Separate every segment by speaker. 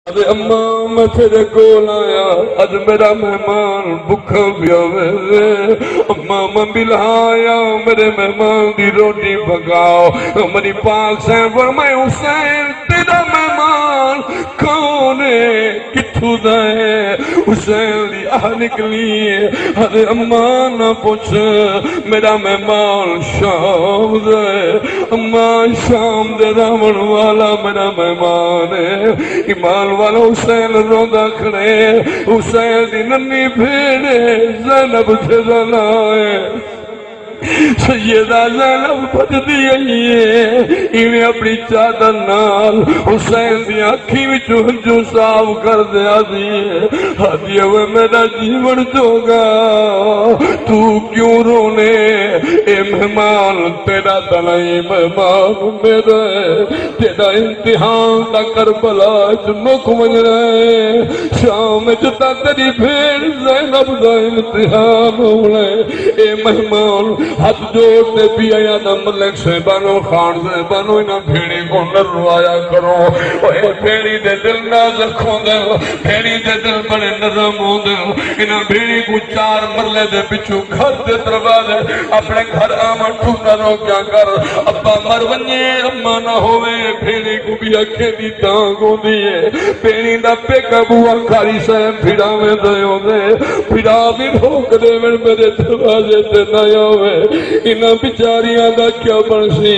Speaker 1: ادے اماں میں تیرے کول آیا اج میرا مہمان بھکھا پیا وے اماں میں بلایا میرے مہمان دی روٹی پکاؤ میری پاک سے فرمائے حسین تیرا مہمان کون ہے کتھوں دا ہے حسین دی آہ نکلی ہے ادے اماں نہ پوچھ میرا مہمان شام دا ہے اماں شام دے رامن والا میرا مہمان ہے ایمان والا حسین روندہ کھڑے حسین دی ننی بھیڑے زینب سے زنائے سیدہ زینب پھٹ دیئے انہیں اپنی چادر نال حسین دی آنکھی میں ہنجو صاف کر دیا دیئے آدھیے وہ میرا جیون جوگا تو کیوں رونے اے مہمان تیرا تنائی مہمان میرا ہے تیرا امتحان تا کربلا جنک من رہے شام جتا تیری بھیڑ زینب دا امتحان ہونے اے مہمان ہاتھ جوڑتے بھی آیا نا ملک سے بانو خان سے بانو انہا بھیڑی کو نروایا کرو اے بھیڑی دے دل نازک ہوں دے بھیڑی دے دل بڑے نرم ہوں دے انہا بھیڑی کو 4 مرلے دے بچو گھر دے تربا دے اپنے گھر آمن ٹھونا رو کیا کر ابا مر ونجے اما نہ ہوئے بھیڑی کو بھی اکھے دی تانگوں دیئے بھیڑی دا پے کبوا کھاری سے بھیڑا میں دے ہوں دے بھیڑا بھی بھوک دے میرے دروازے تے نیا ہوئے انہاں بچاریاں دا کیا بنسی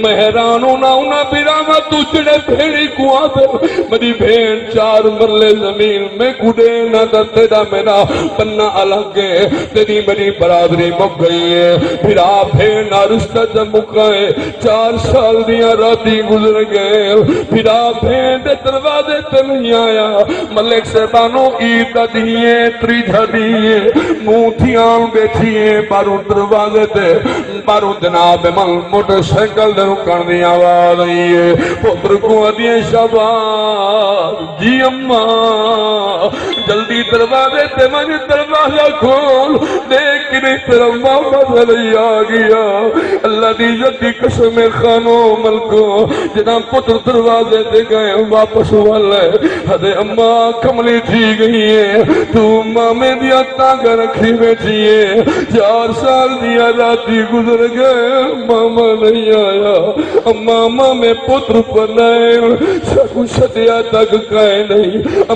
Speaker 1: مہرانوں نہ انہاں بیراما تجھڑے بھیڑی کو آدھے میری بھیڑ 4 مرلے زمین میں کھڑے نہ دا تیرا میرا بننا الگ ہے تیری میری برادری مک گئی ہے بھیڑا بھیڑ نہ رشتہ جب مکائے 4 سال دیا راتی گزر گئے بھیڑا بھیڑ دے دروازے تے نہیں آیا ملک سے بانو عیدہ دیئے تریجہ دیئے موتیاں بیٹھیے بارو دروازے بارو جناب موٹر سائیکل دے رکن دی آواز آئی ہے پتر کو دیئے شباب جی اماں جلدی دروازے تے مجھے دروازہ کھول دیکھ نہیں تیرا محمد علی آگیا اللہ دی جدی قسم خانو ملکو جنا پتر دروازے تے گئے واپس والے حدے اماں کملی تھی گئی ہے تو اماں میں دیا تاگ رکھی بیٹھی ہے 4 سال دیا راتی گزر گئے ماما نہیں آیا ماما میں پتر پر نائم سکو شدیا تک کہے نہیں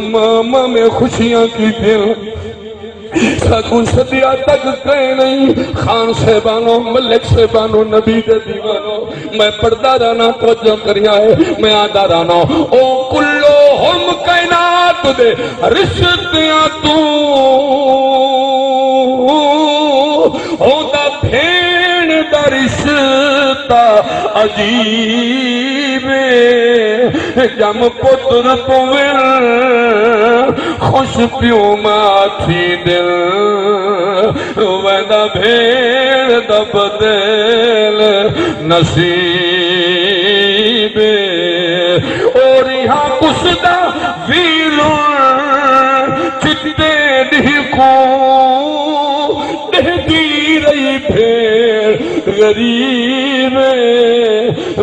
Speaker 1: ماما میں خوشیاں کی دل سکو شدیا تک کہے نہیں خان سے بانو ملک سے بانو نبی دے دیوانو میں پردہ رانا توجہ کریا ہے میں آدھا رانا او کلو ہم کائنات دے رشتیاں تو ہوتا بھین دا رشتہ عجیب جم پتر پویر خوش پیوں ماتھی دل ویدہ بھین دا بدل نصیب اور یہاں کسدہ ویلون چتے دہکو دی رہی پھر غریب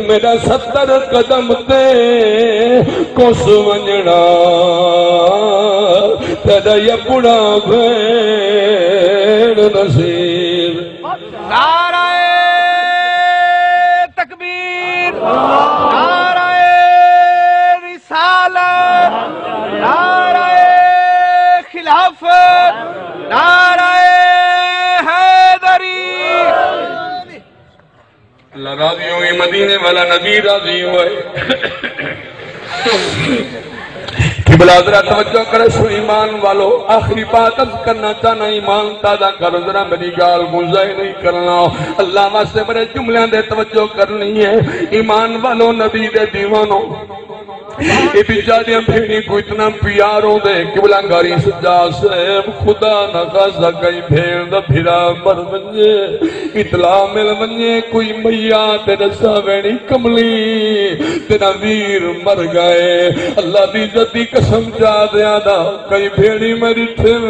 Speaker 1: میرا 70 قدم تے کس ونجڑا تیرا یپڑا بھین نصیب
Speaker 2: نعرہ تکبیر نعرہ رسالت نعرہ خلافت نعرہ
Speaker 1: اللہ راضی ہوئے مدینے والا نبی راضی ہوئے قبلہ ذرا توجہ کرے سو ایمان والو آخری بات از کرنا چاہنا ایمان تازہ کر ذرا میری گال گزائی نہیں کرنا اللہ واسطے میرے جملے دے توجہ کرنی ہے ایمان والو نبی دے دیوانوں یہ بیچاریاں بھیڑی کو اتنا پیاروں دے قبلہ گاری سجا صاحب خدا نہ غازہ کئی بھیڑ دا بھیڑا مر منجے اطلاع مل منجے کوئی میا تیرا ساوینی کملی تیرا ویر مر گئے اللہ دی جدی قسم سمجھا دیا دا کئی بھیڑی میری تھل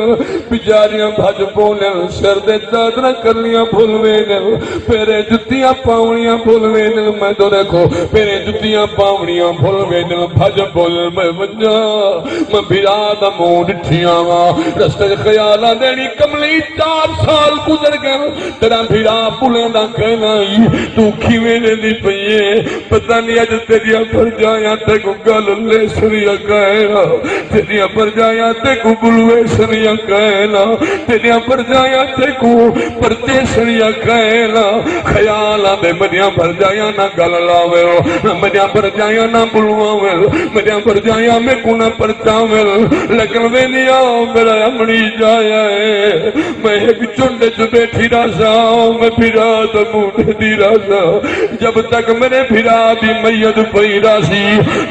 Speaker 1: بچاریاں بھج پونے سر دے چادرہ کرنیاں بھولوے نل پیرے جتیاں پاونیاں بھولوے نل میں تو دیکھو پیرے جتیاں پاونیاں بھولوے نل بھج بھول میں وجہ میں بھیرا دا مون ٹھیاں گا رستے خیالہ دینی کملی 4 سال گزر گئے تیرا بھیرا پولیں دا کہنا ہی تو کھیویں دی پئیے پتہ نہیں اج تیریا پر جایا تے کو گل لے سریا کہنا تیریا پر جایا تے کو بلوے سریا کہنا تیریا پر جایا تے کو پرچے سریا کہنا خیال آدھے مجھے پر جایا نہ گل لاوے مجھے پر جایا نہ بلواوے مجھے پر جایا میں کو نہ پرچاوے لیکن میں نیا میرا امنی جایا ہے میں ایک چنڈے جو بیٹھی راسا میں بھیرا دمون دی راسا جب تک میرے بھیرا دی میت پئی راسی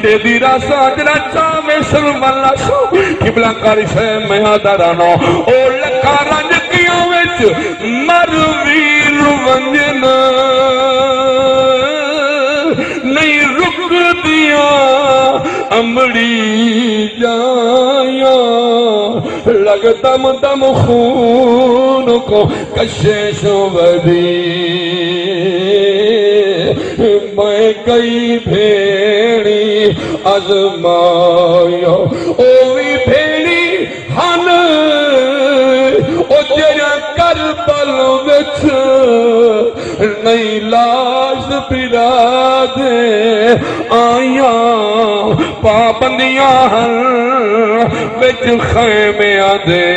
Speaker 1: دے دی راسا جنا چاہ میں سلم اللہ سو قبلہ کاری سے میں آدھارانو او لکھا رنج کیوں وچ مرویر ونجنا نہیں رک دیا امڑی جایا لگتا دم خون کو کشش ودی میں کئی بھیڑی ازمایا اوی بھیڑی ہن او جڑا کربل وچ نہیں لاش پھرا دے آیا پابندیاں ہن وچ خیمیاں دے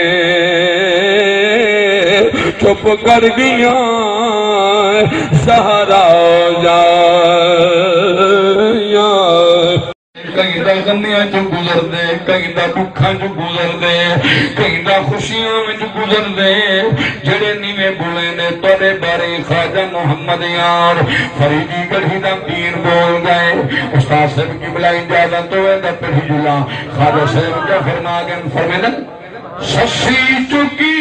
Speaker 1: چپ کر گیا سہارا جایا کہیں دا غمیاں جو گزر دے کہیں دا دکھاں جو گزر دے کہیں دا خوشیاں میں جو گزر دے جڑے نیویں بولے نے توڑے بارے خواجہ محمد یار فریدی گڑھی دا پیر بول گئے استاد صاحب کی بلائی اجازت ہوئے دا پڑھی جلا خواجہ صاحب کا فرما گئے فرمیدن ششی چکی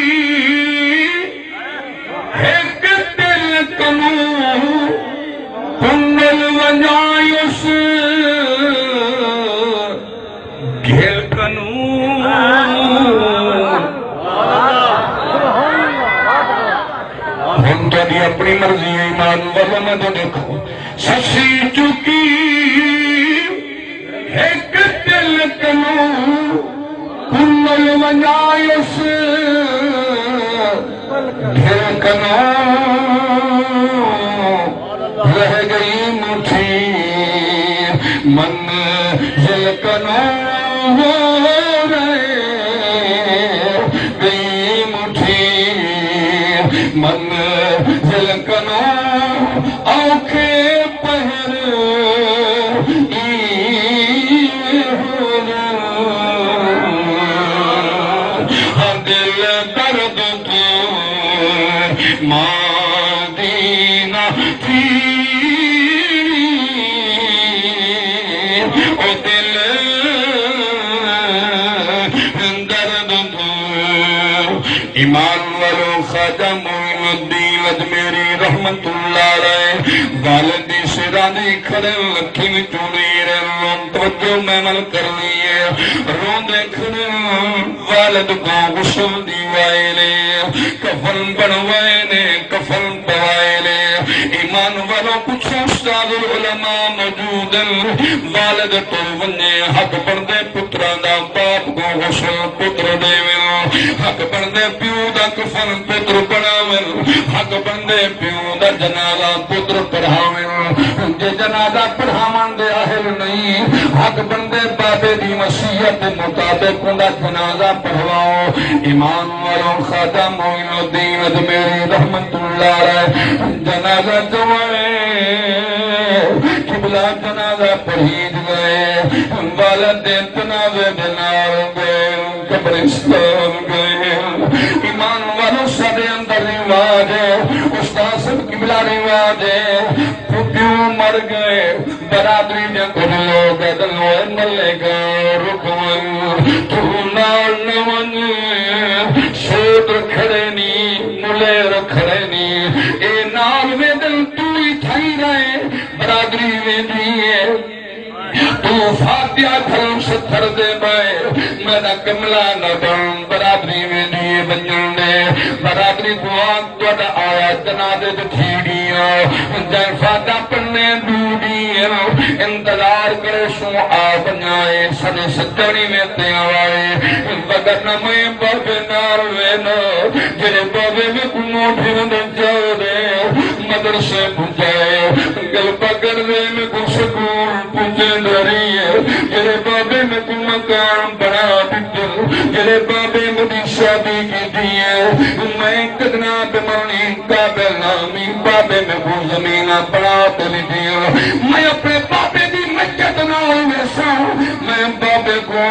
Speaker 1: ایک دل کنو کنل ونجائیس گھر کنو ہم تو دی اپنی مرضی ایمان والا میں تو دیکھو ششی چکی ایک دل کنو کنل ونجائیس گھر کنو رہ گئی مٹھیر منزل کنو گئی مٹھیر منزل کنو آنکھے پہر دل درد تو مدینہ تھی او دل درد تو ایمان والو خواجہ معین الدین اجمیری رحمت اللہ علیہ والدی سرانی کھڑے لکھی میں چونی رہے توجہ محمل کر لیے رون دے کھڑے والد کو غسل دیوائے لے کفن بنوائے نے کفن پوائے لے ایمان والوں کچھ استاد العلماء موجود والد تو ونجے حق بندے پتران دا باپ کو غسل پتر دے حق بندے پیو دا کفن پتر پڑھاویں حق بندے پیو دا جنازہ پتر پڑھاویں جے جنازہ پڑھاوان دے اہل نہیں حق بندے بابے دی وصیت مطابق دا جنازہ پڑھواؤ ایمان والوں خواجہ معین الدین اجمیری رحمت اللہ علیہ جنازہ جوائے قبلہ جنازہ پڑھید گئے والد جنازہ جنار گئے قبرستان گئے ایمان والوں سارے اندر رواج ہے استاد سب قبلہ رواج ہے پھوٹیوں مر گئے برادری میں کچھ لوگ دلوئے ملے گا رکھوئے تو نال نون سوٹ کھڑے نی ملے رکھڑے نی اے نال میں دل تو ہی تھائی رہے برادری میں دیئے تو فاتحہ کھلوں ستھر دے بائے میرا کملہ نبان برادری میں دیئے بنجن دے برادری کو آگ توڑا آیا جنادے جو تھیڑیاں جائے فاتحہ پڑھنے دوڑیاں انتظار کرے شو آ بنائے سنے ستڑی میں تیاوائے وگرنا میں بابے ناروینا جنہیں بابے میں کموٹی میں جاؤ دے مدرسے پوچھائے گل پکڑ دے میں کو سکون پوچھے داری ہے جنہیں بابے میں کو مکان بڑا دیتے جنہیں بابے مجھے شادی کی دیئے میں کتنا بمرنی قابل نامی بابے میں کو زمینہ بڑا دلی دیا میں اپنے بابے دی مجد نال میں ساں میں بابے کو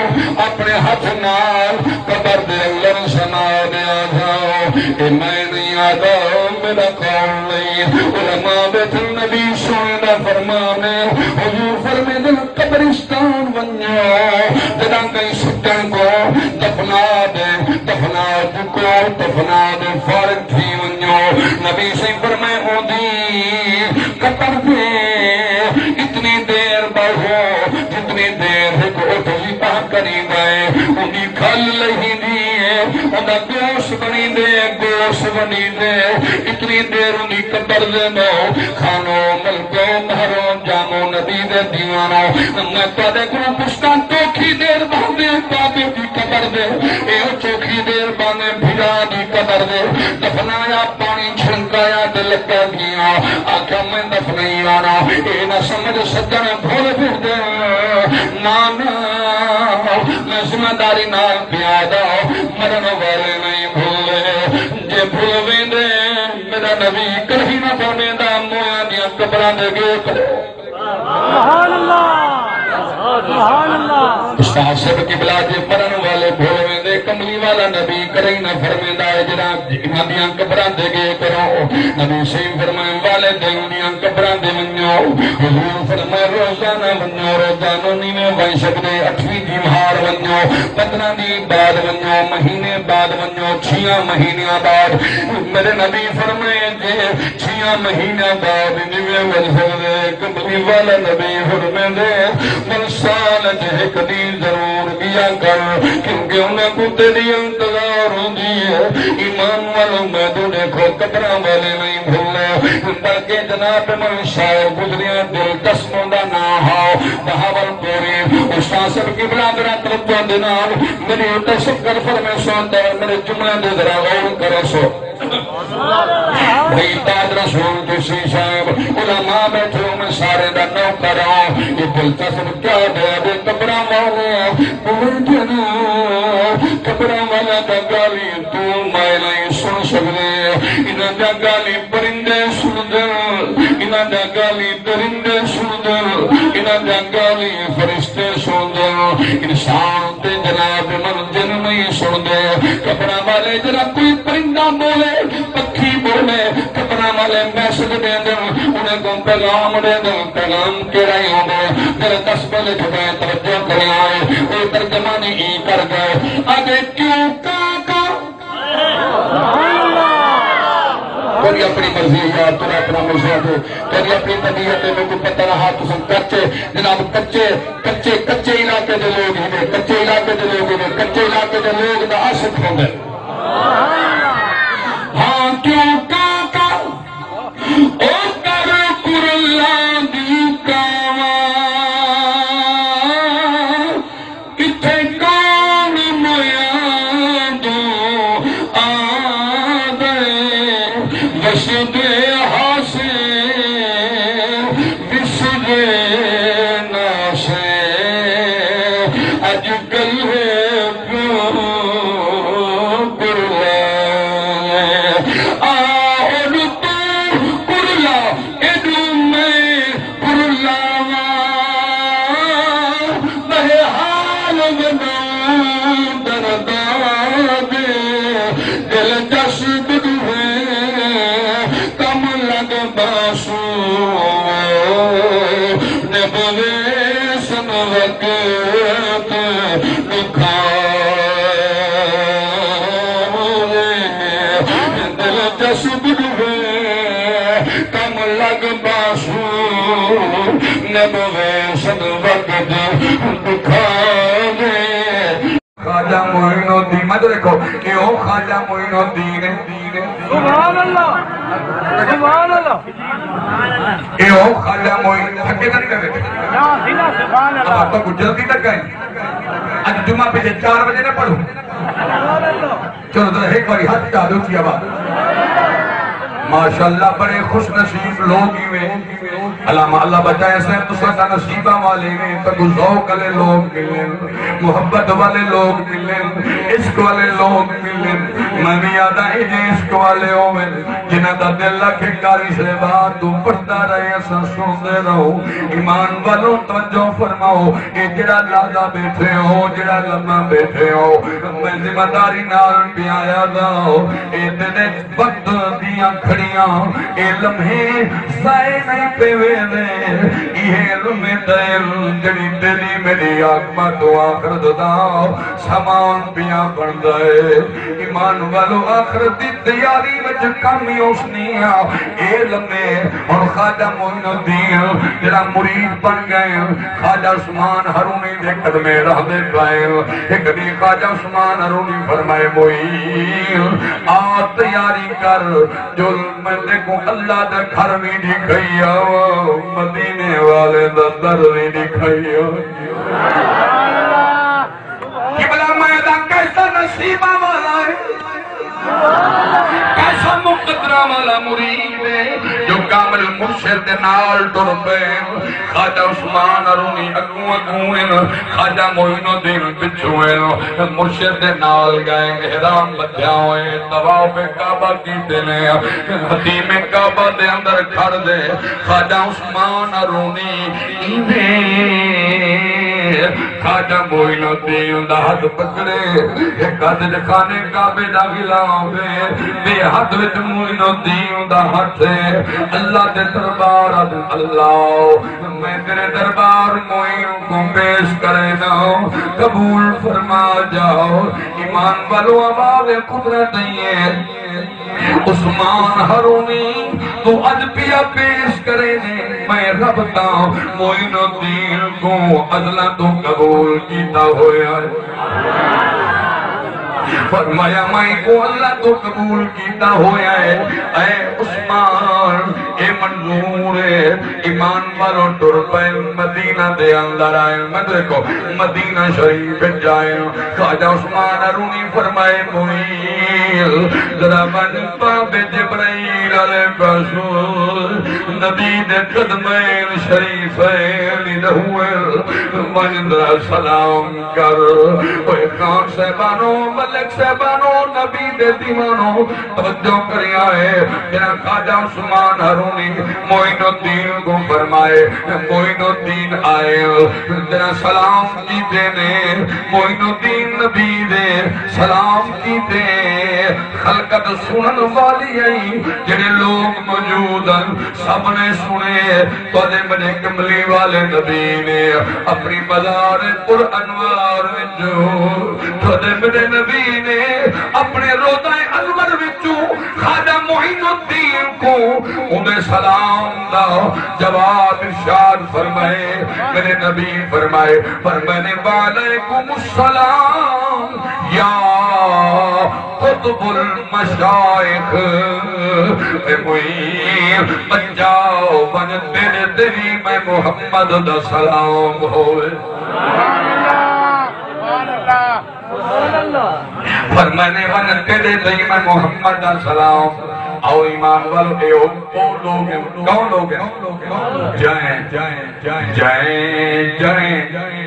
Speaker 1: اپنے ہاتھ نال قبر دے لرسنا دیا جاؤ اے میں نہیں آدھا میرا قول نہیں علماء بیت النبی سوئدہ فرمانے حضور فرمے دل قبرستان بنیا جدا کئی سکن کو دفنا دے فارغ تھی بنیا نبی سے فرمے ہو دی قبر دے اتنی دیر بہو جتنی دیر ہے کو اتنی پاہ کری گئے انہی کھل لہی دیئے انہا گوش بنی دے اتنی دیر انہی قبر دے نو کھانو ملکو مہرو جامو نبی دے دیوانو میں پادے کو پشکان چوکھی دیر باندے بابے کی قبر دے اے چوکھی دیر باندے بھیڑا دی قبر دے دفنایا پانی چھنکایا دل کا دیا آکھا میں دفنائی آنا اے نہ سمجھ سجن بھول پھر دے نانا میں ذمہ داری نہ پیادا مرن والے نہیں بھولے جے بھولویں دے میرا نبی کہیں نہ بھولے دا مویا دیا قبران دے گئے
Speaker 2: سبحان اللہ سبحان اللہ
Speaker 1: استاد سب کی بلا جے مرن والے بھولویں دے کملی والا نبی کریں نہ فرمیں دا جناب انہاں دیاں قبران دے گئے کرو نبی سیم فرمائیں والے دے انہاں قبران دے منیو حضور فرمائے روزانہ منیو روزانہ نیمے بائی سکتے 8ویں دی مہار منیو 15 دی بعد منیو مہینے بعد منیو 6 مہینے بعد میرے نبی فرمائے جے 6 مہینے بعد نیمے بائی سکتے کملی والا نبی فرمائے دے من سال جہے کدی ضرور کیا کر کیونکہ انہیں کو تیری انتظار ہوں دی ایمان والوں میں تو دیکھو قبرہ والے نہیں بھولے بلکہ جناب من شاہ گزریاں دل قسموں دا نہ ہاؤ بہاول پوری استاد سب کی برادرہ طلبوں دنال میری اتشک کر فرمے سوتا ہے میرے جملہ دے ذرا غور کرے سو بیداد رسول کسی صاحب علماء بیٹھو میں سارے دا نو کراؤں یہ دلچسپ کیا دیا دے قبرہ والے پوری جنا قبرہ والا دا گالی تو میں نہیں سن سکتے انہاں دا گالی پرندے سن دل انہاں دا گالی درندے سن دل انہاں دا گالی فرشتے سن دل انسان تے جناب من جن نہیں سن دے قبرہ والے جنا کوئی پرندہ بولے پکھی بولے قبرہ والے میسج دے دیں انہیں کو پیغام دے دیں پیغام کیڑا ہی ہوں دے میرے 10 بلے جھگئے توجہ کرے آئے وہ ترجمانی ہی کر گئے آگے کیوں کاکا کوئی اپنی مرضی یا تو اپنا مرضی دے کوئی اپنی طبیعت میں کو پتہ رہا تو سن کچے جناب کچے علاقے دے لوگ ہیں کچے علاقے دے لوگ ہیں کچے علاقے دے لوگ دا عاشق ہوں گے ہاں کیوں کاکا او کر اللہ دی کاما کتھے کون مویا دو آدھے وسدے ہاسے وسدے ناسے اج کل ہے پیوں دکھاوے خواجہ معین الدین میں تو دیکھو کہ او خواجہ معین الدین
Speaker 2: سبحان اللہ سبحان اللہ
Speaker 1: اے او خواجہ معین تھکے نہ نہیں کرے
Speaker 2: سبحان
Speaker 1: اب
Speaker 2: اللہ
Speaker 1: آپ کو جلدی تک گئے آج جمعہ پہ 4 بجے نہ پڑھوں
Speaker 2: سبحان اللہ
Speaker 1: چلو ذرا ایک باری ہاتھ ڈالو کی آواز ماشاءاللہ بڑے خوش نصیب لوگ ہی میں علامہ اللہ بچائے سے تو ساتھ نصیبہ والے میں تک ذوق والے لوگ ملیں محبت والے لوگ ملیں عشق والے لوگ ملیں میں بھی یاد آئی جی عشق والے ہوں میں جنہ دا دل کے کاری سے بات تو پڑھتا رہے ایسا سنتے رہو ایمان والوں توجہ فرماؤ کہ جڑا لادہ بیٹھے ہو جڑا لمحہ بیٹھے ہو میں ذمہ داری نال بھی آیا داؤ اے دنے وقت دیاں کھڑیاں اے لمحے سائے نہیں پہ ویلے یہ لمحے دل جڑی دلی میری آگمہ تو آخر داؤ سامان پیاں بڑھ دائے ایمان والو آخر دی تیاری وچ کامی اوسنیا اے لمحے اور خواجہ معین الدین جڑا مرید بن گئے خواجہ عثمان ہرونی دے قدمے رہ دے پائے ایک دی خواجہ عثمان ہرونی فرمائے معین آ تیاری کر جو میں دیکھوں اللہ دا گھر بھی دکھائیا مدینے والے دا در بھی دکھائیا قبلہ میدان کیسا نصیبہ والا ہے کیسا مقدرہ والا مرید ہے جو کامل مرشد نال ٹر پے خواجہ عثمان ہرونی اگوں خواجہ معین الدین پچھوئے مرشد نال گئے احرام بدھیا ہوئے طواف کعبہ کیتے نے حتیم کعبہ دے اندر کھڑ دے خواجہ عثمان ہرونی خواجہ معین الدین دا ہاتھ پکڑے ایک ہاتھ خانے کعبے دا غلام ہے بے ہاتھ وچ معین الدین دا ہاتھ ہے اللہ دے دربار اللہ میں تیرے دربار معین کو پیش کرے نا قبول فرما جاؤ ایمان والو آواز قدرت نہیں ہے عثمان ہرونی تو اج پیا پیش کرے نے میں رب تا معین الدین کو ازلا تو قبول کیتا ہویا فرمایا میں کو اللہ تو قبول کیتا ہویا ہے اے عثمان اے منظور ہے ایمان والوں ٹر پے مدینہ دے اندر آئے میں دیکھو مدینہ شریف جائے خواجہ عثمان ہرونی فرمائے معین ذرا من پاپ جبرائیل علیہ السلام نبی دے قدمین شریفین دہوئے من ذرا سلام کر اوہ خان صاحبانوں ملک صاحبانوں نبی دے دیوانوں توجہ کریا ہے جنہاں خواجہ عثمان ہرونی معین الدین کو فرمائے معین الدین آئے جنہاں سلام کیتے نے معین الدین نبی دے سلام کیتے خلقت سنن والی آئی جنہیں لوگ موجود ہیں سب نے سنے تو دے مجھے کملی والے نبی نے اپنی مزار پر انوار وچو تو دے مجھے نبی نے اپنے روضہ انور وچو خواجہ معین الدین کو انہیں سلام دا جواب ارشاد فرمائے میرے نبی فرمائے فرمانے وعلیکم السلام یا قطب المشائخ اے معین بن جاؤ بن تیرے تیری میں محمد دا سلام ہوئے فرمانے بن تیرے تیری میں محمد دا سلام آؤ ایمان والو اے او لوگ ہیں کون لوگ ہیں جائیں جائیں جائیں جائیں جائیں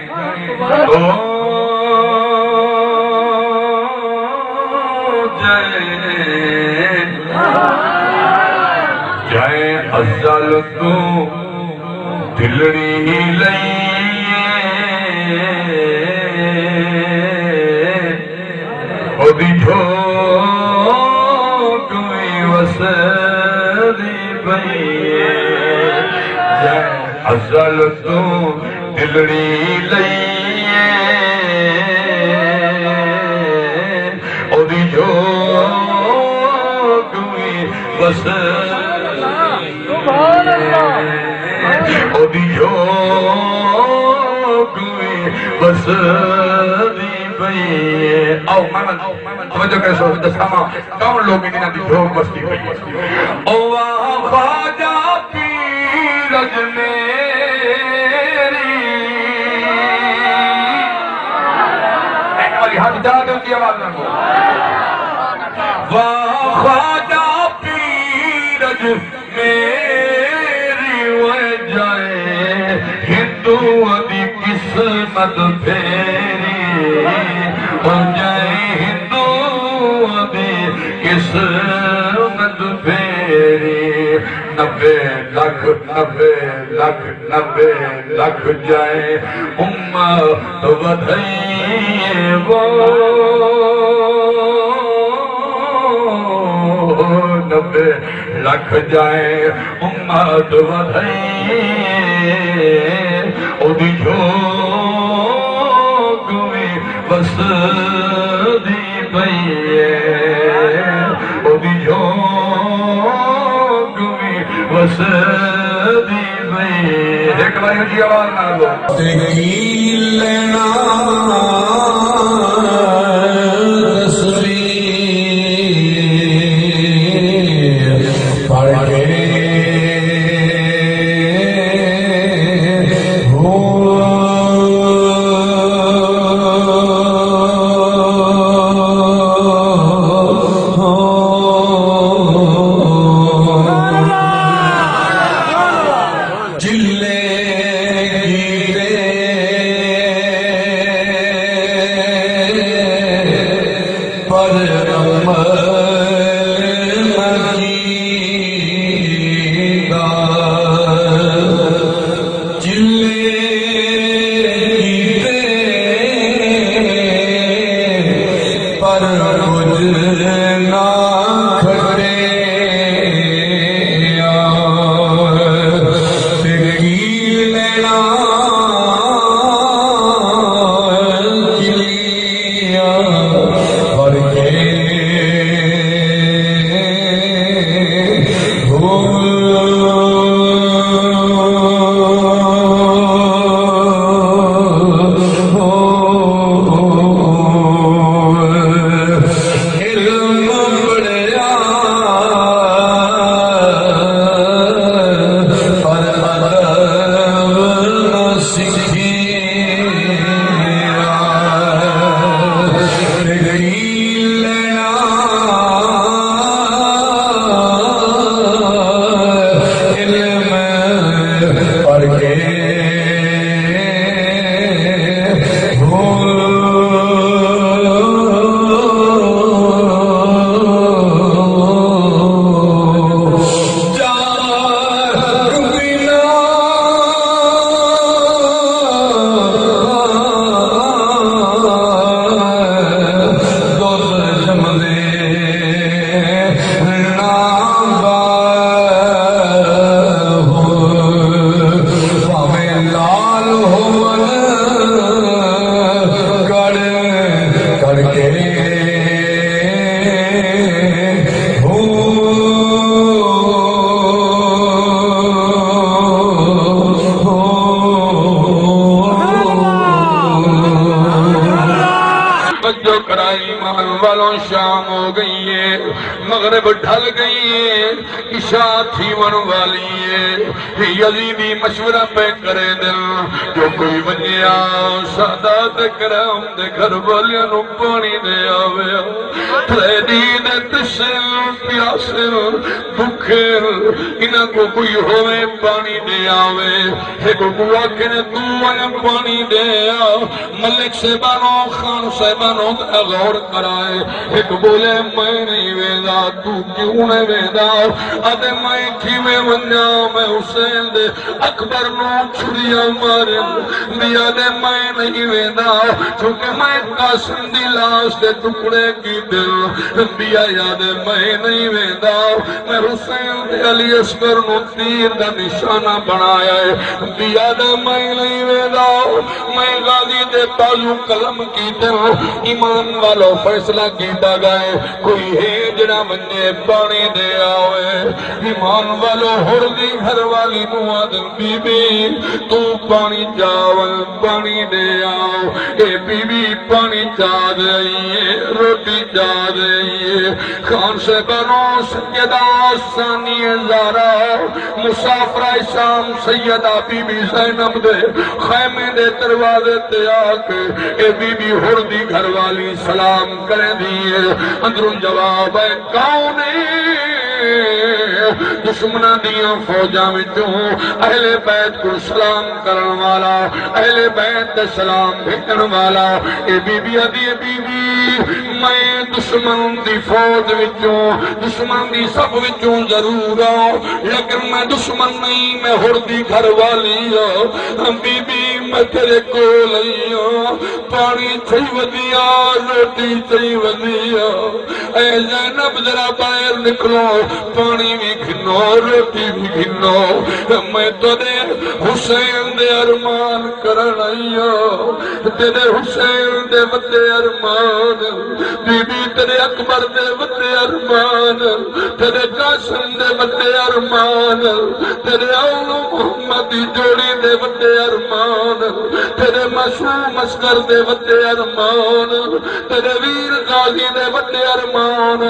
Speaker 1: جائیں ازل تو دلڑی لئیے او دی جھوک میں وسلی بئیے جائیں ازل تو دلڑی لئیے او دی جھوک میں وسلی او دی جھوک میں بس دی بھئی آؤ محمد توجہ کرے سو دسامہ کون لوگ انہیں دی دھوک بس دی بھئی او خواجہ پیرج میری ایک والی ہاتھ جا دے کی آواز نہ ہو خواجہ پیرج میری وجائے ہندو دی قسمت پھیری وجائے ہندو دی قسمت پھیری 90 لکھ جائے امت ودھائی وہ 90 لکھ جائے امت ودھائی او دی جھوک میں بس دی بھئیے او دی جھوک میں بس دی بھئیے ایک بھائی جی آواز نہ دو تکیل لینا شام ہو گئی ہے مغرب ڈھل گئی ہے عشاء تھی ون والی ہے یزیدی مشورہ پہ کرے دل جو کوئی ونیا سادات کرام دے گھر والیاں نو پانی دے آوے تھریڈی دے تشل پیاسل بکھر انہاں کو کوئی ہوئے پانی دے آوے ایک گوا کے نے تو آیا پانی دے آو ملک صاحبانوں خان صاحبانوں غور کرائے ایک بولے میں نہیں ویدا تو کیوں نہیں ویدا آدھے میں کھیوے ونیا میں حسین دے اکبر نو چھڑیا مارن بیا دے میں نہیں ویدا چونکہ میں قاسم دی لاش دے ٹکڑے کی دل بیا یاد میں نہیں ویدا میں حسین دے علی اصغر نو تیر دا نشانہ بنایا ہے بیا دے میں نہیں ویدا میں غازی دے تالو قلم کی دل ایمان والو فیصلہ کیتا گئے کوئی ہے جڑا منجے پانی دے آوے ایمان والو ہر دی گھر والی نوادن بی بی تو پانی چاول پانی دے آو اے بی بی پانی چاہ دئیے روٹی چاہ دئیے خان سے بنو سیدہ ثانی زارا مسافرہ شام سیدہ بی بی زینب دے خیمے دے دروازے تے آکے اے بی بی ہر دی گھر والی سلام کریں دیئے اندروں جواب ہے کون دشمنہ دیاں فوجاں وچوں اہل بیت کو سلام کرن والا اہل بیت سلام بھیجن والا اے بی بی ادھی بی بی میں دشمن دی فوج وچوں دشمن دی سب وچوں ضرور آؤ لیکن میں دشمن نہیں میں ہر دی گھر والی ہوں بی بی میں تیرے کو لئیوں پانی چاہی ودیا روٹی چاہی ودیا اے زینب ذرا باہر نکلو پانی بھی گھنو روٹی بھی گھنو میں تیرے حسین دے ارمان کرن آئیو تیرے حسین دے وطے ارمان بی بی تیرے اکبر دے وطے ارمان تیرے قاسم دے وطے ارمان تیرے اولو محمد دی جوڑی دے وطے ارمان تیرے معصوم اسکر دے وطے ارمان تیرے ویر غازی دے وطے ارمان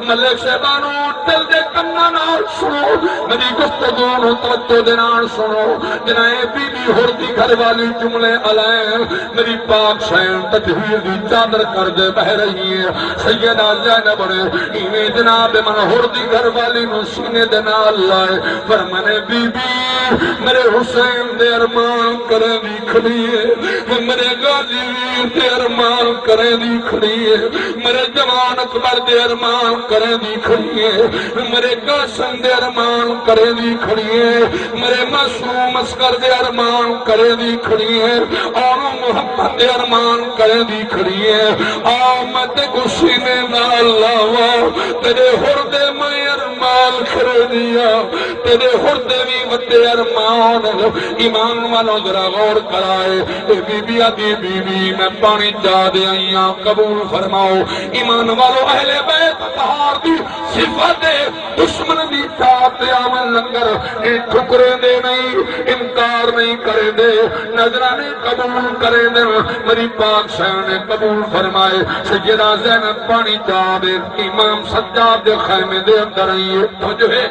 Speaker 1: ملک شہبانو دل دے کمنا نال سنو میری گفتگو توجہ دینان سنو جنہیں بی بی ہر دی گھر والی جملے علائیں میری پاک شین تطہیر دی چادر کر دے بہ رہی ہے سیدہ زینب نے ایمیں جناب من ہر دی گھر والی نو سینے دنال لائے پر منے بی بی میرے حسین دے ارمان کریں دی کھڑی ہے میرے غازی ویر دے ارمان کریں دی کھڑی ہے میرے جوان اکبر دے ارمان کریں دی کھڑی ہے میرے قاسم دے ارمان کریں دی کھڑی ہے میرے معصوم اسکر دے ارمان کریں دی کھڑی ہے اور محمد دے ارمان کریں دی کھڑی ہے آمد کو سینے نال لاوا تیرے ہر دے میں ارمان کر دیا تیرے ہر دے بھی وطے ارمان ایمان والوں ذرا غور کرائے بی بی آدھی بی بی میں پانی چاہ دے آئیاں قبول فرماؤ ایمان والوں اہل بیت تہار دی صفت دشمن دی چاہت آمن لنگر ان ٹھکرے دے نہیں انکار نہیں کرے دے نظرانے قبول کرے دے میری پاک شہر نے قبول فرمائے سیدہ زینب پانی چاہ دے امام سجاد دے خیمے دے اندر آئیے تو جو ہے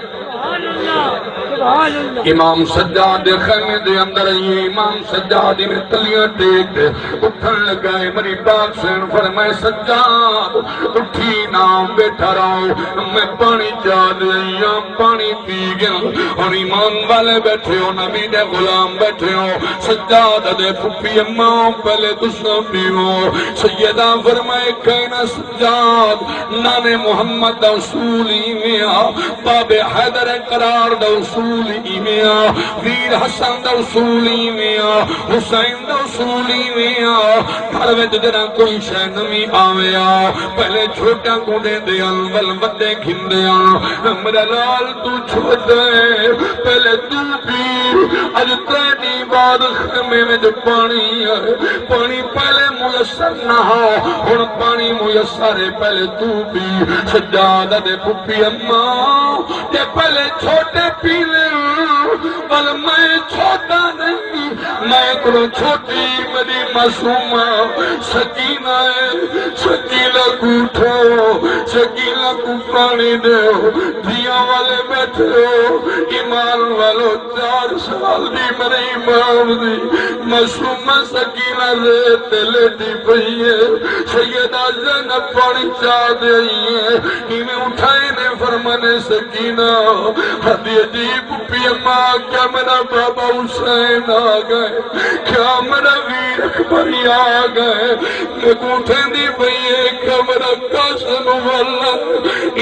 Speaker 1: امام سجاد دے خیمے دے اندر آئیے امام سجاد میں تلیاں ٹیک دے اٹھن لگائے میری پاک شہر فرمائے سجاد اٹھی نام بیٹھا رہو میں پانی چاہ دے آئیاں پانی پی گیا اور ایمان والے بیٹھے ہو نبی دے غلام بیٹھے ہو سجاد دے پھپی اماں پہلے دشمن بھی ہو سیدہ فرمائے کہنا سجاد نانے محمد دا اصولی میں باب حیدر قرار دا اصولی میں ویر حسن دا اصولی میں حسین دا اصولی میں گھر میں جدنا کوئی شہ نمی آویا پہلے چھوٹا کو دے دیا ولوتے گھن دیا میرا لال تو چھوٹا ہے پہلے تو بھی اج تینی بعد خیمے میں جو پانی ہے پانی پہلے میسر نہ ہو ہن پانی میسر ہے پہلے تو بھی سجادہ دے پھپی اماں کہ پہلے چھوٹے پی لے بل میں چھوٹا نہیں میں کو چھوٹی میری معصومہ سکینہ ہے سکینہ کو اٹھو سکینہ کو پانی دے دیا والے بیٹھے ہو ایمان والو 4 سال بھی میرے امام دی معصومہ سکینہ ریتے لیٹی پئی ہے سیدہ زینب پانی چاہ دے ہے انہیں اٹھائے نے فرمانے سکینہ حدی عجیب پی اماں کیا میرا بابا حسین آ گئے کیا میرا ویر اکبری آ گئے میں اٹھیں دی پئی ہے کیا میرا قاسم والا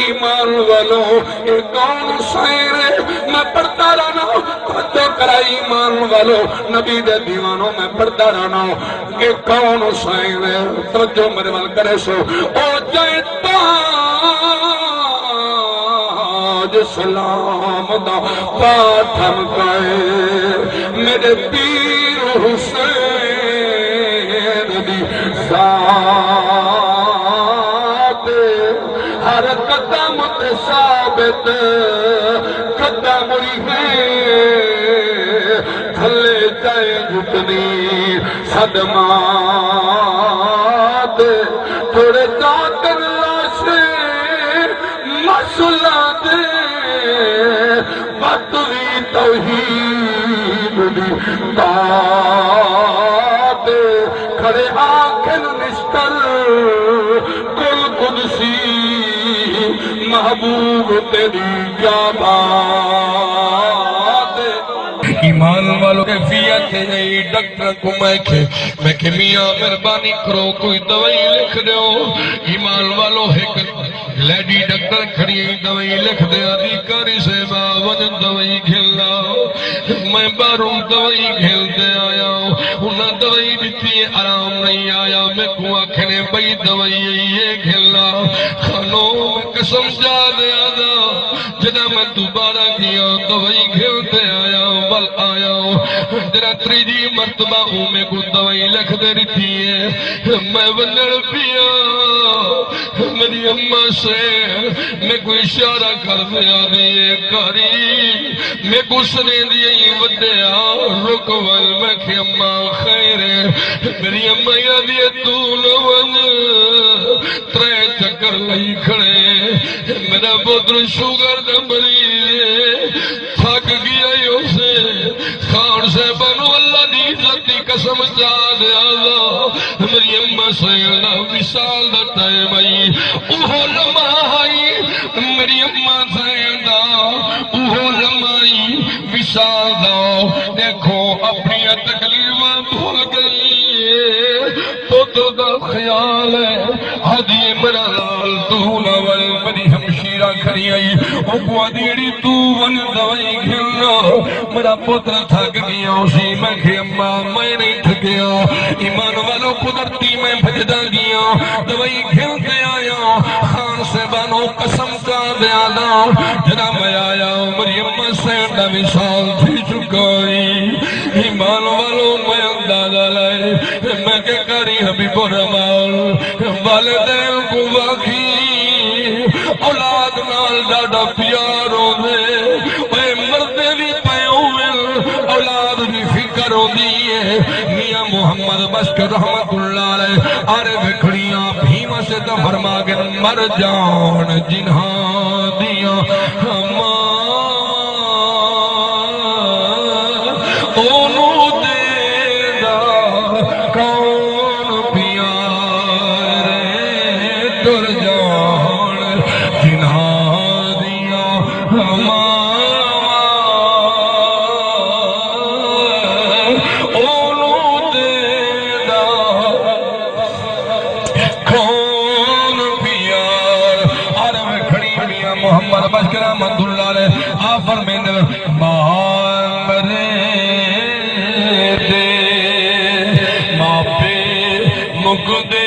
Speaker 1: ایمان والوں یہ کون حسین ہے میں پڑھتا رہنا توجہ کرا ایمان والوں نبی دے دیوانوں میں پڑھتا رہنا یہ کون حسین ہے توجہ میرے وال کرے سو او جائے تاج سلام دا پاتھم کائے میرے پیر حسین دی ذات ثابت قدم ہے تھلے جائے جتنی صدمات تھوڑے جاتر لاشے مسئلہ دے بطوی توحید دی بات کھڑے آنکھن نشتر کل قدسی محبوب تیری کیا بات ایمان والوں کیفیت ہے یہ ڈاکٹر کو میں کہ میاں مہربانی کرو کوئی دوائی لکھ دیو ایمان والوں ایک لیڈی ڈاکٹر کھڑی دوائی لکھ دے ادھیکاری سے باون دوائی کھیلنا میں باروں دوائی کھیلتے آیا انہاں دوائی دیتی آرام نہیں آیا میں کو آکھنے بھئی دوائی یہ کھیلنا خانوں میں قسم جا دیا دا جنہ میں دوبارہ کیا دوائی کھیلتے آیا بل آیا جنہ تریجی مرتبہ ہوں میں کو دوائی لکھ دے رہتی ہے میں ونڑ پیا میری اماں سے میں کو اشارہ کر دیا دیئے کاری میں کو سنے دیئے ودیا رکول میں کہ اماں خیر ہے میری اماں یادیے تو لون ترے چکر لئی کھڑے میرا بودر شوگر دمری تھک گیا یوں سے خان سے بنو اللہ دی عزتی قسم جا دیا میری اماں سے اللہ وشال دا ٹائم آئی اوہ لمحائی میری اماں سے اوہ لمحائی وشال دا دیکھو اپنی تکلیفیں بھول گئی پتر دا خیال ہے حدی میرا لال تو لول میری ہمشیرہ کھڑی آئی او کو دیڑی تو ون دوائی کھلنا میرا پتر تھک گیا اسی میں کہ اماں میں نہیں تھکیا ایمان والوں قدرتی میں بھجدہ گیا دوائی کھلتے آیا خان سے بانو قسم کا دیا دا جنا میں آیا میری اماں سے وصال تھی چکائی ایمان والوں میں اندازہ لائے میں کہ کری حبیب الرحمن والدین کو واقعی اولاد نال ڈاڈا پیاروں دے اے مردے بھی پیومن اولاد بھی فکر ہو دیئے میاں محمد بشکر رحمت اللہ علیہ آرے بکھڑیاں بھیمہ سے تو فرما کے مر جان جنہاں دیاں ہماں اونو دے دا کون پیارے تر جان جنہاں دیاں ہماں اونو دے دا کون پیار عرب کھڑی میاں محمد بشکر رحمت اللہ علیہ آفر میں دل مرے دے ماں پہ مک دے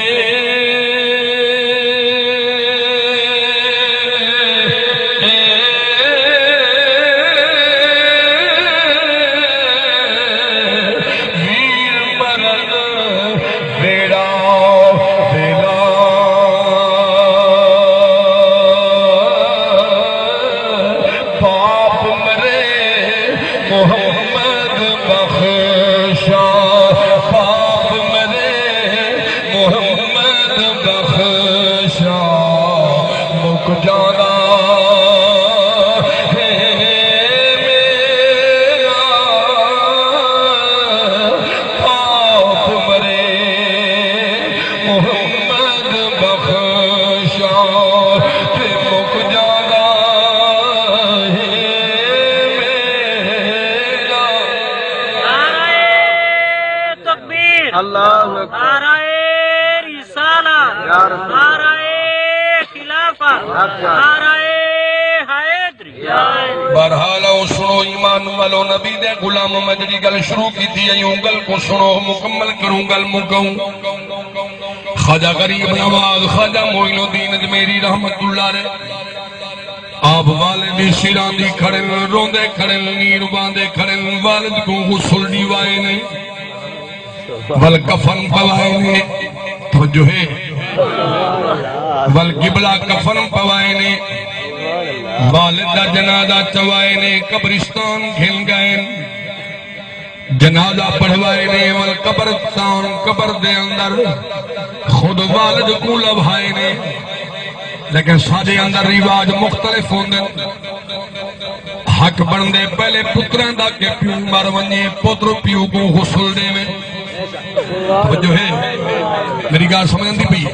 Speaker 1: ویر مرد بیڑا بیلا باپ مرے محمد بخشا باپ مرے محمد بخشا مک جانا ہے میرا باپ مرے محمد بخشا پھر مک جانا ہے میرا
Speaker 3: نعرہ تکبیر،
Speaker 2: اللہ اکبر
Speaker 3: نعرہ رسالت، نعرہ خلافت، نعرہ حیدری۔
Speaker 1: بہرحال آؤ سنو ایمان والو نبی دے غلام میں جڑی گل شروع کی تھی ایوں گل کو سنو مکمل کروں گل مکہوں خواجہ غریب نواز خواجہ معین الدین اجمیری رحمت اللہ علیہ آپ والد سیران دی کھڑن روندے کھڑن نیر باندے کھڑن والد کو غسل دیوائے نے والکفن پوائے نے توجہ ہے والقبلہ کفن پوائے نے والدہ جنازہ چوائے نے قبرستان گھل گئے جنازہ پڑھوائے نے والقبرستان قبر دے اندر خود والد کو لبھائے نے لیکن سارے اندر رواج مختلف ہوندے حق بندے پہلے پتران دا کہ پیو مر ونجے پتر پیو کو غسل دے میں جو ہے میری گال سمجھن دی پئی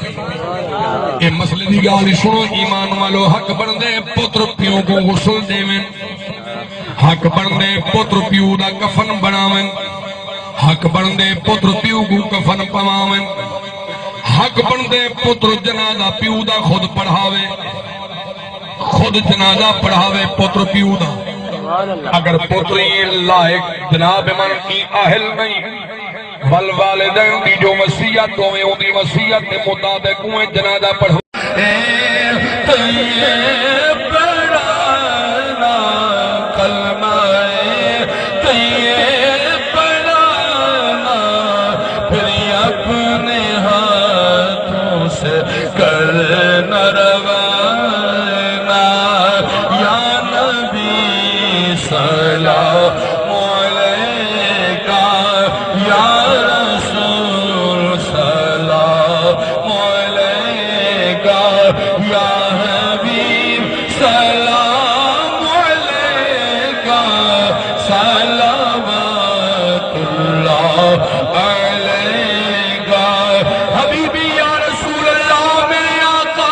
Speaker 1: اے مسئلے دی گال سنو ایمان والو حق بندے پتر پیو کو غسل دے میں حق بندے پتر پیو دا کفن بناویں حق بندے پتر پیو کو کفن پواویں حق بندے پتر جنازہ پیو دا خود پڑھاوے خود جنازہ پڑھاوے پتر پیو دا اگر پتری لائق جناب من کی اہل نہیں بل والدین دی جو وصیت ہوئے ان دی وصیت کے مطابق ہوئے جنازہ پڑھو پڑھانا کلمہ پڑھانا پھر اپنے ہاتھوں سے کرنا روانا یا نبی سلام علیکہ یا رسول سلام علیکہ یا حبیب سلام علیکہ صلوات اللہ علیکہ حبیبی یا رسول اللہ میرے آقا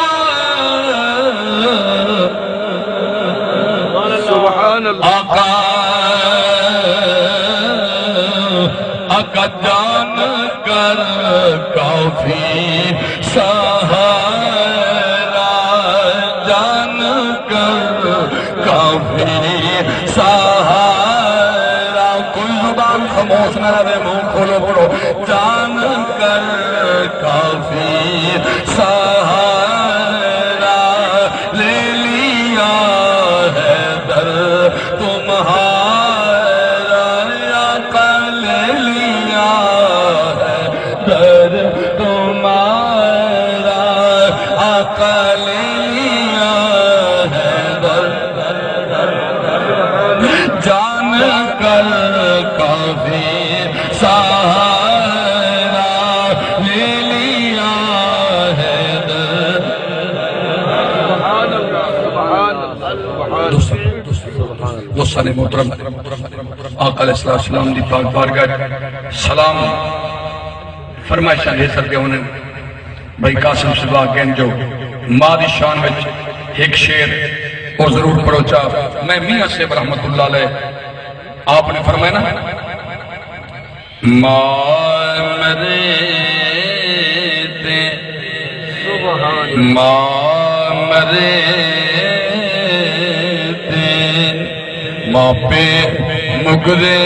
Speaker 2: سبحان اللہ
Speaker 1: آقا جان کر کافی سہارا جان کر کافی سہارا کوئی زبان خاموش نہ رہے منہ کھولو بڑو جان کر کافی سہارا لے لیا ہے در تمہارا آقا لے لیا ہے در تمہارا آقا لے لیا ہے در جان کر کافی سہارا لے لیا ہے در دوستان محترم آقا علیہ السلام دی پاک بارگاہ سلام فرمائشاں دے سکتے انہیں بھائی قاسم صبح کہن جو مادی شان وچ ایک شیر اور ضرور پڑھو چاہ میں میاں سے رحمت اللہ علیہ آپ نے فرمایا نا مرے تے مرے ماں پہ مگرے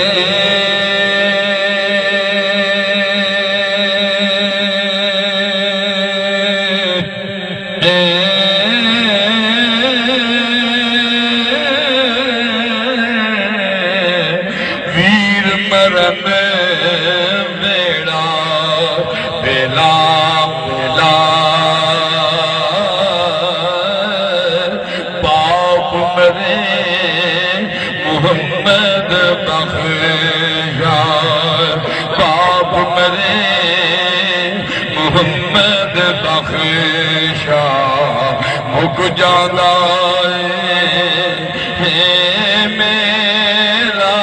Speaker 1: ویر مرم بیڑا بیلا بیلا باپ مرے محمد بخشا باپ مرے محمد بخشا مک جانا ہے میرا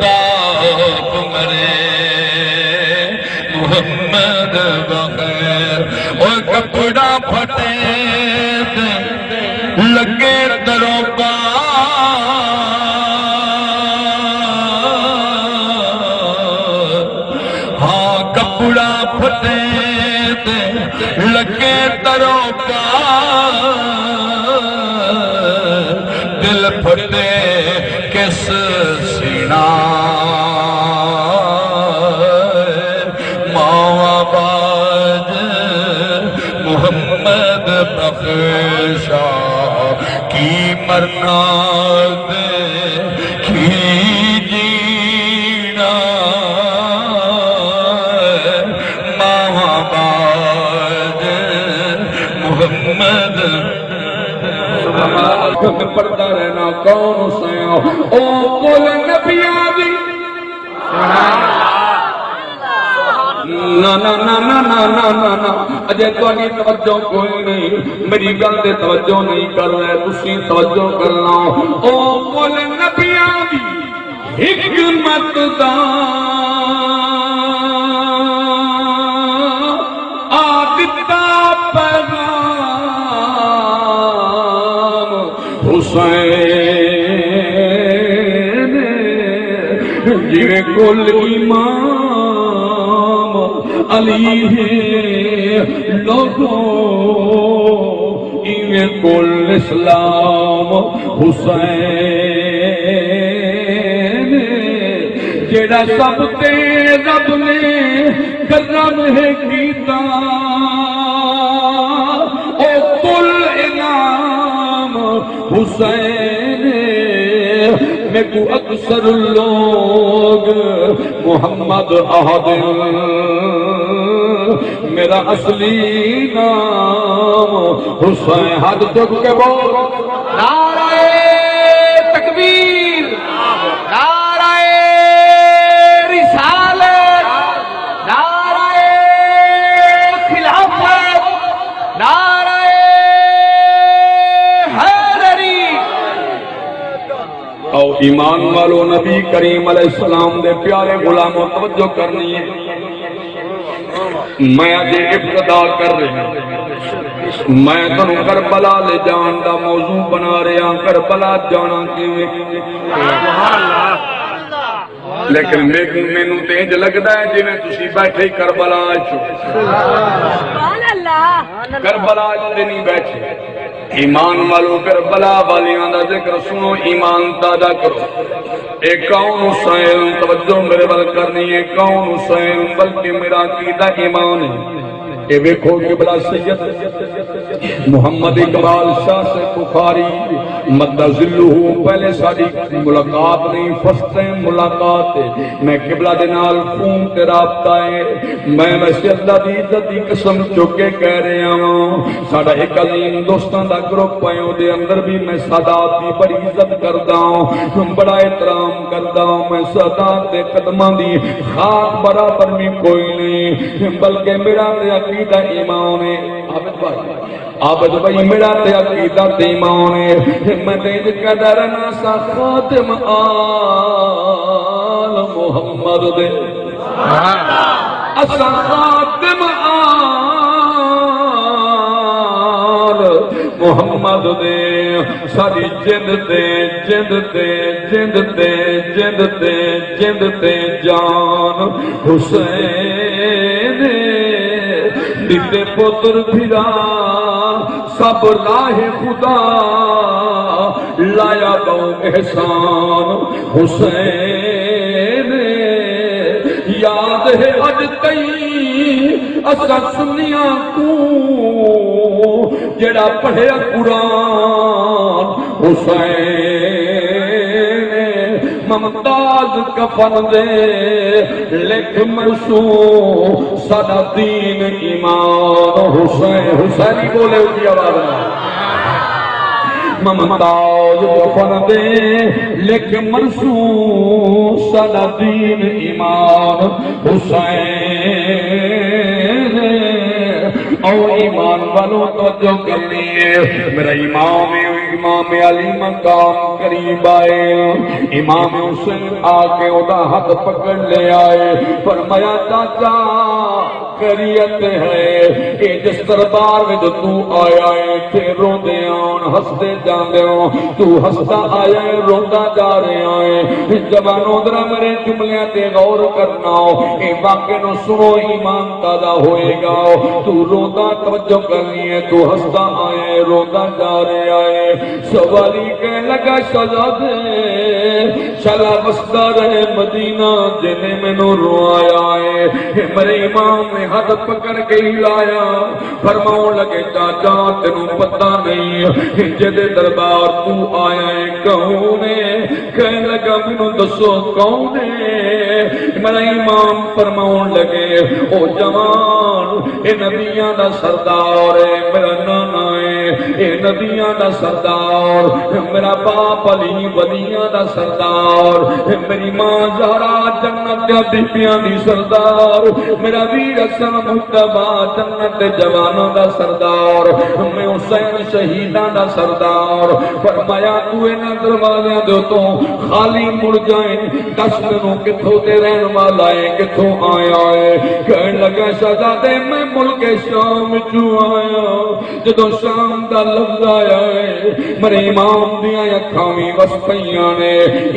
Speaker 1: باپ مرے محمد بخشا اور کپڑا پھٹے لگے دروگا ہاں کپڑا پھٹے لگے دروگا دل پھٹے کس سینہ ماں باج محمد بخشا کی مرنا دے کی جینا ماں باج میں پڑھتا رہنا کون حسین او کل نبیاں دی نا نا نا نا نا نا نا نا اجے تواڈی توجہ کوئی نہیں میری گل تے توجہ نہیں کر رہے تسی توجہ کرنا او کل نبیاں دی حکمت دا آدتا پیغام حسین جویں کل امام علی لوگوں ایویں کل اسلام حسین جیڑا سب تے رب نے کرم ہے کیتا او کل انعام حسین میں کو اکثر لوگ محمد احد میرا اصلی نام حسین ہاتھ چک کے بول
Speaker 2: نعرہ تکبیر نعرہ رسالت نعرہ خلافت نعرہ حیدری
Speaker 1: او ایمان والو نبی کریم علیہ السلام دے پیارے غلاموں توجہ کرنی ہے میں آج ابتدا کر رہے ہیں میں تنوں کربلا لے جان دا موضوع بنا رہے ہیں کربلا جانا کیویں لیکن میں نو تینج لگدا ہے جی میں تسی بیٹھے کربلا چھو کربلا جتے نہیں بیٹھے ایمان والو کربلا والیاں دا ذکر سنو ایمان تازہ کرو اے کون حسین توجہ میرے بل کرنی ہے کون حسین بلکہ میرا عقیدہ ایمان ہے اے ویکھو کہ بلا سید محمد اقبال شاہ سے بخاری مدہ ذلہ پہلے ساری ملاقات نہیں فرسٹ ملاقات ہے میں قبلہ دنال فون تے رابطہ ہے میں ویسے اللہ دی عزت دی قسم چکے کہہ رہے ہوں ساڑھا ایک عظیم دوستان دا گروپ پائیوں دے اندر بھی میں سادات دی بڑی عزت کردا ہوں بڑا احترام کردا ہوں میں سادات دے قدمان دی خاک برابر میں کوئی نہیں بلکہ میرا دے عقیدہ ایمان ہے عابد بھائی میرا تے عقیدہ تے ایمان ہے میں دید قدرنا سا خاتم آل محمد دے اسا خاتم آل محمد دے ساری جند تے جند تے جند تے جند تے جند تے جان حسین دیتے پتر پھرا سب راہ خدا لایا دو احسان حسین یاد ہے اج تئی اسا سنیاں کو جڑا پڑھے قرآن حسین ممتاز کفن دے لکھ مرسوم سادہ دین ایمان حسین حسینی بولے اٹھی آواز ممتاز کفن دے لکھ مرسوم سادہ دین ایمان حسین او ایمان والوں توجہ کرنی ہے میرا امام علی مقام قریب آئے امام حسین آکے ادا ہاتھ پکڑ لے آئے فرمایا چاچا خیریت ہے کہ جس دربار میں جو تو آیا ہے تھے رو دے آن ہستے جان دے آن تو ہستا آیا ہے روندہ جا رہے آئے جوانوں درہ میرے جملیاں تے غور کرنا اے واقع نو سنو ایمان تازہ ہوئے گا تو روندہ توجہ کرنی ہے تو ہستا آیا ہے روندہ جا رہے آئے سوالی کہنے لگا شہزادے چلا بستا رہے مدینہ جنہیں میں نو رو آیا ہے میرے امام نے ہاتھ پکڑ کے ہلایا فرماؤں لگے چاچا تینوں پتہ نہیں جدے دربار تو آیا ہے کون ہے کہنے لگا منو دسو کون ہے میرا امام فرماؤن لگے او جوان اے نبیاں دا سردار ہے میرا نانا ہے اے نبیاں دا سردار میرا باپ علی ولیاں دا سردار میری ماں زہرا جنت دے بیبیاں دی سردار میرا ویر حسن مجتبی جنت دے جواناں دا سردار میں حسین شہیداں دا سردار فرمایا تو انہاں دروازیاں دے تو خالی مڑ جائیں دس دنوں کتھوں تے رہن والا ہے کتھوں آیا ہے کہنے لگا شہزادے میں ملک شام چوں آیا جدوں شام دا لفظ آیا ہے میرے امام دیاں اکھاں وی وس پئیاں نے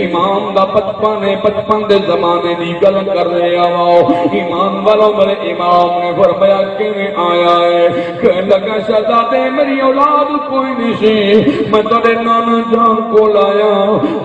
Speaker 1: امام دا بچپن دے زمانے دی گل کر رہے آؤ ایمان والوں میرے امام نے فرمایا کیویں آیا ہے کہنے لگا شہزادے میری اولاد کوئی نہیں سی میں تیرے نانا جان کو لایا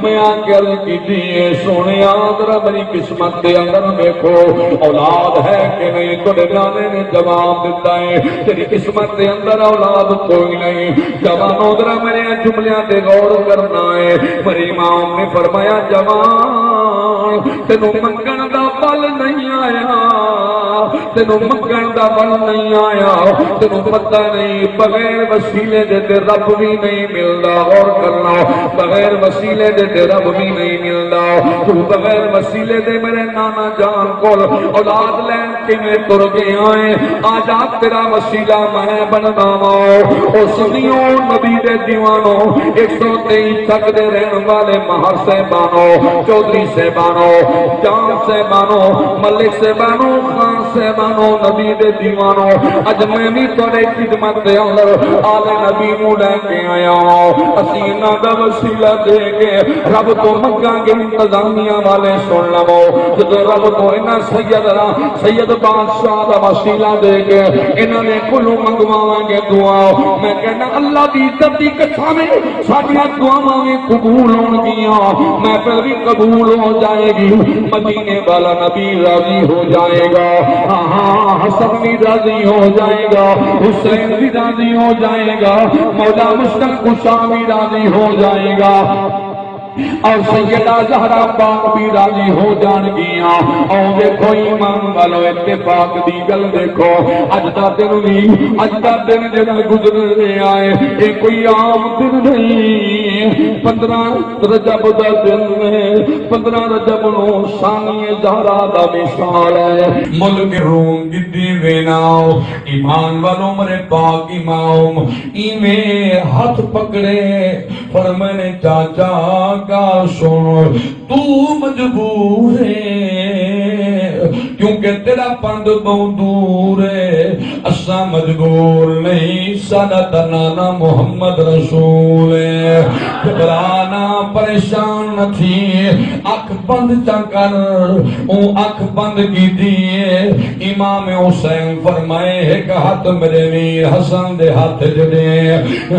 Speaker 1: میں آ کے عرض کی دیے سونے ذرا میری قسمت دے اندر دیکھو اولاد ہے کہ نہیں تیرے نانے نے جواب دیتا ہے تیری قسمت دے اندر اولاد کوئی نہیں جوانوں ذرا میرے جملیاں تے غور کرنا ہے میرے امام نے فرمایا جوان تینوں منگن دا پل نہیں آیا تینوں منگن دا پل نہیں آیا تینوں پتہ نہیں بغیر وسیلے دے تے رب بھی نہیں ملدا اور کرنا بغیر وسیلے دے تے رب بھی نہیں ملدا تو بغیر وسیلے دے میرے نانا جان کول اولاد لین کیویں تر گیا ہے آج آپ تیرا وسیلہ میں بندا وا او سنیو نبی دے دیوانو 123 تک دے رہن والے مہر صاحبانو چودھری صاحبانو جام صاحبانو ملک صاحبانو خان صاحبانو نبی دے دیوانو اج میں بھی تھوڑے خدمت دے اندر آل نبی نو لے کے آیا اسی انہاں دا وسیلہ دے کے رب تو منگاں گے انتظامیہ والے سن لو جدو رب تو انہاں سید بادشاہ دا وسیلہ دے کے انہاں نے کلو منگواواں گے دعا میں کہنا اللہ دی عزت دی قسم ہے ساڈیاں دعاواں وی قبول ہون گیاں میں پھر بھی قبول ہو جائے گی مدینے والا نبی راضی ہو جائے گا ہاں حسن بھی راضی ہو جائے گا حسین بھی راضی ہو جائے گا مولا مشتاق کشا بھی راضی ہو جائے گا اور سیدہ زہرا پاک بھی راضی ہو جان گیاں اور دیکھو ایمان والو اتفاق دی گل دیکھو اج دا دن جڑا گزر رہے آئے یہ کوئی عام دن نہیں 15 رجب دا دن ہے 15 رجب نو ثانی زہرا دا مثال ہے ملک روم گدی ویناؤ ایمان والو مرے پاک امام ایویں ہاتھ پکڑے فرمانے چاچا کا سن تو مجبور ہے کیونکہ تیرا پند بہت دور ہے اساں مجبور نہیں سادہ نانا محمد رسول ہے گھبرانا پریشان نہ تھی اکھ بند چا کر او اکھ بند کی دیئے امام حسین فرمائے ایک ہاتھ میرے میر حسن دے ہاتھ جدے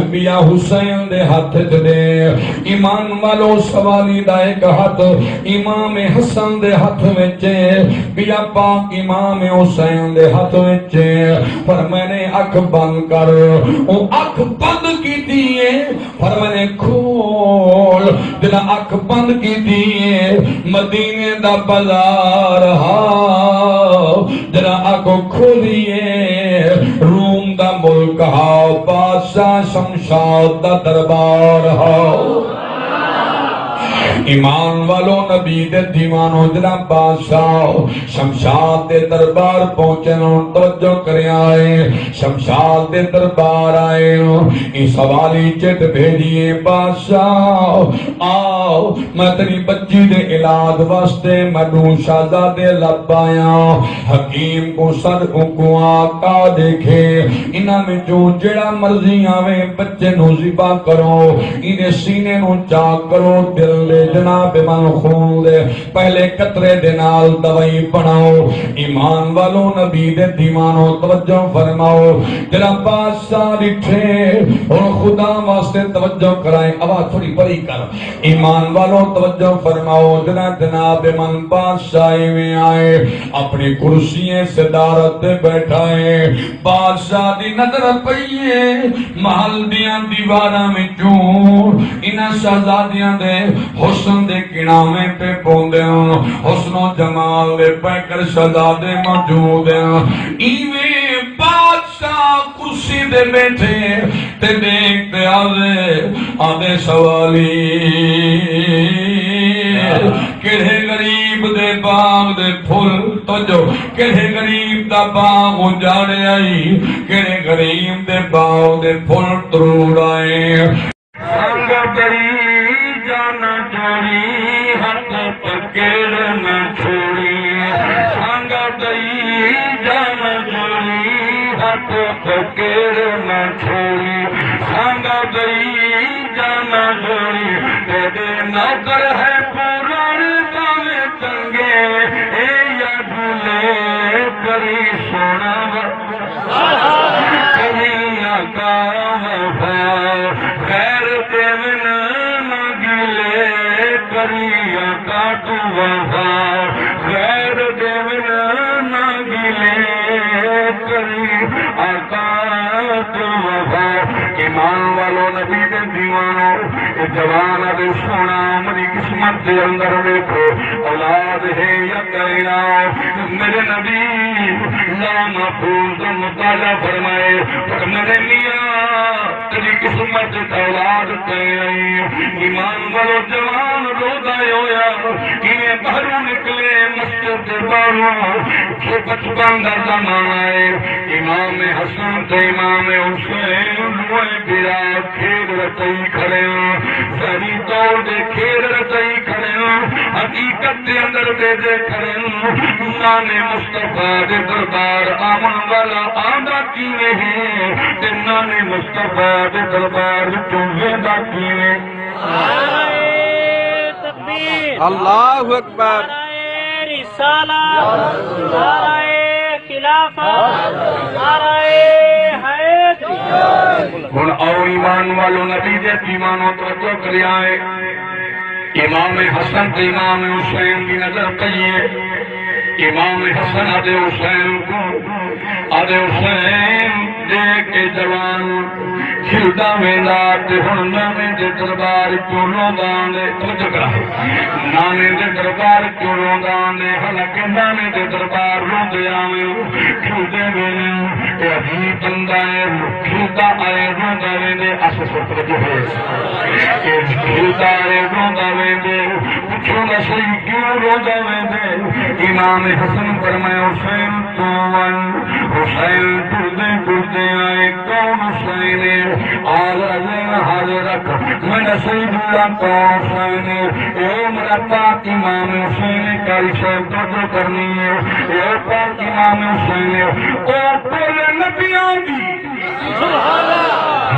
Speaker 1: بیا حسین دے ہاتھ جدے ایمان والو سوالی دا ایک ہاتھ امام حسن دے ہاتھ وچے بیا پاک امام حسین دے ہاتھ وچے فرمانے اکھ بند کر او اکھ بند کی دیئے فرمانے کھول جنا اکھ بند کی دیئے مدینے دا بازار ہاں جنا اکھ کھولیے روم دا ملک ہاں بادشاہ شمشاد دا دربار ہاں ایمان والو نبی دے دیوانو جناب بادشاہ شمشاد دے دربار پہنچے توجہ کرے آئے شمشاد دے دربار آئے اس سوالی چٹ بھیجیے بادشاہ آؤ میں تیری بچی دے علاج واسطے مدو شہزادے لب آیا حکیم کو سر کو آقا دیکھے انہاں میں جو جڑا مرضی آوے بچے نو ذبح کرو انہیں سینے نو چاک کرو دل لے جناب من خون دے پہلے قطرے دے نال دوائی بناؤ ایمان والو نبی دے دیوانو توجہ فرماؤ جناب بادشاہ ڈٹھے اور خدا واسطے توجہ کرائیں آواز تھوڑی بڑی کر ایمان والو توجہ فرماؤ جناب من بادشاہی میں آئے اپنی کرسییں صدارت دے بیٹھائے بادشاہ دی نظر پئیے محل دیاں دیواراں میں چون انہاں شہزادیاں دے حسن دے کنامے پہ پوندے حسن و جمال دے پیکر شہزادے موجود ایویں بادشاہ کرسی دے بیٹھے تے دیکھتے آدھے سوالی کہے غریب دے باغ دے پھول توجہ کہے غریب دا باغ اجاڑے آئی کہے غریب دے باغ دے پھول ترود آئے سانگا دری جانا جوڑی ہاتھ پکڑ نہ چھوڑی سانگا دری جانا جوڑی ہاتھ پکڑ نہ چھوڑی سانگا دری جانا جوڑی تیرے نوکر ہے پوران باوے چنگے اے یا بھولے کری سونا کری آقا وفا خیر دیون مگلے کری آقا تو وفا خیر دیون مگلے کری آقا تو وفا ایمان والو نبی دے دیوانو جوان دے سونا میری قسمت دے اندر دیکھو اولاد ہے یا کہنا میرے نبی لا محفوظ دا مطالعہ فرمائے پر میرے میاں تیری قسمت دے اولاد کہنا ایمان والو جوان رو دائے ہویا انہیں بہروں نکلے مسجد دے باروں جو بچپن دا زمان آئے امام حسن تے امام حسین روئے برا کھیل رتائی کھڑے سری توڑ دے کھیل رتائی کھڑے حقیقت دے اندر دے دے کھڑے نانے مصطفیٰ دے دربار آمن والا آدھا کینے ہیں تے نانے مصطفیٰ دے دربار چوہے دا کینے
Speaker 3: نعرہ تکبیر
Speaker 2: اللہ اکبر
Speaker 3: نعرہ رسالت نعرہ خلافت نعرہ حیدری
Speaker 1: ہن او ایمان والو نبی دے ایمانوں توجہ کرے آئے امام حسن تے امام حسین کی نظر کئیے امام حسن آدھے حسین کو آدھے حسین دیکھ کے جوان کھلتا ویندہ تے ہن نامے دے دربار کیوں روندان دے توجہ کرا نامے دے دربار کیوں روندان دے حالانکہ نامے دے دربار روندے آویں کھلتے ویندے اے عجیب بندہ ہے کھلتا آئے روندہ ویندے آسے سوچ جو ہے کھلتا آئے روندہ ویندے پوچھو نہ صحیح کیوں روندہ ویندے امام حسن فرمائے حسین تو حسین ٹردے آئے کون حسین حاضر رکھ میں نے صحیح بولا کون حسین اے میرا پاک امام حسین کاری صاحب توجہ کرنی ہے اے پاک امام حسین او پورے نبیوں دی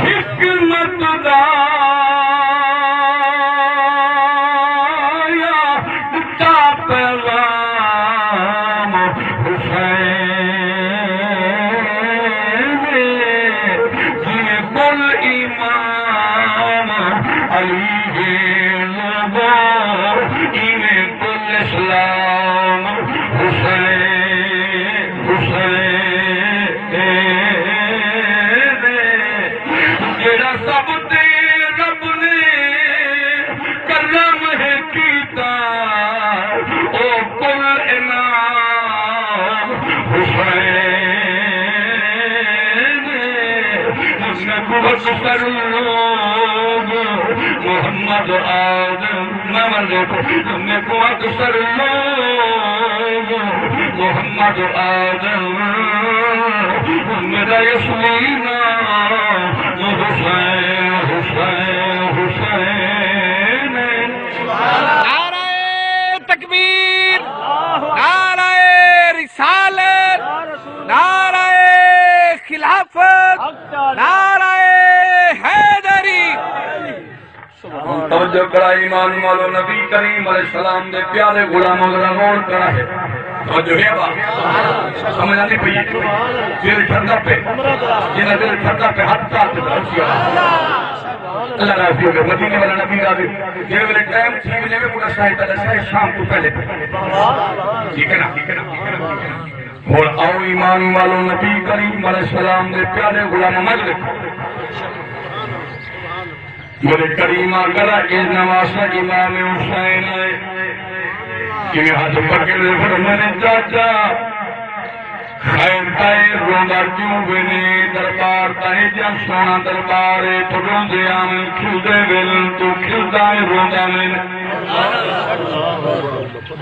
Speaker 1: حکمت دا محمد آدم میں کو اکثر لوگ محمد آدم میرا یسلی نام حسین حسین حسین
Speaker 2: نعرہ تکبیر نعرہ رسالت نعرہ خلافت نعرہ حیدری
Speaker 1: توجہ کرا ایمان والو نبی کریم علیہ السلام دے پیارے غلاموں ذرا غور کرا ہے توجہ ہے بات سمجھ آتی پئی دل ٹھنڈا پہ جنہیں دل ٹھنڈا پہ ہاتھ ساتھ اللہ راضی ہوگا مدینے والا نبی راضی یہ میرے ٹائم تھی مجھے میں پورا شاہد اللہ سے شام کو پہلے ٹھیک ہے نا اور آؤ ایمان والو نبی کریم علیہ السلام دے پیارے غلاموں مجلس میرے کریمہ گلہ کے نواسہ امام حسین ہے کہ ہاتھ پکڑ دے فرمانے چاچا خیر تائے روندا کیوں بنے دربار تائے جان سونا دربارے تو روندے آمن کھل دے ویلن تو کھل دائے روندا میں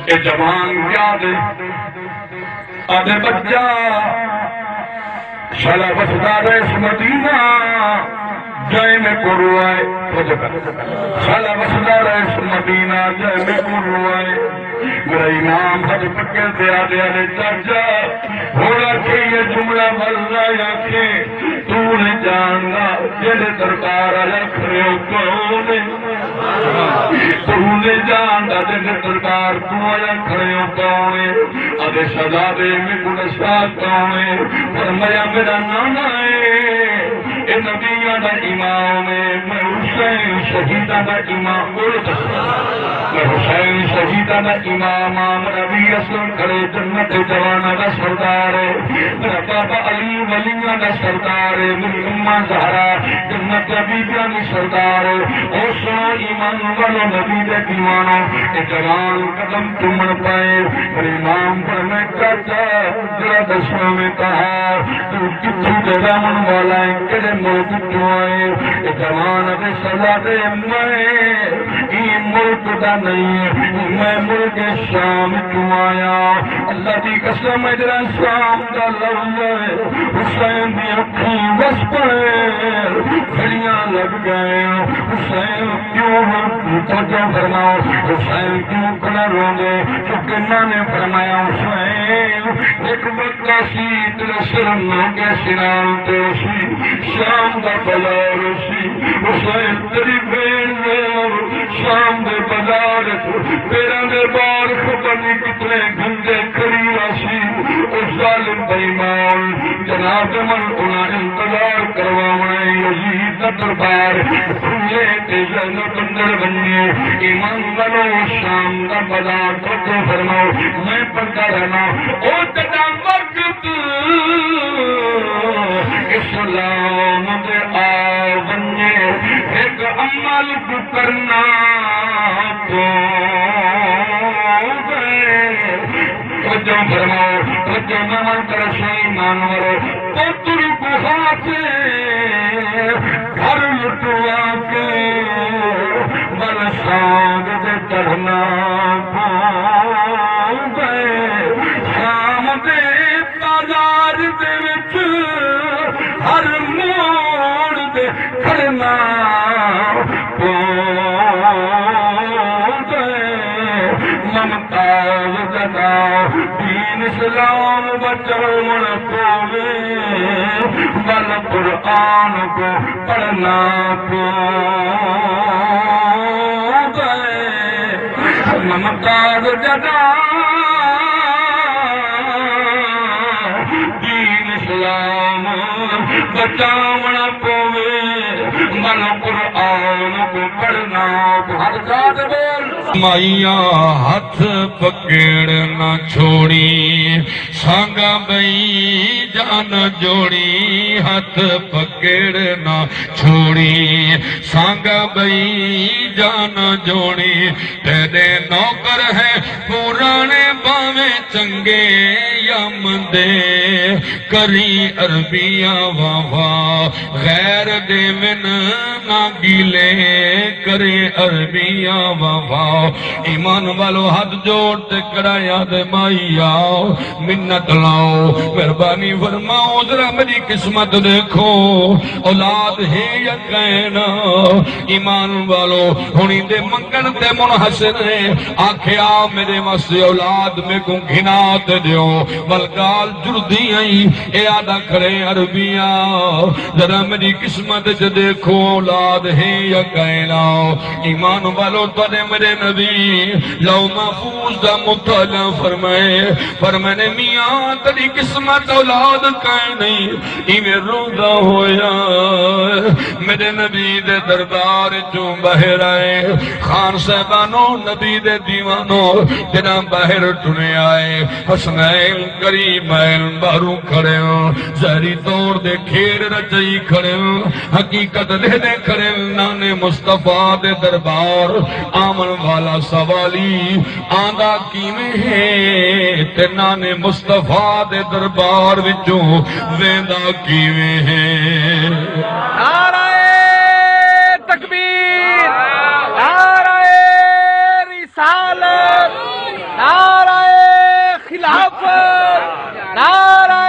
Speaker 1: اے جوان کیا دے آدھے بچہ شالا بسدار اس مدینہ جائے میں کرو آئے شالا بسدار اس مدینہ جائے میں کرو آئے میرا امام حج پکر دیا دیا دے چاچا ہونا کہ یہ جملہ ملنا یا کہ تو نے جاننا جیلے دربار آیا کھرے ہو کونے تو نے جاننا جیلے دربار تو آیا کھرے ہو کونے آدھے سزا دے میں گنسا کونے فرمایا میرا نانا ہے اے نبیہ دا امام ہے میں حسین شہیدہ دا امام میں حسین شہیدہ دا امام نبی اسلام کھڑے جنت جوانہ دا سردار ہے میرا بابا علی ولیہ دا سردار ہے میری امہ زہرا جنت عبیدیہ دا سردار ہے او سو ایمان والو نبی دے دیوانو اے جوان قدم تمن پائے میرے امام پر میں چاچا جرا دشمہ میں کہا تو کتو جوان والا ہے کڑے ملک کیوں آئے اے جوان دے سزا دے میں ملک دا نہیں میں ملک شام کیوں آیا اللہ دی قسم ادھر شام دا لفظ ہے حسین دی اکھیں وس پڑے گھڑیاں لگ گئے حسین کیوں توجہ فرماؤ حسین کیوں کھڑا روندے چونکہ ماں نے فرمایا حسین ایک وقت سی تیرے سرنوں کے سنان تے سی شام دا بازار سی حسین تیری بین دے شام دے بازار پیران دے بار خبر نہیں کتنے گھنٹے قریبا سی اس ظالم بیمان جناب من انہا انتظار کروانا یزید دربار کھلے تیزہ نتندر بنیے ایمان بنو شام دا بازار تو فرماؤ میں پڑھتا رہنا او تدا وقت اسلام دے آونے ایک عمل کو کرنا تو توجہ فرماؤ توجہ نمن کرشے ایمان ورو پتر کو ہاتھے گھر لٹوا کے بل سانگ دے چڑھنا شام دے بازار دے وچ ہر موڑ دے کھڑنا ممتاز جدا دین اسلام بچاؤن پوے بل قرآن کو پڑھنا پوے ممتاز جدا دین اسلام بچاؤن پوے بل قرآن کو پڑھنا ہر ذات بول
Speaker 4: مائیا ہاتھ پکڑ نہ چھوڑی سانگا بئی جان جوڑی ہاتھ پکڑ نہ چھوڑی سانگا بئی جان جوڑی تیرے نوکر ہے پرانے باویں چنگے یا مندے کری عربیہ واوا غیر دے من نہ گیلے کرے عربیہ واوا ایمان والو ہاتھ جوڑتے کڑا یاد مائی آؤ منت لاؤ مہربانی فرماؤ ذرا میری قسمت دیکھو اولاد ہے یا کہنا ایمان والو ہونی دے منگن تے منحسن ہے آنکھیں آؤ میرے مسئلے اولاد میں کو گھنات دیو بلکال جردی آئی اے آدھا کھڑے عربیاں ذرا میری قسمت سے دیکھو اولاد ہے یا کہنا ایمان والو تو میرے نبی لو محفوظ دا مطالعہ فرمائے فرمانے میاں
Speaker 1: ہویا تیری قسمت اولاد کائیں نہیں ایویں روندہ ہویا میرے نبی دے دربار چوں باہر آئے خان صاحبانوں نبی دے دیوانوں جنہ باہر ٹنے آئے حسنین کریمین باروں کھڑے زہری طور دے کھیر رچائی کھڑے حقیقت دے دے کھڑے نانے مصطفیٰ دے دربار آمن والا سوالی آندہ کیویں ہے تے نانے مصطفیٰ دے دربار وچوں ویندہ کیویں ہے
Speaker 2: نعرہ تکبیر، نعرہ رسالت، نعرہ خلافت، نعرہ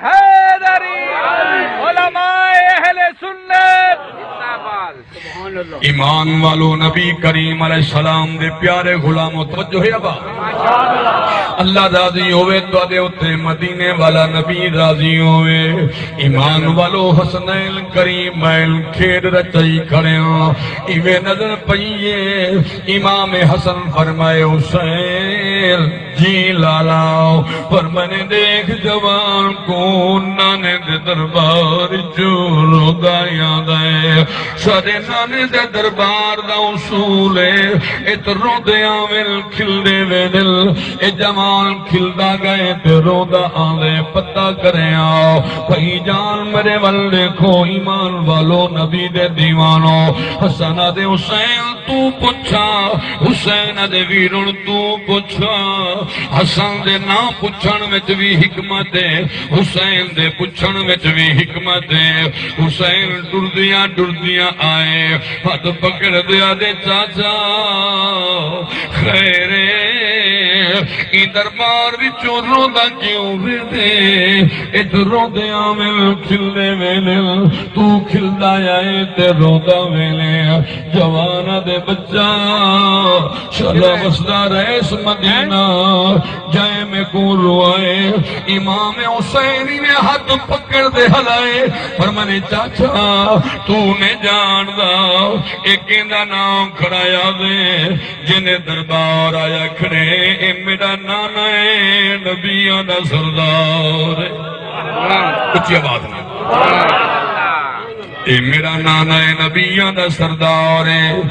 Speaker 2: حیدری، علماء اہل سنت
Speaker 1: ایمان والو نبی کریم علیہ السلام دے پیارے غلاموں توجہ ہے ابا اللہ راضی ہوئے تو آدھے ہوتے مدینے والا نبی راضی ہوئے ایمان والو حسنین کریمین کھیر رچائی کھڑے ہوں ایوے نظر پئیے امام حسن فرمائے حسین جی لالاؤ پر میں نے دیکھ جوان کو نانے دے دربار جو رودا یاد ہے سارے نانے دے دربار دا اصول ہے ات رودے آمل کھل دے وے دل اے جوان کھل دا گئے تے رودا آدھے پتہ کریں آؤ بھائی جان میرے ول دیکھو ایمان والو نبی دے دیوانو حسن دے حسین تو پچھا حسین دے ویرن تو پچھا حسن دے نا پچھن وچ بھی حکمت ہے حسین دے پچھن وچ بھی حکمت ہے حسین ڈردیاں آئے ہاتھ پکڑ دیا دے چاچا خیرے ای دربار وچوں روندا کیوں وے دے ات روندیاں میں کھلنے ویلے تو کھلدا آئے تے روندا ویلے جوانا دے بچہ شلا وسدا رئیس مدینہ جائے میں کو روائے امام حسینی نے ہاتھ پکڑ دے ہلائے پر میں نے چاچا تو نے جان دا ایک اندہ نام کھڑایا دے جنہیں دربار آیا کھڑے اے میرا نانا ہے نبیوں دا سردار کچھ یہ بات نہیں اے میرا نانا ہے نبیوں دا سردار ہے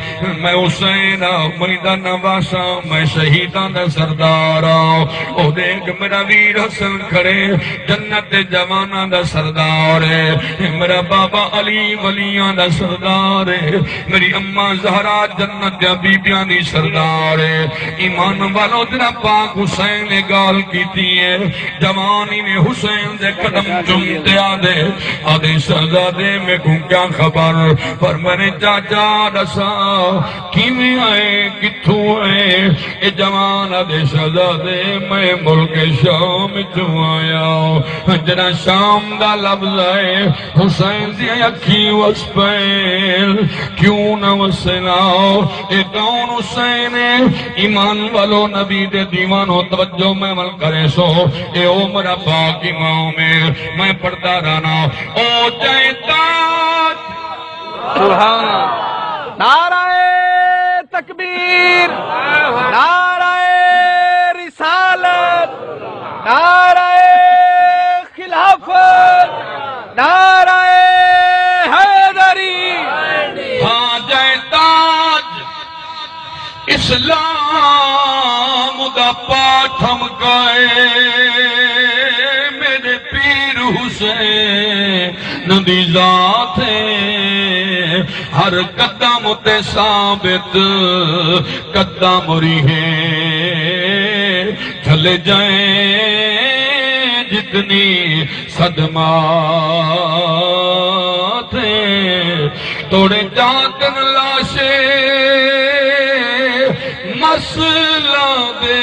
Speaker 1: میں حسین میرا نواسا میں شہیدان دا سردار او دیکھ میرا ویر حسن کھڑے جنت جوانا دا سردار ہے میرا بابا علی ولیان دا سردار ہے میری اماں زہرا جنت یا بیبیان دی سردار ہے ایمان والو جنا پاک حسین نے گال کیتی ہے جوانی نے حسین دے قدم چمتے آدھے شہزادے میں کھوں کیا خبر پر میں نے چاچا دسا کیویں آئے کتھوں آئے اے جوان دے شہزادے میں ملک شام چوں آیا جنا شام دا لفظ آئے حسین دی اکھی وسپیل کیوں نہ وسناؤ اے کون حسین ہے ایمان والو نبی دے دیوانو توجہ میں عمل کرے سو اے عمر پاک امام میں پڑھتا رہنا او جائتا
Speaker 2: سبحان نعرہ تکبیر، نعرہ رسالت، نعرہ خلافت، نعرہ حیدری
Speaker 1: ہاں جائے تاج اسلام دا پاٹھم گائے میرے پیر حسین ندی ذات ہے ہر قدم تے ثابت قدم رہے چلے جائیں جتنی صدمات ہیں توڑے جاتن لاشے مسئلہ دے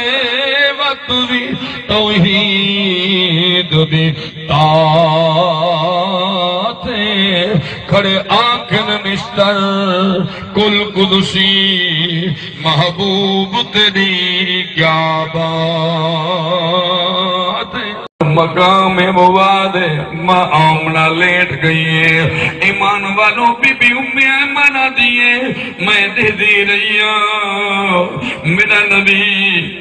Speaker 1: وقت بھی توحید دی تاتے کھڑے آنکھن نشتر کل قدسی محبوب تیری کیا بات ہے مقام مواد ماں آمنہ لیٹ گئی ہے ایمان والوں بی بی ام ایمنہ دیئے میں دے دی رہی ہوں میرا نبی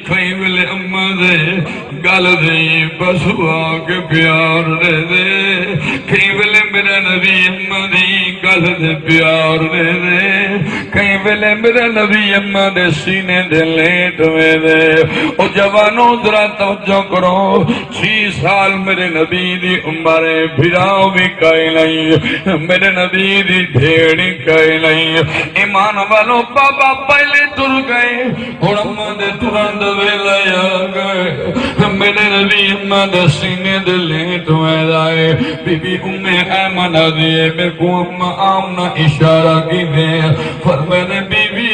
Speaker 1: کھائی ویلے امہ دے گل دے بس ہوا کے پیار دے دے کھائی ویلے میرا نبی امہ دی گل دے پیار دے دے کھائی ویلے میرا نبی امہ دے سینے دے لیٹ میں دے او جوانوں ذرا توجہ کرو 6 سال میرے نبی دی عمریں بھراؤ بھی کہیں نہیں میرے نبی دی بھیڑی کہیں نہیں ایمان والوں بابا پہلے تر گئے اور امہ دے ترند ویلے آ گئے میرے نبی امہ دے سینے دے لیٹ میں دائے بی بی ام ایمنہ دیئے میرے کو امہ آمنہ اشارہ کی دے فرمائے بی بی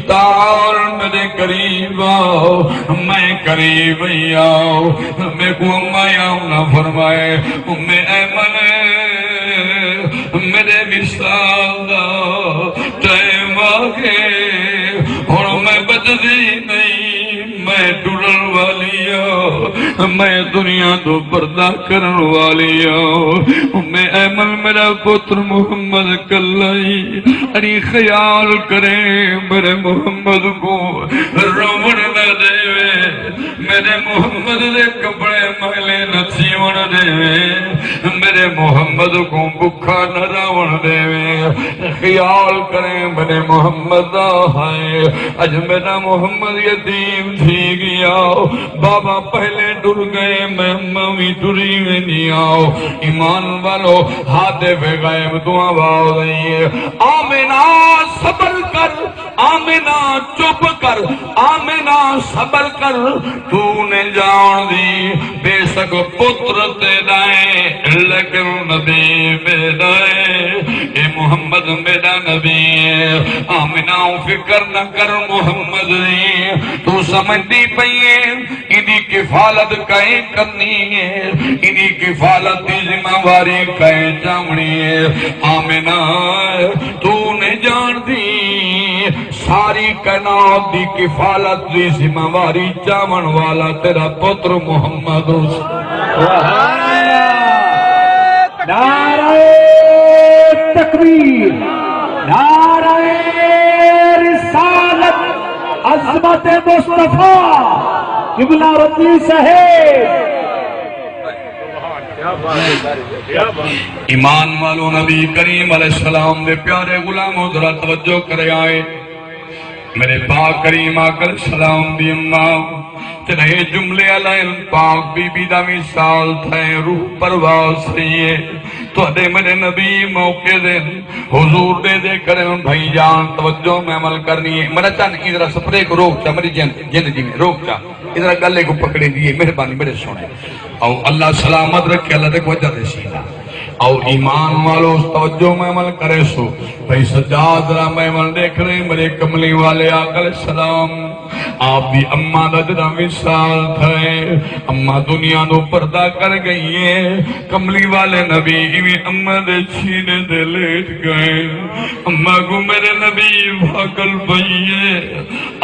Speaker 1: تار میرے قریب آؤ میں قریب ہی آؤ میں کو امہ آمنہ فرمائے ام ایمن میرے وصال دا ٹائم آگے اور میں بدلی نہیں میں ڈرل والی ہوں میں دنیا تو پردہ کرن والی ہوں میں ایمن میرا پتر محمد کلائی اری خیال کرے میرے محمد کو روڑ نہ دے میرے محمد دے کپڑے مہلے نہ سیون دے میرے محمد کو بکھا نہ راون دے خیال کریں میرے محمد آئے اج میرا محمد یتیم تھی گیا بابا پہلے ڈر گئے میں ممی ڈری میں نہیں آؤ ایمان والو ہاتھے پہ غیب دعا باؤ دئیے آمینہ صبر کر آمینہ چپ کر آمینہ صبر کر تو نے جان دی بے شک پتر تیرائے لیکن نبی میرا اے محمد میرا نبی آمینہ فکر نہ کر محمد تو سمجھتی پئیے انہی کفالت کہیں کرنی ہے انہی کفالت دی ذمہ واری کہیں جامنی ہے آمینہ تو نے جان دی ساری کائنات دی کفالت دی ذمہ واری جامن والا تیرا پتر محمد
Speaker 5: نعرہ تکبیر نعرہ رسالت عظمت مصطفیٰ قبلہ رضی صاحب
Speaker 1: ایمان والو نبی کریم علیہ السلام دے پیارے غلاموں ذرا توجہ کرے آئے میرے پاک کریم آقا علیہ السلام دی اماں تنہے جملے علیہ پاک بی بی دا مثال تھے روح پرواز سیئے تو دے میرے نبی موقع دے حضور دے کرے بھائی جان توجہ میں عمل کرنی ہے میرا چاند ادھر سپرے کو روک چا میری جن جی میں روک چا ادھر گلے کو پکڑے دیئے مہربانی میرے سونے او اللہ سلامت رکھے اللہ دیکھ وجہ دے سینا او ایمان والو توجہ میں عمل کرے سو بھائی سجاد را میں عمل دیکھ رہے میرے کملی والے آقا علیہ السلام آپ بھی اممہ دا جدا مثال تھے اممہ دنیا دو پردہ کر گئی ہے کملی والے نبی بھی اممہ دے چھینے دے لیٹ گئے اممہ کو میرے نبی بھاگل بھئیے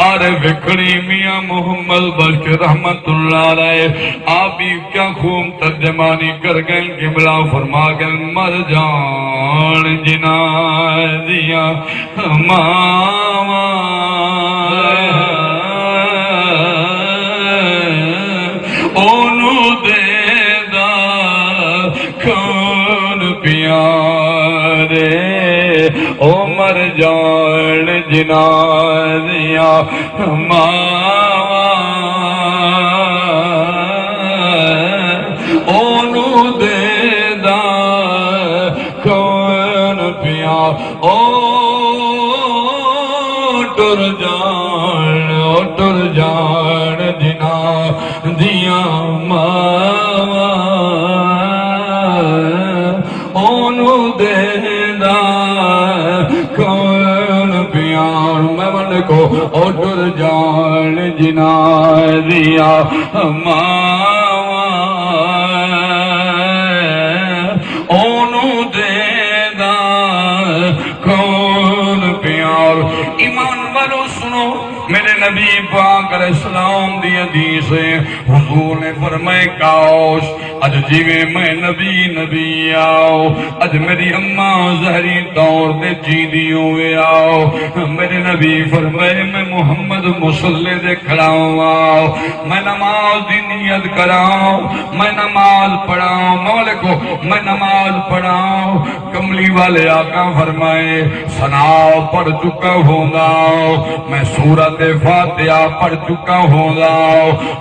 Speaker 1: آرے وکھڑی میاں محمد بشر رحمت اللہ رہے آپ بھی کیا خوب ترجمانی کر گئے کہ بلا فرما گئے مر جان جنا دیا ماما اونو دے دا کھان پیارے او مر جان جنا دیا ماما اونو دے او ٹر جان جنا دیا ماما اونو دے دا کون پیار میں من کو او ٹر جان جنا دیا ماما اونو دے کون پیار ایمان والو سنو میرے
Speaker 4: نبی پاک علیہ السلام دی حدیث ہے حضور نے فرمائے کاش اج جیویں میں نبی آؤ اج میری اماں زہری دور دے جی دی ہوئے آؤ میرے نبی فرمائے میں محمد مصلی دے کھڑاؤں آؤ میں نماز دی نیت کراؤں میں نماز پڑھاؤں مولا کو میں نماز پڑھاؤں کملی والے آقا فرمائے ثنا پڑھ چکا ہوں گا میں سورت فاتحہ پڑھ چکا ہوں گا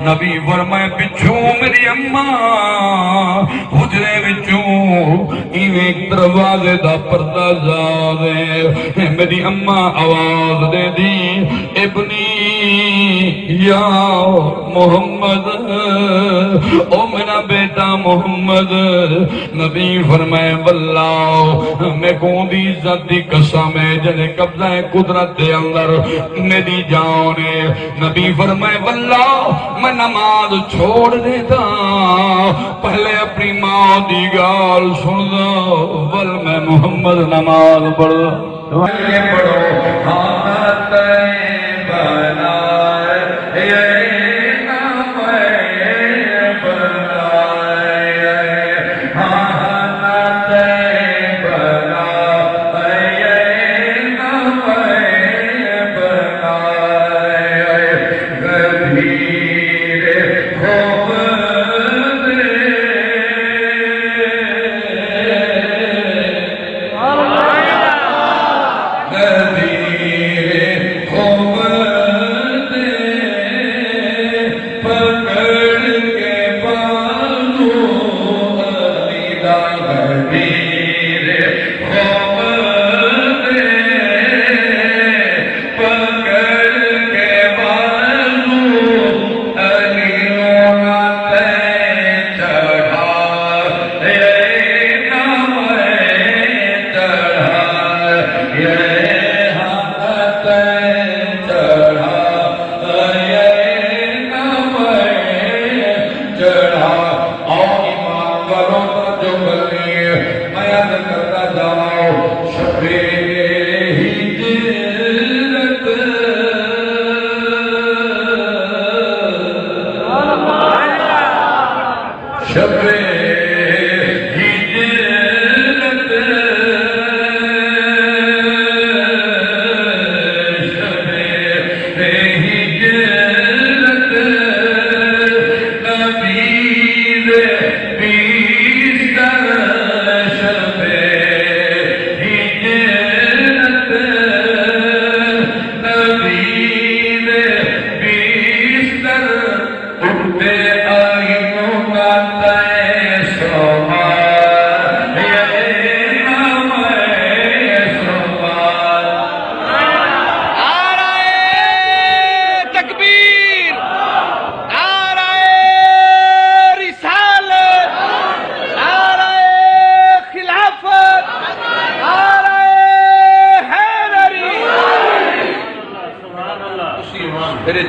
Speaker 4: نبی فرمائے پچھوں میری اماں حجرے وچوں ایک دروازے دا پردہ جا دے میری اماں آواز دے دی ابنی یا محمد او میرا بیٹا محمد نبی فرمائے واللہ میں کون دی عزت دی قسم ہے جنہیں قبضہ قدرت دے اندر میری جان ہے نبی فرمائے واللہ میں نماز چھوڑ دیتا پہلے اپنی ماں دی گال سن دا ول میں محمد نماز پڑھا پڑھو حامت بنا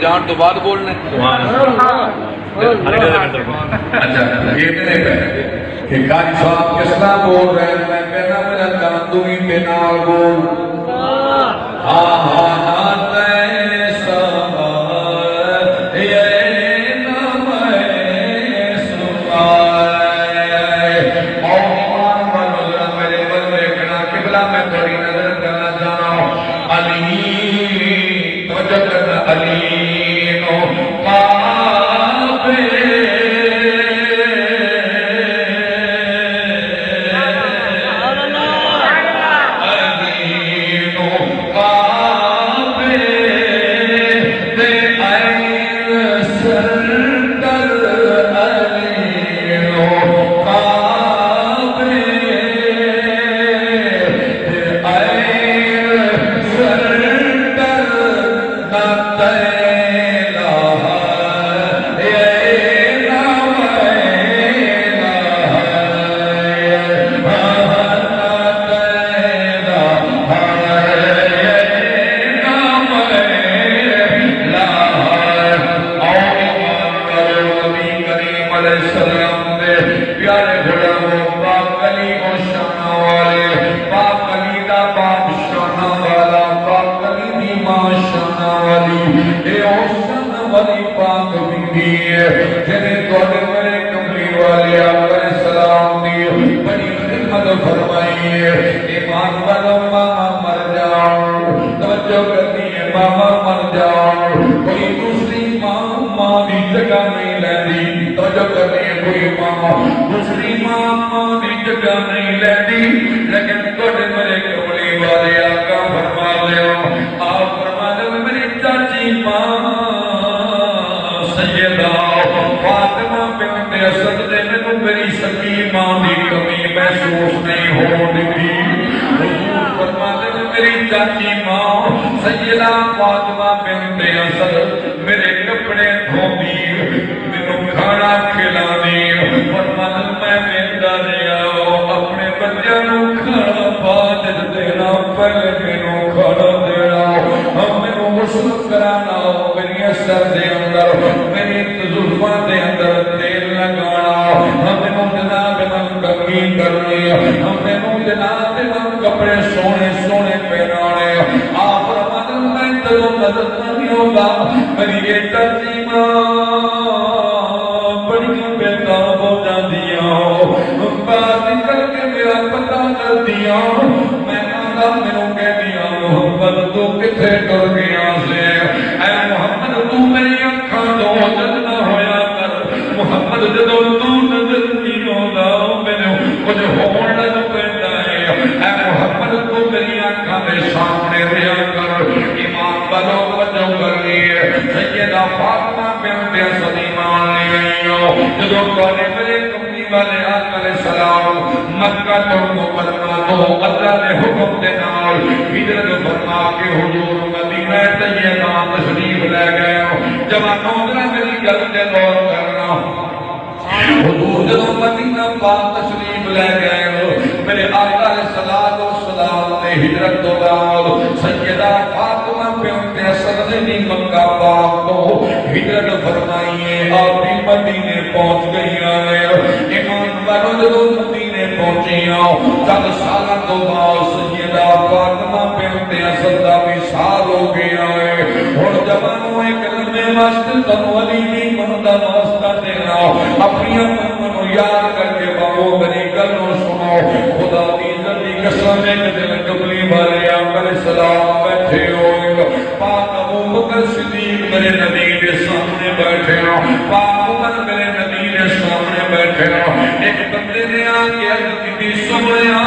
Speaker 2: جان تو بعد بولنے
Speaker 1: اچھا یہ کہ قاری صاحب کس طرح بول رہے ہیں میں کہنا میرا جان تو ہی میں نال بول
Speaker 4: ماں دی جگہ نہیں لیتی لیکن تھوڑے میرے کملی والے آقا فرما لے آپ فرما دے میری چاچی ماں سیدہ فاطمہ بنت اسد نے مینوں میری سکی ماں دی کمی محسوس نہیں ہون دی حضور فرما دے میری چاچی ماں سیدہ فاطمہ بنت اسد میرے کپڑے دھوندی مینوں کھانا کھلانی فرما دے میں ویندا رہیا اپنے بچیاں نوں کھانا بعد دینا پہلے مینوں کھانا دینا مینوں غسل کرانا میری سر دے اندر میری زلفاں دے اندر تیل لگانا مینوں جناب من کمی کرنی مینوں جناب من کپڑے سونے سونے پہنانے آپ فرما دے میں تجھے مدد نہیں ہوگا میری یہ چاچی ماں بڑی بےتاب ہو جاندیاں بات کر کے میرا پتہ کر دیا میں آگا مینوں کہہ دیا محمد تو کتھے ٹر گیا سے اے محمد تو میری اکھاں تو جد نہ ہویا کر محمد جدوں تو نظر نہیں ہوندا مینوں کچھ ہون لگ پیندا ہے اے محمد تو میری اکھاں دے سامنے رہیا کر ایمان والو وجہ کرنی ہے سیدہ فاطمہ بنت اسد ایمان لے آئی جدوں کہنے میرے کملی والے آقا علیہ السلام مکہ تو مکرمہ تو اللہ نے حکم دے نال ہجرت فرما کے حضور مدینہ طیبہ تشریف لے گئے جوانوں ذرا میری گل تے غور کرنا حضور جدوں مدینہ پاک تشریف لے گئے میرے آقا علیہ السلام نے ہجرت تو بعد سیدہ فاطمہ بنت اسد نے مکہ پاک تو ہجرت فرمائی ہے آپ بھی مدینے پہنچ گئی ہیں ایمان والوں جدوں مدینے پہنچیاں چند سالہ تو بعد سیدہ فاطمہ بنت اسد دا وصال ہو گیا ہے اور جوانوں ایک لمحے واسطے تنو علی نہیں بندا واسطہ دینا اپنی امنوں یاد کر کے باو میری گلوں سنو خدا دی عزت کی قسم ایک دل کملی والے آقا علیہ السلام بیٹھے ہوئے پاک ابو بکر صدیق میرے نبی کے سامنے بیٹھے ہوں پاک عمر میرے نبی کے سامنے بیٹھے ہوں ایک بندے نے آگے عرض کی سنیا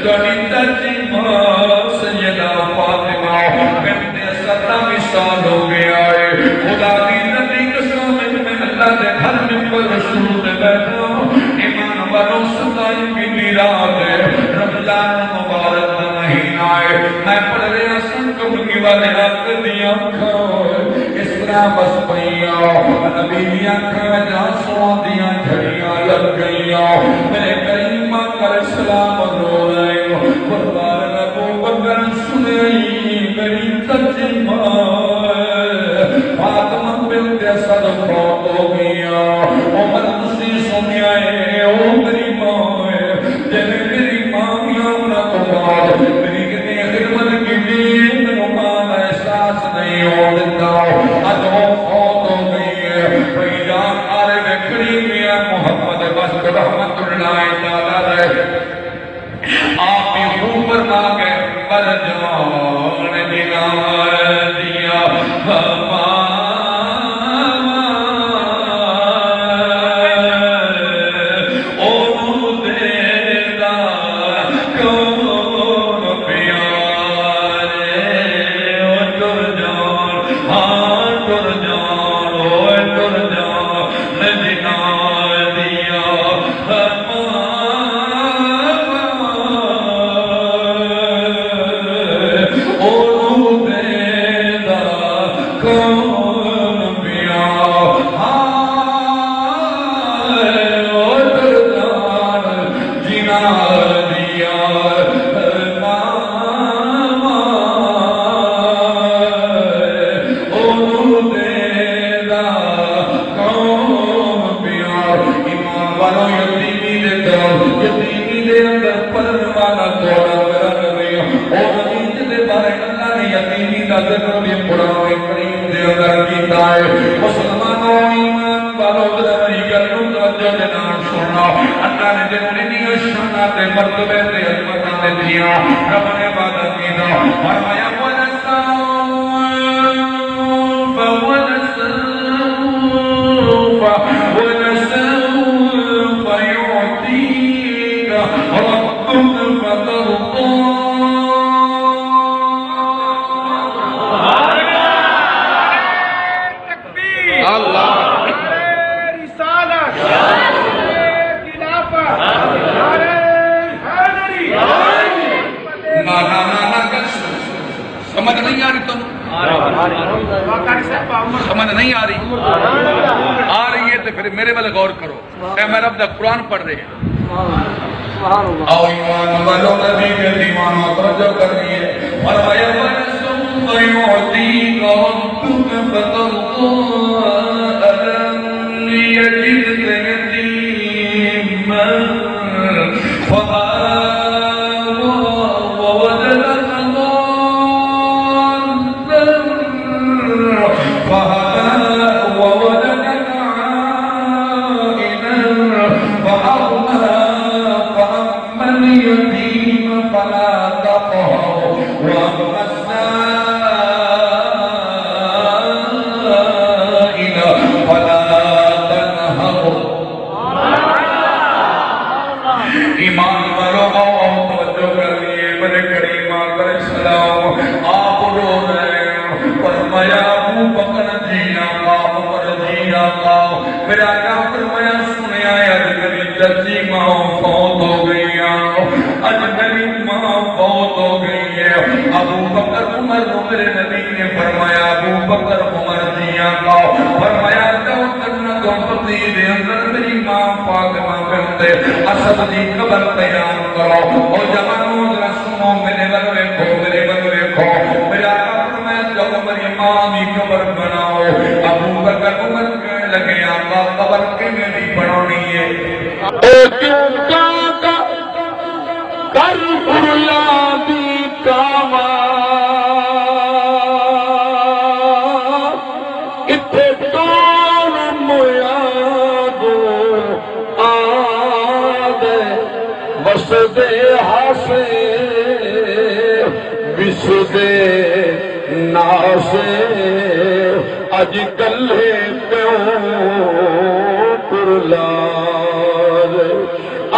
Speaker 4: تہاڈی چاچی ماں سیدہ فاطمہ بنت اسد دا وصال ہو گیا ہے خدا دی عزت کی قسم میں اللہ دے گھر میں پر رسول دے بیٹھا ایمان والوں ستائی کی رات ہے رمضان مبارک کا مہینہ ہے میں پڑھ رہا سن کملی والے حق دیا اس طرح بس پئیاں نبی دیا کھا جا سوا دیا جھڑیاں لگ گئیاں میرے کریم کر سلام رو رہے قربان ابو بکر سنئی میری چچی ماں فاطمہ بنت اسد فوت ہو گیا عمر تسی سنیا ہے او میری ماں ہے جب میری ماں یوم تو بعد میری کتنی خدمت کی مینوں ماں کا احساس نہیں ہو دیتا اج وہ فوت ہو گئی ہے بھائی جان آرے میں کھڑی میاں محمد بس رحمت اللہ تعالی علیہ آپ بھی خوب فرما گئے پر جان جنا دیا مرتبے تے عظمتاں دے دیا رب نے وعدہ کیتا فرمایا ونسوف
Speaker 2: میرے والے غور کرو اے میں رب دا قرآن پڑھ رہے ہیں
Speaker 1: او ایمان والو نبی کے دیوانوں توجہ کریے فرمایا وَنَسُوْفَ يُعْطِيكَ رَبُّكَ فَتَرْضَىٰ أَلَمْ يَجِدْكَ يَتِيمًا فَآوَىٰ وَوَجَدَكَ ضَالًّا فَهَدَىٰ وَوَجَدَكَ عَائِلًا فَأَغْنَىٰ فَأَمَّا الْيَتِيمَ فَلَا تَقْهَرْ وَأَمَّا السَّائِلَ فَلَا تَنْهَرْ ایمان والو توجہ کریے میرے کریم آقا علیہ السلام آپ رو رہے ہیں فرمایا ابو بکر جی آقا عمر جی آقا میرا آقا فرمایا سنیا اج میری چچی ماں فوت ہو گئی اج میری ماں فوت ہو گئی ہے ابو بکر عمر کو میرے نبی نے فرمایا ابو بکر عمر جی آقا فرمایا جاؤ جنت پتی دے اندر میری ماں فاطمہ بنت اسد دی قبر تیار کرو او جوانوں ذرا سنو میرے ول دیکھو میرے ول دیکھو میرا آقا فرمایا جب میری ماں دی قبر بناؤ ابو بکر عمر کہنے لگے آقا قبر کیویں دی بنانی ہے اے کیوں کا کر اللہ دی کاوا اتھے کون مویا دو آدھے وسدے ہاسے وسدے ناسے اج کلے پیوں کرلار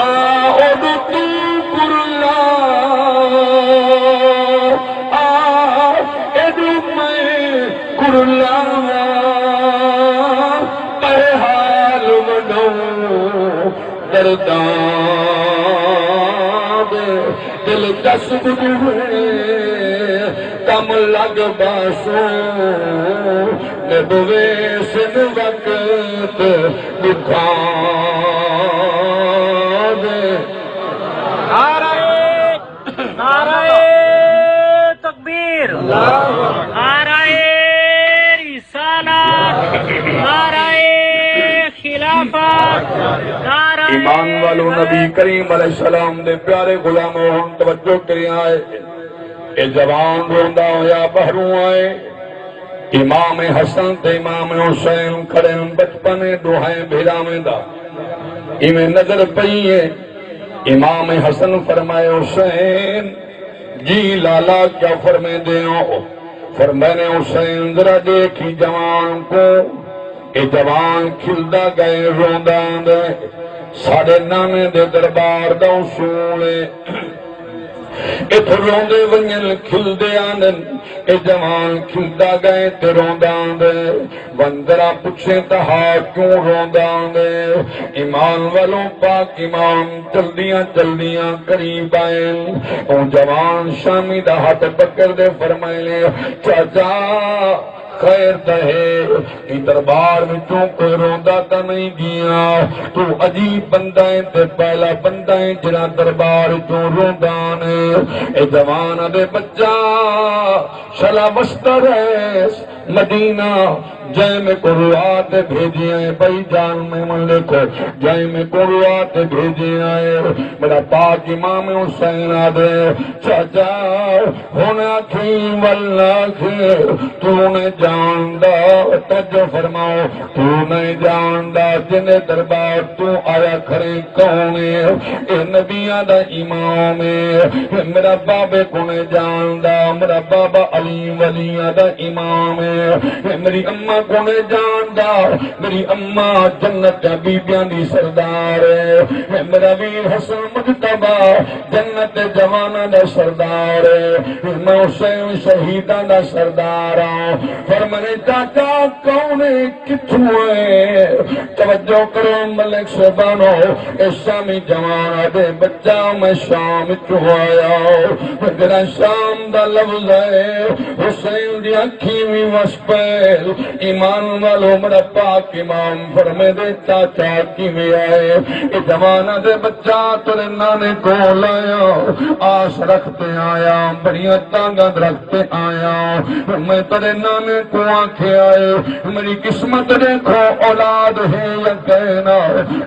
Speaker 1: آہد تو کرلار آہد میں کرلار اے حال منو دردان دل دس بدوے کم لگ باسو نبوے سن وقت دکھان
Speaker 3: نعرہ تکبیر، نعرہ رسالت، نعرہ خلافت، نعرہ
Speaker 1: ایمان والو نبی کریم علیہ السلام دے پیارے غلاموں ہم توجہ کریں آئے اے جوان روندہ ہویا بہروں آئے امام حسن تے امام حسین کھڑے بچپنے دوہائیں بھیڑا میں دا ایمیں نظر پئی ہے امام حسن فرمائے حسین جی لالا کیا فرمائے دے ہو فرمائے حسین ذرا دیکھی جوان کو اے جوان کھلدا گئے روندہ دے ساڑھے نانے دے دربار دا اصول ہے ات روندے ونجن کھلدے آنن اے جوان کھلدا گئے تے روندان دے وندرا پچھے تہا کیوں روندان دے ایمان والوں پاک امام جلدیاں جلدیاں قریب آئیں او جوان شامی دا ہاتھ پکڑ دے فرمائے لے چاچا خیر دہے ای دربار میں چوں کوئی روندہ تا نہیں گیا تو عجیب بندائیں تے پہلا بندائیں جنا دربار چوں روندان اے جوان دے بچہ شلا بستر ہے مدینہ جائے میں قرآت بھیجی آئے بھائی جان میں من لکھو جائے میں قرآت بھیجی آئے میرا پاک امام حسین آدھے چاچا ہونا کھی واللہ کھی تو نے جاندہ تجھو فرماؤ تو نے جاندہ جنہیں دربار تو آیا کھرے کونے اے نبیہ دا امام میرا بابے کو نے جاندہ میرا بابا علی ولیہ دا امام میری اممہ کو نے جاندہ میری اممہ جنت بی بیانی سردار میرا ویر حسن مجتبہ جنت جوانہ دا سردار میں حسین شہیدہ دا سردار فرمانے چاچا کون کتھوں ہے؟ توجہ کرو ملک صاحبانو، اس شامی جوان دے بچہ میں شام چو آیا، جڑا شام دا لفظ ہے حسین دی اکھی بھی وسپیل ایمان والو میرا پاک امام فرمے دے چاچا کی بھی آئے اے جوانہ دے بچہ تیرے نانے کو لایا، آس رکھتے آیا، بڑیاں تانگاں رکھتے آیا، میں تیرے نانے کو آنکھیں آئے، میری قسمت دیکھو اولاد ہے یا کہنا،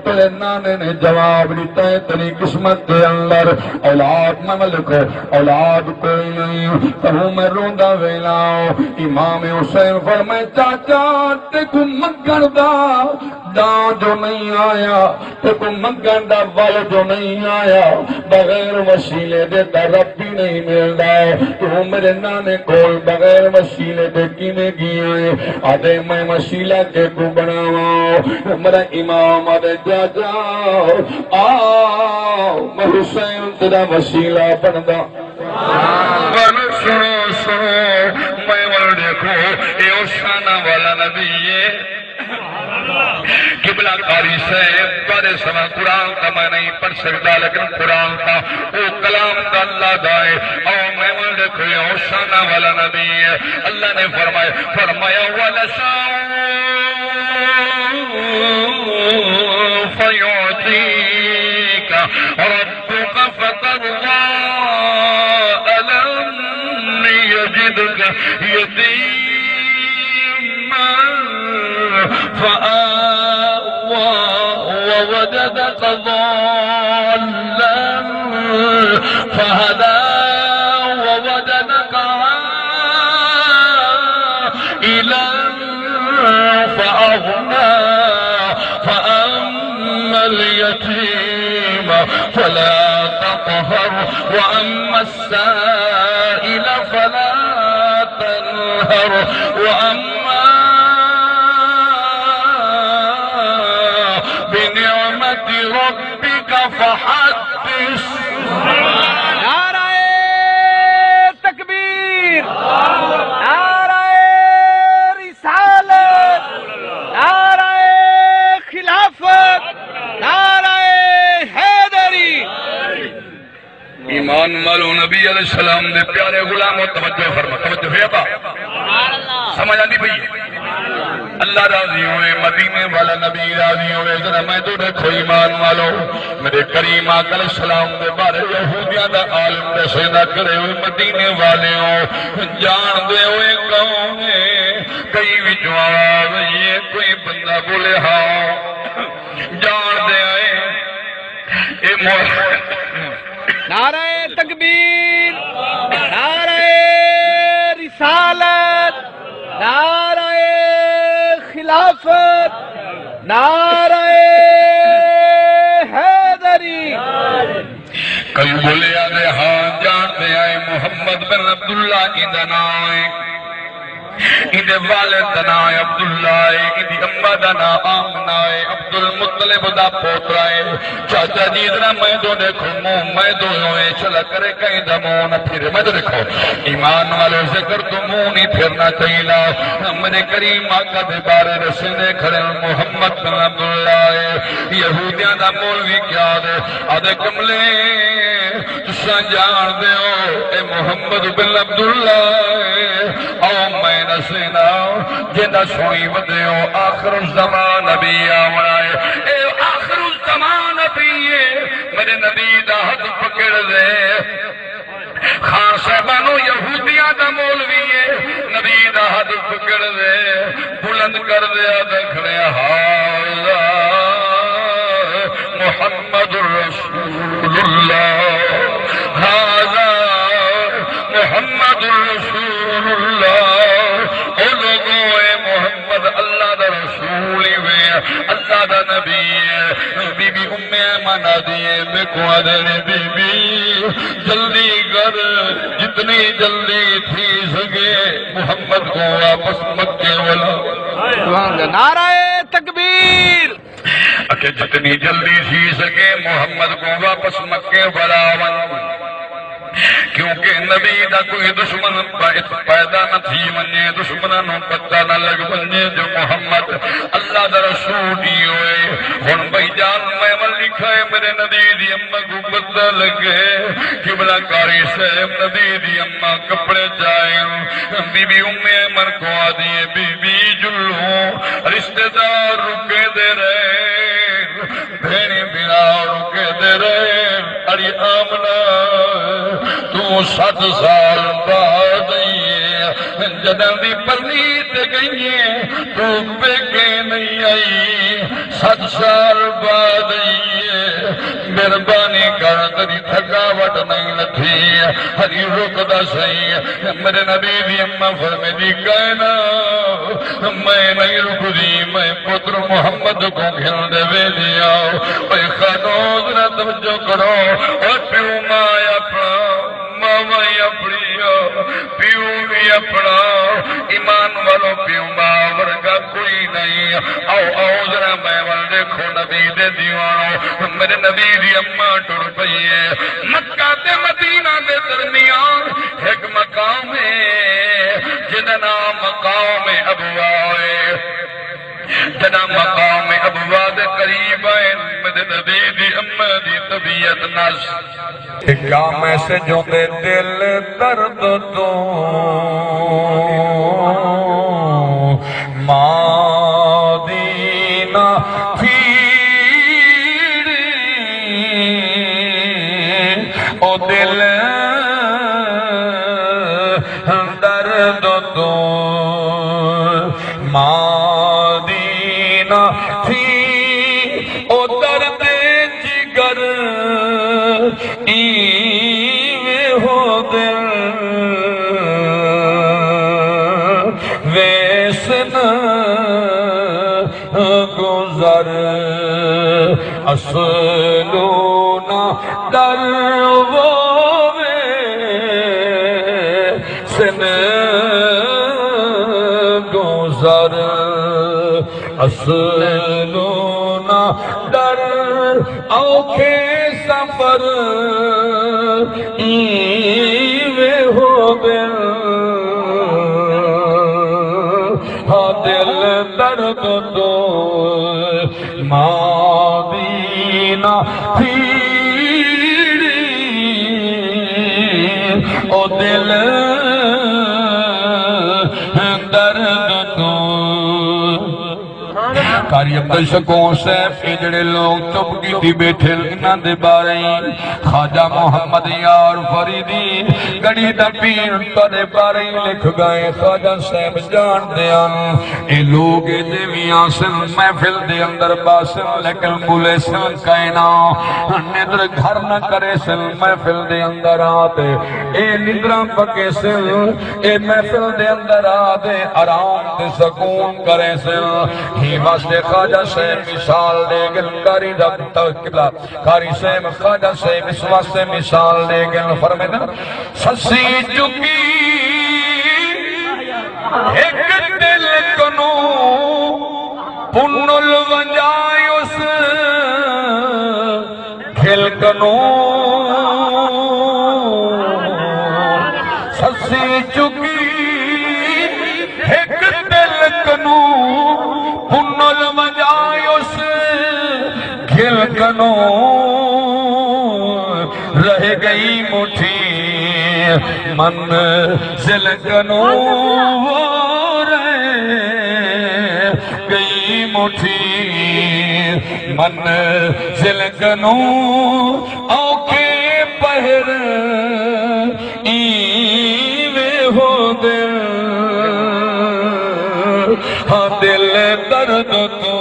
Speaker 1: تیرے نانے نے جواب دیتا ہے تیری قسمت کے اندر اولاد ملک اولاد کوئی نہیں، کہوں میں روندہ ویلاؤ۔ امام حسین فرمائے چاچا تے کو مگن دا جو نہیں آیا، تے کو مگن دا وال جو نہیں آیا، بغیر وسیلے دے تا رب بھی نہیں ملدا، تو میرے نانے کول بغیر وسیلے دے کینے گیا ہے، آدھے میں وسیلہ کے کو بناواں، میرا امام آدھے جا آؤ میں حسین تیرا وسیلہ بندا۔
Speaker 4: سنو سنو میں ول دیکھو اے اوشانہ والا نبی ہے، قبلہ قاری صاحب بارے سما قرآن کا میں نہیں پڑھ سکتا، لیکن قرآن کا وہ کلام کا اللہ دائے اور میں ول دیکھو اے اوشانہ والا نبی ہے۔ اللہ نے فرمایا وَلَسَوْفَ يُعْطِيكَ رَبُّكَ فَتَرْضَىٰ أَلَمْ يَجِدْكَ يَتِيمًا فَآوَىٰ وَوَجَدَكَ ضَالًّا فَهَدَىٰ وَوَجَدَكَ عَائِلًا فَأَغْنَىٰ فَأَمَّا الْيَتِيمَ فَلَا تَقْهَرْ وَأَمَّا السَّائِلَ فَلَا تَنْهَرْ وَأَمَّا بِنِعْمَةِ رَبِّكَ فَحَدِّثْ۔
Speaker 3: نعرہ تکبیر، نعرہ رسالت، نعرہ خلافت، نعرہ حیدری۔
Speaker 2: ایمان والو نبی علیہ السلام دے پیارے غلاموں توجہ فرما، توجہ ہے با سمجھ آندی بھئی؟ اللہ راضی ہوئے، مدینے والا نبی راضی ہوئے، ذرا میں تو دیکھو ایمان والو میرے کریم آقا علیہ السلام دے بارے یہودیاں دا عالم دے سیدہ کرے ہوئے مدینے والے ہو جان دے ہوئے کون ہے، کئی وچوں آواز یہ کوئی بندہ بولے ہاں جان دے آئے اے
Speaker 3: نعرہ تکبیر، نعرہ رسالت، نعرہ خلافت، نعرہ حیدری۔
Speaker 2: کئی بولے آدھے ہاں جانتے آئے محمد بن عبداللہ کی دنائے، اندے والد دنائے عبداللہ، اندی امہ دنا آمنائے، عبد المطلب دا پوترائے، چاچا جی ذرا میں تو دیکھو موں میں تو ہوئے چلا کرے کہیں دا موں نہ پھر میں تو دیکھو ایمان والے ذکر تو موں نہیں پھرنا چاہیلا، میرے کریم آقا دے بارے رسینے کھڑے محمد بن عبداللہ، یہودیاں دا مولوی کیا دے آدھے کملے تساں جان دے ہو اے محمد بن عبداللہ او میں نسینا جنہ سوئی ودے ہو آخر الزمان نبی آمنائے، اے آخر الزمان نبی ہے میرے نبی دا حد پکڑ دے، خان صاحبانو یہودیاں دا مولوی ہے نبی دا حد پکڑ دے، بلند کر دیا دکھنے حاضر محمد رسول اللہ، حاضر محمد رسول اللہ، اے لوگوں اے محمد اللہ دا رسول ہوئے اللہ دا نبی ہے، بی بی ام ایمنہ دیئے میں کو آدھے بی بی جلدی کر جتنی جلدی تھی سکے محمد کو واپس مکے والا،
Speaker 3: نعرہ تکبیر،
Speaker 2: کہ جتنی جلدی تھی سکے محمد کو واپس مکے والا کیونکہ نبی دا کوئی دشمن پیدا نہ تھی منجے دشمنوں نو پتہ نہ لگ منجے جو محمد اللہ دا رسول ہی ہوئے ہن بھائی جان میں ول لکھا ہے میرے نبی دی اماں کو پتہ لگے قبلہ کاری صاحب نبی دی اماں کپڑے جائیں بی بی ایمن کو آدھی بی بی جلو رشتہ دار رکے دے رہے بھیڑی بنا رکے دے رہے اری آمنہ تو 7 سال بعد جدن دی پرنیت گئی تو بیگے نہیں آئی 7 سال بعد مہربانی کر تیری تھکاوٹ نہیں لتھی ہری رکدا صحیح میرے نبی دی اماں فرمے دی کہنا میں نہیں رک دی میں پتر محمد کو گھل دے وے لیا اے خانوز نہ توجہ کرو اور پیو ماں اپنا ماں اپنی پیو بھی اپنا ایمان والوں پیو ماں ورگا کوئی نہیں آؤ ذرا میں ول دیکھو نبی دے دیوانوں میرے نبی دی اماں ٹر پئی ہے مکہ تے مدینہ دے درمیان ایک مقام ہے جدا نام مقام ابوا ہے جدا مقام ابوا دے قریب ہے میرے نبی دی اماں دی طبیعت نس
Speaker 1: کیا میں سے جو دے دل درد تو مدینہ پھیڑ او دل درد تو مدینہ پھیڑ او درد جگر ہو دل ویسن گزر اصلونا در وہ ویسن گزر اصلونا در اوکھے سفر ایوے ہو دل ہاں دل درد دو مدینہ پھیڑی او دل درد دو کاری عبدال شکون صاحب کے جڑے لوگ چپ کی تھی بیٹھے انہاں دے بارے خواجہ محمد یار فریدی گڑی دا پیر تارے بارے لکھ گئے خواجہ صاحب جان دیان اے لوگ دیویاں سن محفل دے اندر باسن لیکن بولے سن کائنا ندر گھر نہ کرے سن محفل دے اندر آتے اے ندرہ پکے سن اے محفل دے اندر آتے آرام دے سکون کرے سن ہی واسطے خواجہ سے مثال دے گل کاری دا قبلہ کاری سے خواجہ سے اس واسطے مثال دے گل فرمے دا سسی چکی ایک دل کنو پنل ونجائے اس کھل کنو سسی چکی ایک دل کنو پنل ونجائے اس کھل کنو رہ گئی مٹھی منزل کنو وہ رہ گئی مٹھی منزل کنو اوکے پہر ایوے ہو دل ہاں دل درد تو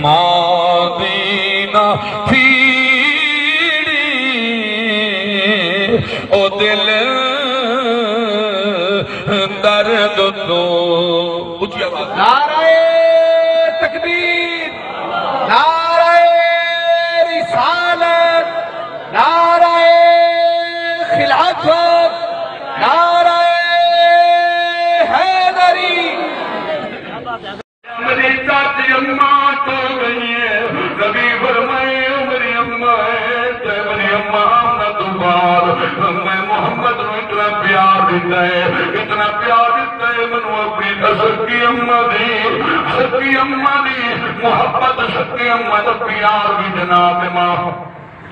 Speaker 1: مدینہ پھیڑی او دل درد تو اچھی آواز
Speaker 3: نعرہ تکبیر، نعرہ رسالت، نعرہ خلافت، نعرہ حیدری۔
Speaker 1: میری چاچی اماں تو گئی ہے نبی فرمائے میری اماں ہے میری اماں نہ دوبار میں
Speaker 2: دیتا ہے اتنا پیار دیتا ہے منو اپنی سکی اماں دی محبت سکی اماں دا پیار بھی جناب ماں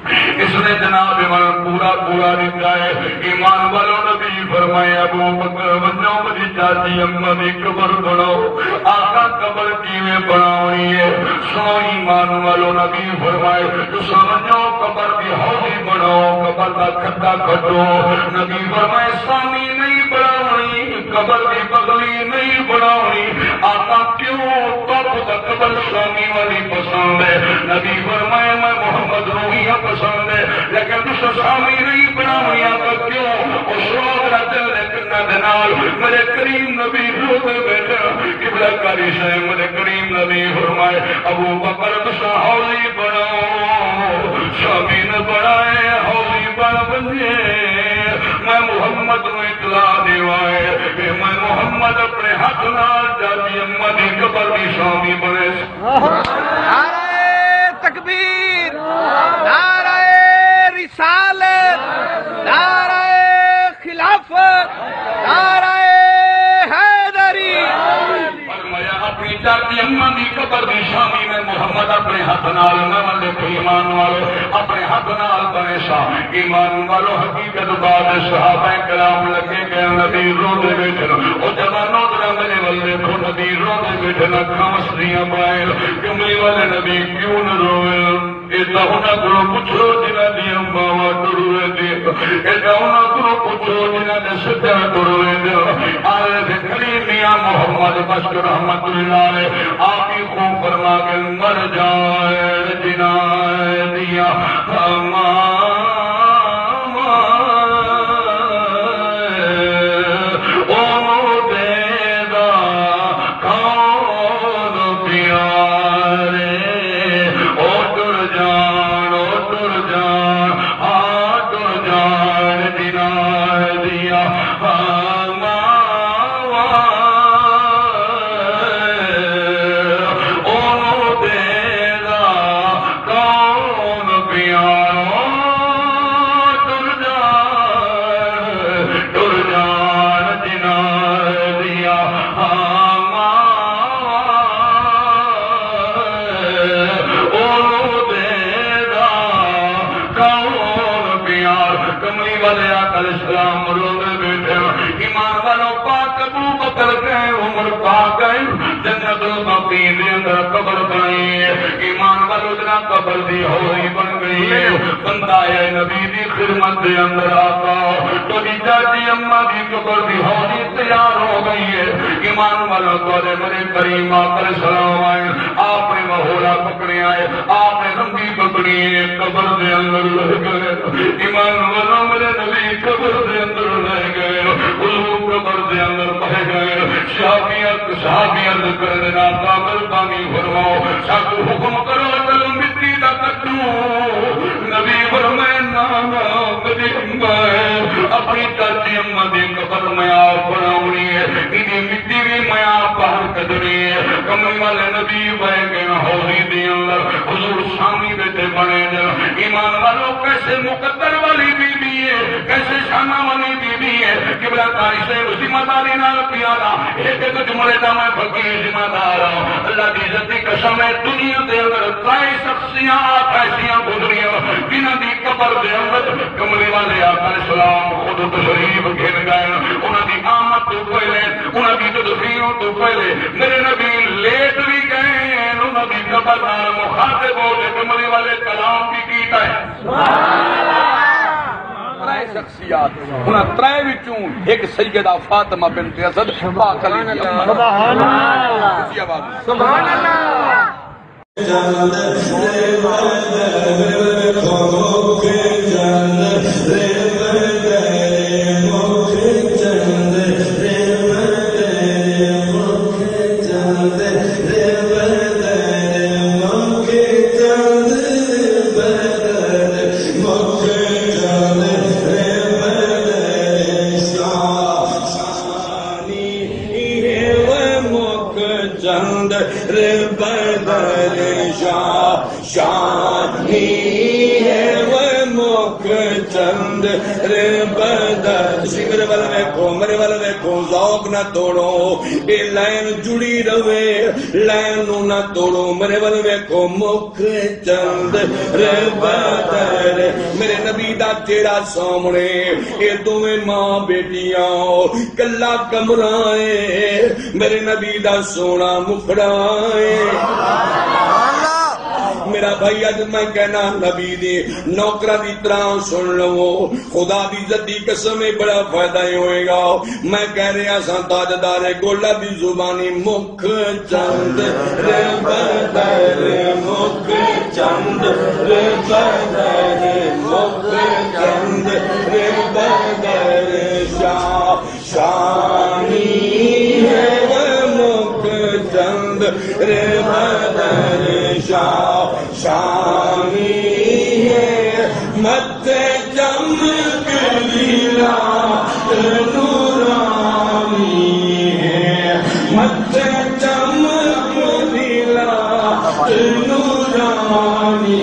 Speaker 2: اس نے جناب من پورا دیتا ہے ایمان والوں نبی فرمائے ابو بکر بنو مجھے چاچی اماں دی قبر بناؤ آقا قبر کیویں بناؤنی ہے سنو ایمان والوں نبی فرمائے تو سمجھو قبر دی حوضی بناؤ قبر دا کھڈا کھڈو نبی فرمائے سامی نہیں بناؤنی قبر دی بغلی نہیں بناؤنی آقا کیوں تو قبر سامی والی پسند ہے نبی فرمائے میں محمد روحیہ پسند ہے لیکن دوسرا سامی نہیں بناؤنی آقا کیوں اس روح رجل لیکنہ دنال میرے کریم نبی روح بیٹھا قبلہ کاری سے میرے کریم نبی فرمائے ابو بکر دوسرا حوضی بناؤ سامی نہ بنائے حوضی بنجے میں محمد کو اطلاع دیوائے کہ میں محمد اپنے حق نال جاتی اماں دی قبر دی سامی بنے
Speaker 3: نعرہ تکبیر نعرہ رسالت نعرہ خلافت نعرہ حیدری
Speaker 2: فرمایا اپنی جاتی اماں دی قبر دی شامی میں محمد اپنے حق نال میں دیکھو ایمان والو اپنے حق نال بنے سا ایمان والو حقیقت بعد صحابہ کرام لگے گئے نبی رو دے بیٹھنا او جوانوں ذرا میرے والے کو نبی رو دے بیٹھنا کھامسریاں بائیں کملی والے نبی کیوں نہ روئے ایسا ہونا کرو پوچھو جنہ دی اماں ٹروے دی ایسا ہونا کرو پوچھو جنہ دے سجا ٹروے دی آلے سے کلیم میاں محمد بشر رحمت اللہ علیہ آپ ہی خون فرما کے مر جائے جنہ دیا قبر بنائی ایمان والدنا قبر دی ہوئی بن گئی بندہ ہے نبی دی خدمت دے اندر آقا تو دی جاتی اماں دی قبر دی ہوئی تیار ہو گئی ہے ایمان والوں کو میرے کریم آقا علیہ السلام آئے آپ نے مہولا پکڑے آئے آپ نے رنگی پکڑی ہے قبر دے اندر لہ گئے ایمان والوں میرے نبی قبر دے اندر لہ گئے حضور قبر دے اندر بہ گئے صحابیت کر دینا کامل پانی فرماؤ ساکو حکم کرو چلو مٹی دا کٹو نبی فرمائے نانا مجھے اپنی چاچی اماں دی قبر میں آپ بناؤنی ہے انہی مٹی بھی میں آپ باہر کدنی ہے کملی والے نبی بہ گئے حوضی دی اندر حضور سامی بیٹے بنے جا ایمان والوں کیسے مقدر والی بی بی ہے کیسے شانہ والی بی بی ہے قبلہ کاری سے ذمہ داری نال پیادا ایک جملے دا میں فقیر ذمہ دار ہوں اللہ دی عزت کی قسم ہے دنیا دے اندر کئی شخصیات ایسیاں گزریاں جنہاں دی قبر دے اندر کملی والے آقا علیہ السلام خود تشریف گھن گئے انہاں دی آمد تو پہلے انہاں دی تدفینوں تو پہلے میرے نبی لیٹ بھی گئے انہاں دی قبر نال مخاطب ہو کے کملی والے کلام بھی کیتا ہے شخصیات انہاں ترائے وچوں ایک سیدہ فاطمہ بنت اسد پاک علی دی اماں سبحان اللہ سبحان اللہ
Speaker 6: شانی ہے وہ
Speaker 1: مکھ چند رے بدر میرے والے دیکھو میرے والے دیکھو ذوق نہ توڑو اے لائن جڑی رہے لائن نو نہ توڑو میرے والے دیکھو مکھ چند رے بدر میرے نبی دا چہرہ سامنے اے دوویں ماں بیٹیاں کلا کمرائے میرے نبی دا سونا مکھڑا میرا بھائی اج میں کہنا نبی دی نوکرہ دی طرح سن لو خدا دی عزت دی قسم بڑا فائدہ ہی ہوئے گا میں کہہ رہا سا تاجدار گولا دی زبانی مکھ چند رے بدر مکھ چند رے بدر مکھ چند رے بدر شانی ہے مکھ چند رے بدر شانی ہے مت چمک لیلا نورانی ہے مت چمک لیلا نورانی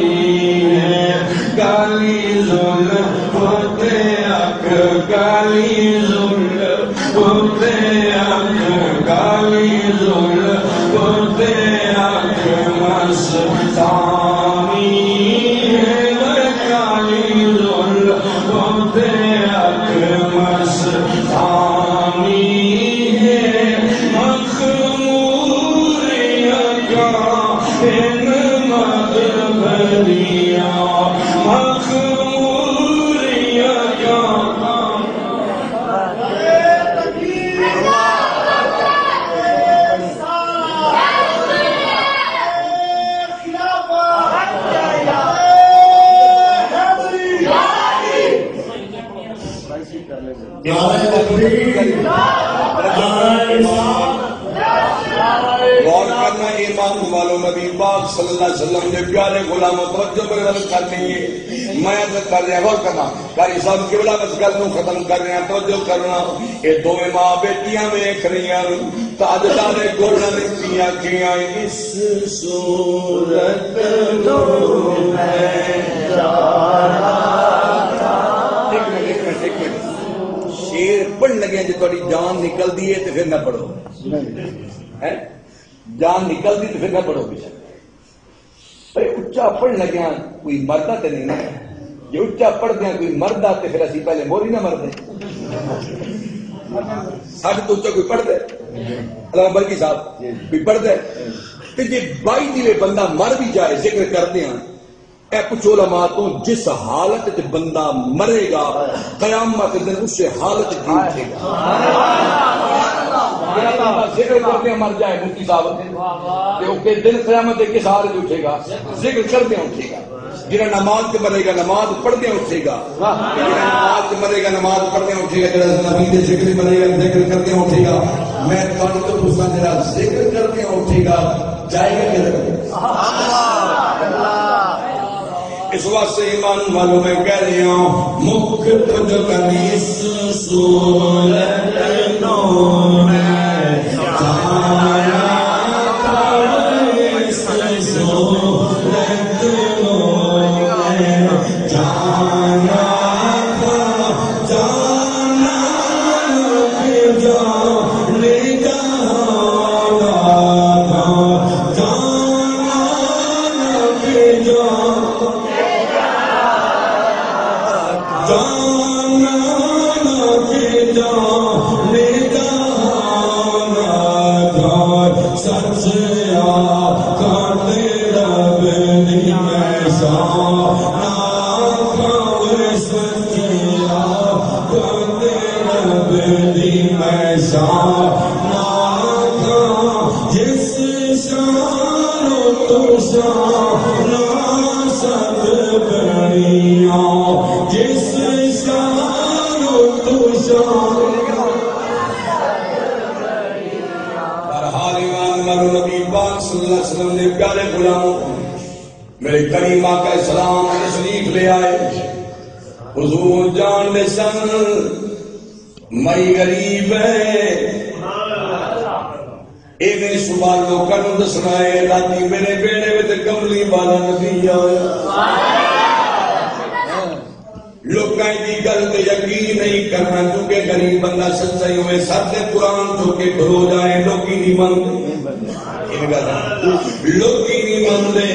Speaker 1: ہے کالی زلف ہوتے اک کالی زلف ہوتے اک کالی زلف ہوتے اک مستانی ہے کالی زلف ہوتے اک مستانی ہے مخمور یکا ان مدبریا مخمور یکا غور کرنا ایمان معلوم نبی پاک صلی اللہ علیہ وسلم نے پیارے غلام توجہ پر غلط کرنی ہے میں عزت کر رہا غور کرنا قاری صاحب کی بلا بس گل ختم کر رہے ہیں توجہ کرنا یہ دو ماں بیٹیاں دیکھ رہی ہیں تاجدار گولڈ لکھیاں کیاں اس صورت نو ہے شیر پڑھ لگے جی تھوڑی جان نکل دی ہے تو پھر نہ پڑھو جان نکل دی تو پھر نہ پڑھو بھائی اچھا پڑھ لگیا کوئی مردہ تو نہیں نا جی اچھا پڑھ دیا کوئی مردہ تو پھر اسی پہلے موری نہ مردے ساڑھے تو اچھا کوئی پڑھ دے علامہ برکی صاحب کوئی پڑھ دے کہ جی بائی دیوے بندہ مر بھی جائے ذکر کر دیا اے کچھ علماء تو جس حالت تے بندہ مرے گا قیامت دن اس سے حالت کی اٹھے گا ذکر کرتے مر جائے مفتی صاحب کہ دن قیامت دے کس حالت اٹھے گا ذکر کرتے اٹھے گا جنہیں نماز کے مرے گا نماز پڑھتے اٹھے گا جنہیں نماز کے مرے گا نماز پڑھتے اٹھے گا جنہیں نبی دے ذکر مرے گا ذکر کرتے اٹھے گا میں تھوڑی تو پوچھنا جنہیں ذکر کرتے اٹھے گا جائے گا کدھر اس واسطے ایمان معلوم ہے کہہ رہے ہوں مکھ تجھ کنیس صورت نو میں جایا اس صورت نو میں جانا جانا جانے جانا پیارے غلاموں میرے کریم آقا السلام تشریف لے آئے حضور جان دے سن مئی غریب ہے اے میری صبح لوکاں نوں دسنا ہے راتی میرے بیڑے وچ کملی والا نبی آیا
Speaker 6: لوکاں دی گل تے یقین نہیں کرنا کیونکہ غریب بندہ سچا ہی ہوئے سر تے قرآن جو کے کھلو جائے لوکی نہیں مانتے لوکی نہیں مانتے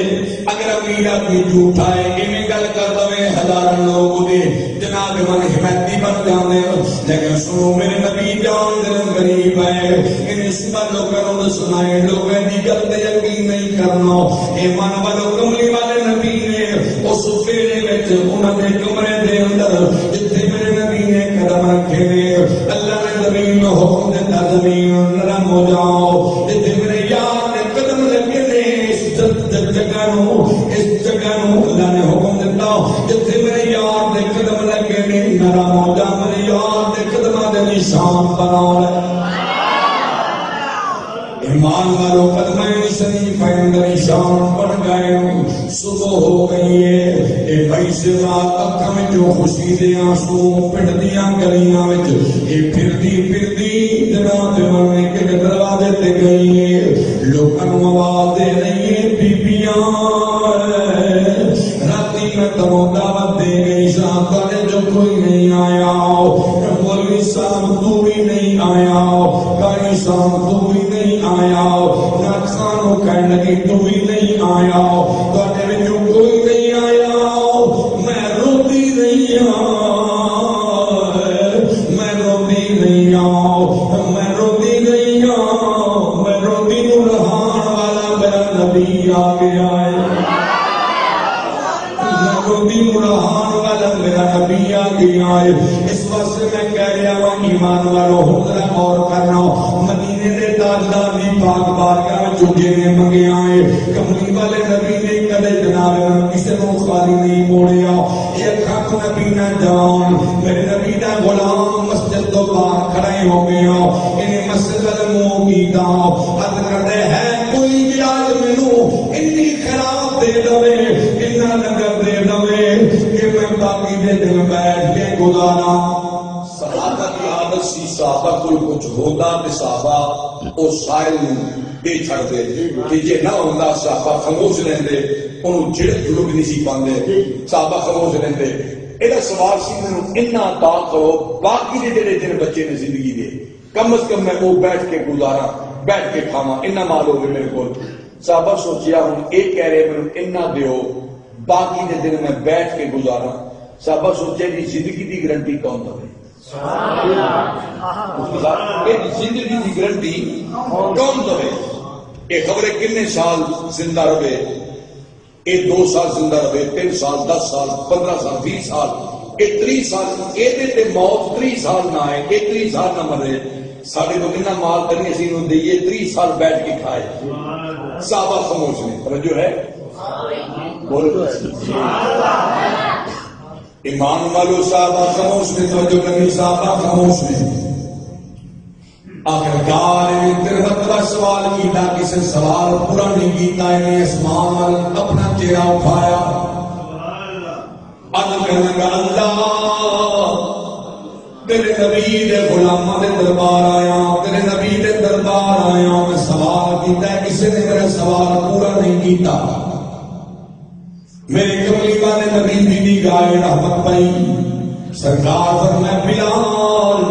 Speaker 6: اگر امیر آدمی جھوٹا ہے انہیں گل کر دوے ہزار لوگ دے جناب من حمایتی بن جانے لیکن سنو میرے نبی جان دل غریب ہے انہیں صبح لوگوں نے سنائے لوگوں دی گل تے یقین نہیں کرنا ایمان والو کملی والے نبی نے اس فیرے وچ انہاں دے کمرے دے اندر جتھے میرے نبی نے قدم رکھے اللہ نے زمین میں حکم دیتا زمین نرم ہو جاؤ جتھے میرے یار نے قدم لگے نے اس جگہ نو اللہ نے حکم دیتا جتھے میرے یار نے قدم لگے نے نرم ہو جا میرے یار نے قدماں دے نشان بنا لے ایمان والو قدمیں شریف اندر نشان بن گئے صبح ہو گئی ہے اے بھائی سے رات اکھاں میں جو خوشی دے آنسو پنڈ دیاں گلیاں وچ اے پھردی جناب میں کے دروازے تے گئی ہے لوکاں نوں آواز دے رہی ہے بیبیاں راتی میں تمو دعوت دے گئی شام تھوڑے جو کوئی نہیں آیا مولوی صاحب تو بھی نہیں آیا قاری صاحب تو بھی نہیں آیا ناخانوں کہنے لگی تو بھی نہیں آیا تھوڑے میں جو کوئی نہیں آیا میں روتی نہیں میں روتی نہیں میں روتی نہیں میں روتی نو رہان والا میرا نبی آ گیا ہے روتی مرحان والا میرا نبی آ گیا ہے اس واسطے میں کہہ رہا ہوں ایمان والو ذرا غور کرنا مدینے دے تاجدار دی پاک بارگاہ میں چونکے نے منگے آئے کملی والے نبی نے کدے جناب کسی نو خالی نہیں موڑیا ایک حق نبی نہ جان میرے نبی دا غلام مسجد تو باہر کھڑے ہو گیا انہیں مسجد المو کیتا حد کردے ہے کوئی بھی آج منو انی خراب دے دوے انہا نگر دے دوے کہ میں باقی دے دل بیٹھ کے گزارا صحابہ کی عادت سی صحابہ کوئی کچھ ہوتا تے صحابہ او سائل دے چھڑ دے کہ یہ نہ ہوتا صحابہ خاموش رہندے انہوں جھڑک لوگ نہیں سی پاندے صحابہ خاموش رہندے ایڈا سوال سی میں انہا عطا کرو باقی دے جڑے جن بچے نے زندگی دے کم از کم میں وہ بیٹھ کے گزارا بیٹھ کے کھاواں انہا مال ہوگے میرے کو صحابہ سوچیا ہوں ایک کہہ رہے میں انہا دیو باقی دے دن میں بیٹھ کے گزارا صحابہ سوچے کہ زندگی دی گرنٹی کون دے زندگی دی گرنٹی کون دے اے خبریں کتنے سال زندہ رہے اے 2 سال زندہ رہے 3 سال 10 سال 15 سال 20 سال اے 30 سال اے تے موت 30 سال نہ آئے اے 30 سال نہ مرے ساڑھے کو کتنا مال کرنی اسی نو دئیے 30 سال بیٹھ کے کھائے صحابہ خاموش نے توجہ ہے بولو ایمان والو صحابہ خاموش نے توجہ نہیں صحابہ خاموش نے آخرکار نے تربتہ سوال کیتا کسی سوال پورا نہیں کیتا انہیں اسمان اپنا چہرہ اٹھایا کہنے لگا اللہ تیرے نبی دے غلامہ دے دربار آیا تیرے نبی دے دربار آیا میں سوال کیتا ہے کسی نے میرا سوال پورا نہیں کیتا میرے کملی والے نبی دی گائے رحمت پائی سرکار فرمائے بلال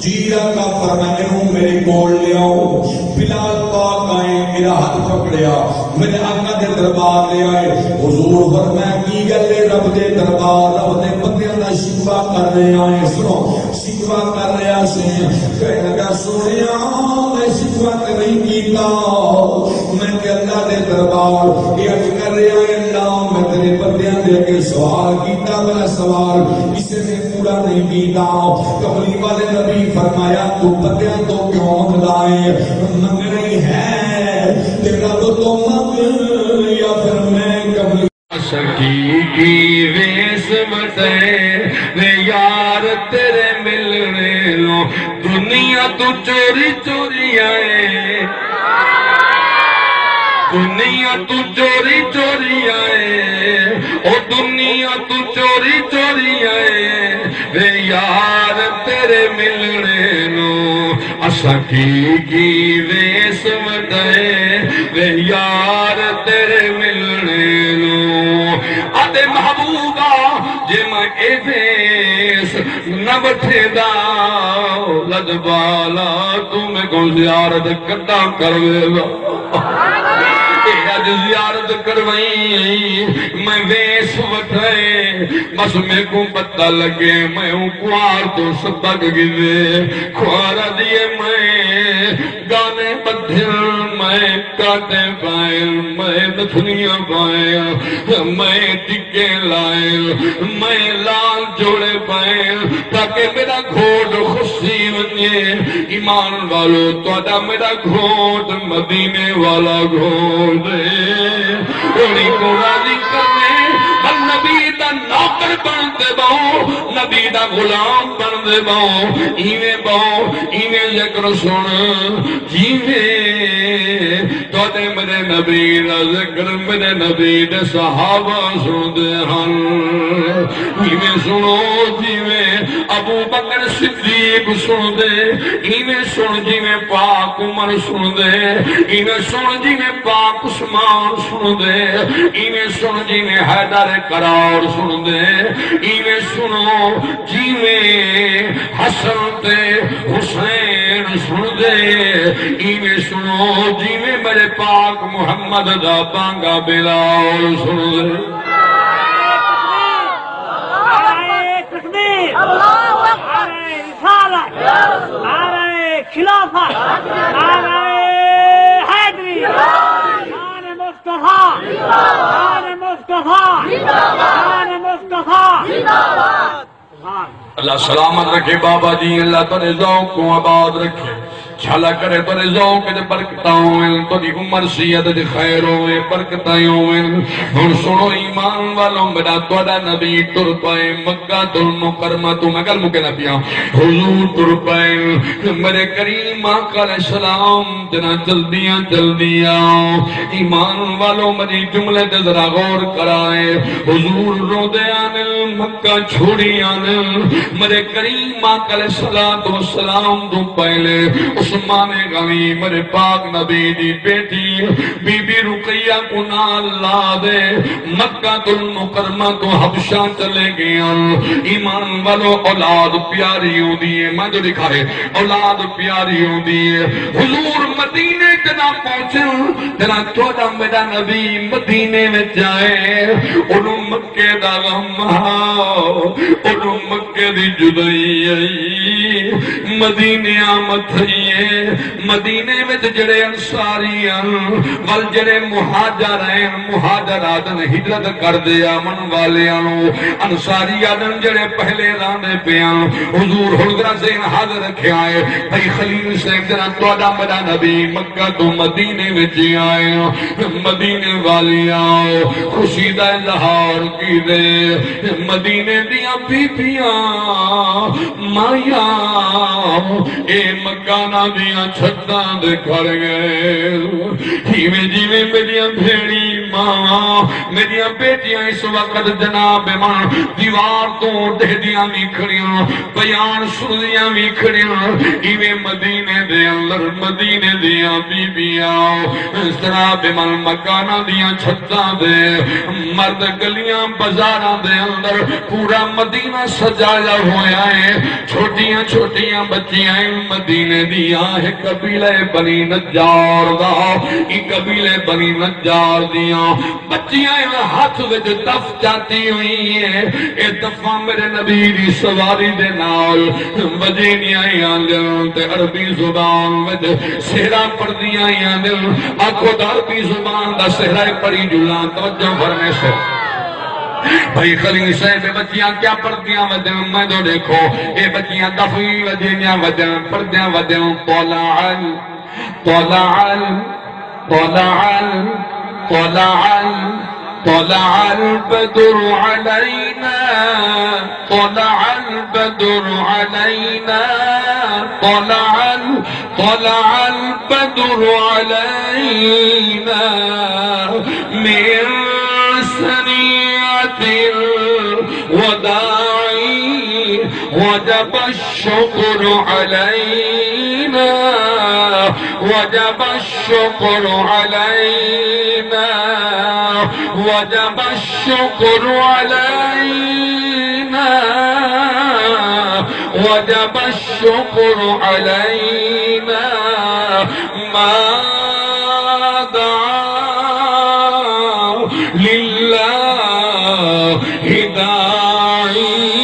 Speaker 6: جیرہ کا فرمائے ہوں میرے کول لے آؤ بلال پاک آئے میرا ہاتھ پکڑیا میرے آقا دے دربار لے آئے حضور فرمائے کی گلے رب دے دربار رب دے بندیاں دا شکوا کر رہے آئے سنو شکوا کر رہے سے کہنے لگا سنیا میں شکوا کر نہیں کیتا میں کہ اللہ دے دربار یہ عرض کر رہے آئے اللہ میں تیرے بندیاں دے کے سوال کیتا میرا سوال اسے نے پورا نہیں کیتا کملی والے نبی فرمایا تو بندیاں تو کیوں مدائے منگ رہی ہے تیرا تو مانگ یا پھر میں کملی
Speaker 4: سکی کی ویس بتائے میں یار تیرے ملنے لو دنیا تو چوری چوری آئے دنیا تو چوری چوری آئے او دنیا تو چوری چوری آئے وے یار تیرے ملنے لو اسکی کی ویس بتائے وے یار تیرے ملنے لو آدھے محبوبہ جے میں ایفیس نہ بٹھے دا لجبالا تو میں کو زیارت کٹا کروے گا اج زیارت کروئی میں ویس وٹھے بس میں کو پتہ لگے میں ہوں کوار تو سبق گئے کوارا دیے میں گانے بدھر میں کاٹے پائے میں نتھنیاں پائے میں ٹکے لائے میں لال جوڑے پائے تاکہ میرا گھوٹ خوشی ونیے ایمان والو تو میرا گھوٹ مدینے والا گھوٹ انہی کو راضی کرنے بل نبی دا نوکر بن دے باؤ نبی دا غلام بن دے باؤ ایویں باؤ ایویں ذکر سن جیویں تو دے میرے نبی دا ذکر میرے نبی دے صحابہ سن دے ہن ایویں سنو جیویں ابو بکر صدیق سن دے ایویں سن جیویں پاک عمر سن دے ایویں سن جیویں پاک عثمان سن دے ایویں سن جیویں حیدر کرار سن دے ایویں سنو جیویں حسن تے حسین سن دے ایویں سنو جیویں میرے پاک محمد دا بانگا بلال سن دے
Speaker 5: اللہ اکبر رسالت نعرہ خلافت نعرہ حیدری شان مصطفیٰ شان مصطفیٰ شان مصطفیٰ
Speaker 4: اللہ سلامت رکھے بابا جی اللہ تنے ذوق کو آباد رکھے چھالا کرے تنے ذوق دے برکتاں ہوئیں تنے عمر سید دے خیر ہوئیں برکتاں ہوئیں اور سنو ایمان والوں میرا توڑا نبی تر پائے مکہ تر مکرمہ تو مگر مکہ نبیاں حضور تر پائے میرے کریم آقا علیہ السلام جنا جلدیاں ایمان والوں میری جملے دے ذرا غور کرائے حضور رو دے آنے مکہ چھوڑی آنے میرے کریم آقا علیہ السلام تو پہلے عثمان غنی میرے پاک نبی دی بیٹی بی بی رقیہ کو نال لا دے مکہ المکرمہ تو حبشہ چلے گیا ایمان والو اولاد پیاری ہوں دیئے میں جو دکھا ہے اولاد پیاری ہوں دیئے حضور مدینے تنا پہنچے تنا توڑا میرا نبی مدینے میں جائے انہوں مکہ دا غم انہوں مکہ دی جدائی مدینے آمد تھئیے مدینے میں جڑے انصاریاں وال جڑے مہاجرات ہجرت کر دیا من والیاں انصاریاں جڑے پہلے رانے پیاں حضور حضرہ زین حاضر رکھے آئے بھئی خلیل سے جنا توڑا میرا نبی مکہ تو مدینے میں جی آئے مدینے والیاں خوشی دا اظہار کی دے مدینے دیا بیبیاں مایا اے مکانہ دیا چھتاں دے کھڑ گئے ہیویں جیویں میریاں بھیڑی ماں میریاں بیٹیاں اس وقت جناب ماں دیوار تو دہدیاں بھی کھڑیاں بیان سنیاں بھی کھڑیاں ہیویں مدینے دے اندر مدینے دیا بیبیاں اس طرح بمن مکانہ دیا چھتاں دے مرد گلیاں بازاراں دے اندر پورا مدینہ سجایا ہویا ہے چھوٹیاں بچیاں مدینے دیا ہے قبیلہ بنی نجار دا یہ قبیلہ بنی نجار دیا بچیاں ہاتھ وچ دف جاتی ہوئی ہیں اے دفعہ میرے نبی دی سواری دے نال وجینیاں آندن تے عربی زبان وچ سہرا پڑھدیاں آندن آنکھوں دا عربی زبان دا سہرا پڑھی جلان توجہ فرمے سے بھائی خلیل صاحب بچیاں کیا پڑھتیاں ودیں میں تو دیکھو اے بچیاں دفعی وجینیاں ودیں پڑھتیاں ودیں طلع البدر علينا طلع البدر علينا طلع البدر علينا من سنية الوداع وجب الشكر علينا وجب الشكر علينا وجب الشكر علينا وجب الشكر علينا ما دعا لله داعي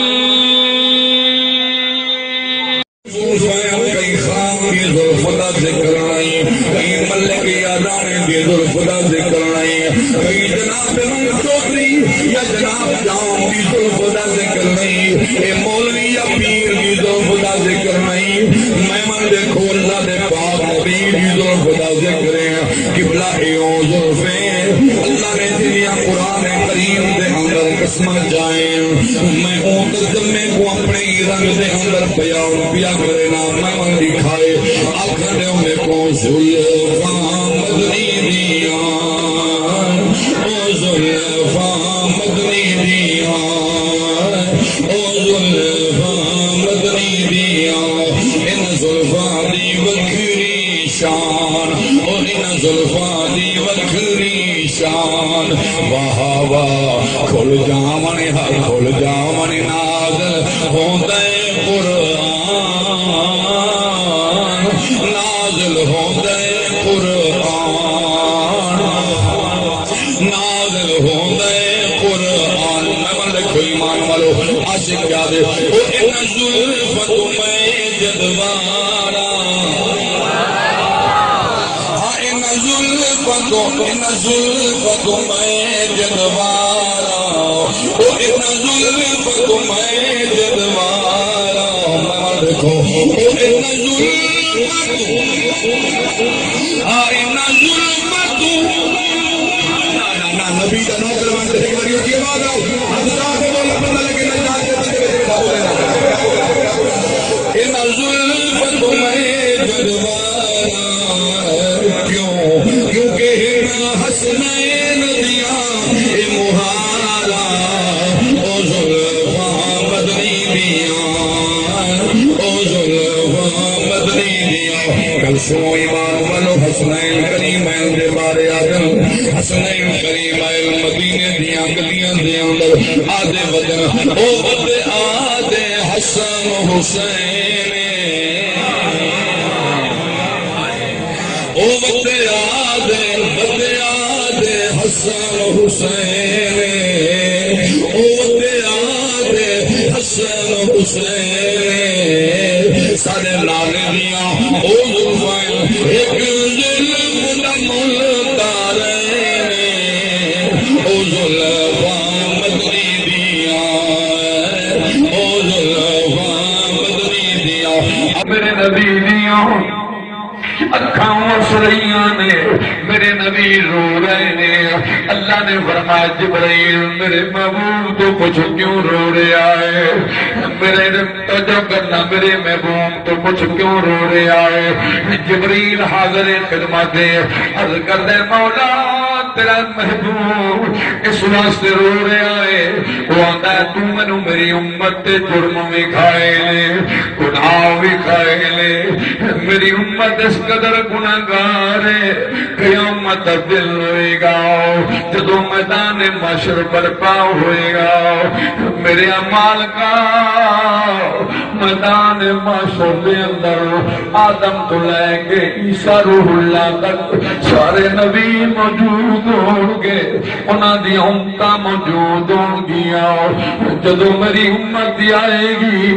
Speaker 6: خدا ذکر نہیں کہیں ملک یادانے کی خدا ذکر نہیں کہیں جناب چودھری یا جناب جام کی خدا ذکر نہیں اے مولوی یا پیر کی خدا ذکر نہیں مہمان دیکھو اللہ دے پاک نبی کی خدا ذکر ہے قبلہ ایوں زلفیں اللہ نے دنیا قرآن کریم دے اندر قسمت جائیں میں اون تجمے کو اپنے رنگ دے اندر پیا کرے نا مہمان دکھائے آخر میں کو زلفاں مدنی دیا او زلفاں مدنی دیا او زلفاں مدنی دیا ان زلفاں دی وکھری شان اور ان زلفاں دی وکھری شان واہ واہ کھل جاون نازل ہوندے قرآن نازل ہوندے قرآن نازل ہوندے قرآن میں دیکھو ایمان والو عاشق کیا دے او ان زلفت میں جدوارا ان زلفت میں جدوارا او ان زلفت میں جدوارا میں دیکھو او ان ظلمت نبی کا نام کروان سے دیکھواریوں کی آواز آؤ حضرات بولنا پتہ لگے نہ جانتے ان ظلمت میں جدوارا کیونکہ حسنین دیا مہارا او زلفاں مدنی دیا او زلفاں مدنی دیا کل سنو ایمان والو حسنین کریمین دے بارے آدم حسنین کریمین مدینے دیا گلیاں دے اندر آدھے وطن او وطن آدھے حسن حسین او وطن آدھے حسن حسین او وطن آدھے حسن حسین سارے لانے دیا او زلفائن ایک ظلم دمل تارین او زلفاں مدنی دیا او زلفاں مدنی دیا
Speaker 4: میرے نبی دیا اکھاں وس رہیاں نے میرے نبی رو رہے نے اللہ نے فرمایا جبرائیل میرے محبوب تو پوچھ کیوں رو رہا ہے میرے توجہ کرنا میرے محبوب تو پوچھ کیوں رو رہا ہے جبرائیل حاضر خدمت عرض کر دے مولا تیرا محبوب اس واسطے رو رہا ہے وہ آتا ہے تو منو میری امت تے جرم بھی کھائے لے گناہ بھی کھائے لے میری امت اس قدر گناہگار ہے قیامت دل ہوئے گا جدو میدان محشر برپا ہوئے گا میرے اعمال کا میدان محشر دے اندر آدم تو لے کے عیسیٰ روح اللہ تک سارے نبی موجود ہوں گے انہاں دی امتاں موجود ہوں گیا جدو میری امت آئے گی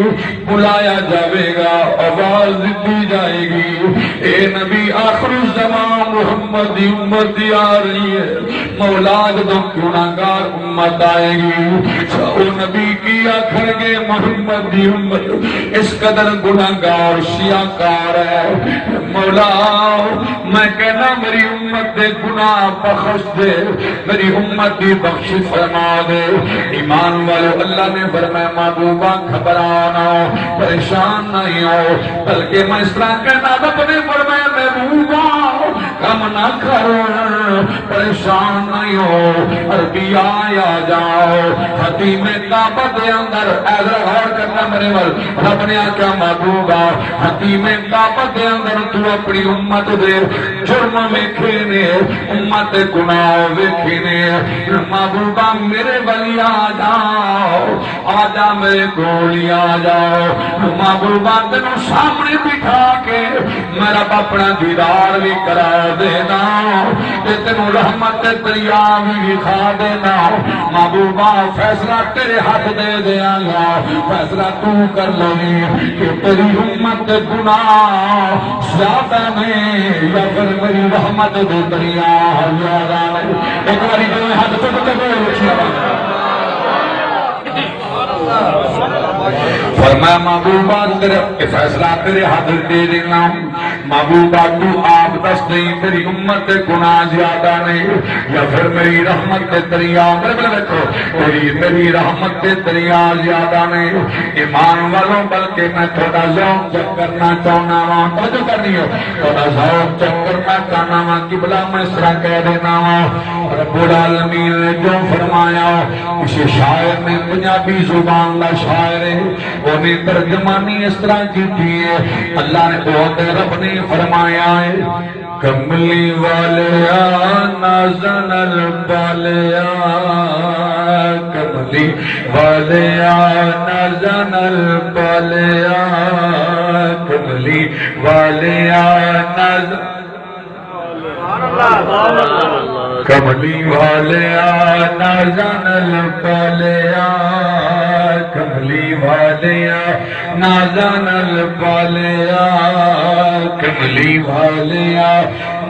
Speaker 4: بلایا جاوے گا آواز دی جائے گی اے نبی آخر الزمان محمد دی امت آ رہی ہے مولا جدو گناہگار امت آئے گی او نبی کی آخر گے محمد دی امت اس قدر گناہگار شیعکار ہے مولا میں کہنا میری امت دے گناہ بخش دے میری امت دی بخش فرما دے ایمان والو اللہ نے فرمایا محبوبہ گھبرانا پریشان نہیں ہو بلکہ میں اس طرح کہنا رب نے فرمایا محبوبہ کم نہ کرو پریشان نہیں ہو عربی آیا جاؤ حتیم کعبہ دے اندر ایذر غور کرنا میرے ول رب نے آکھا محبوبہ حتیم کعبہ دے اندر تو اپنی امت دے جرم ویکھے نے امت گناہ ویکھے نے محبوبہ میرے ولی آ جاؤ
Speaker 2: آ جا میرے گولی آ جاؤ محبوبہ تینوں سامنے بٹھا کے میرا اپنا دیدار بھی کرا دینا تینوں رحمت دریا بھی کھا دینا محبوبہ فیصلہ تیرے ہاتھ دے دیا گا فیصلہ تو کر لے کہ تیری امت گناہ زیادہ نہیں یا پھر میری رحمت دے دریا زیادہ نہیں ایک باری جو ہاتھ تو فرمایا محبوبہ تیرے فیصلہ تیرے ہاتھ دے دینا محبوبہ تو آپ دس نہیں تیری امت گناہ زیادہ نہیں یا پھر میری رحمت دریا میرے بلے بیٹھو میری رحمت دریا زیادہ نہیں ایمان والوں بلکہ میں تھوڑا ذوق چیک کرنا چاہنا ہوں توجہ کرنی ہو تھوڑا ذوق چیک کرنا چاہنا ہوں کہ بلا میں اس طرح کہہ دینا ہوں رب العالمین نے جو فرمایا کسی شاعر نے پنجابی زبان دا شاعر ہے وہ نے ترجمانی اس طرح کی تھی ہے اللہ نے بہت رب نے فرمایا ہے کملی والیا نازن البالیا کملی والیا نازن البالیا کملی والیا نازن کملی والیا نازن البالیا کملی والیا نازن البالیا کملی والیا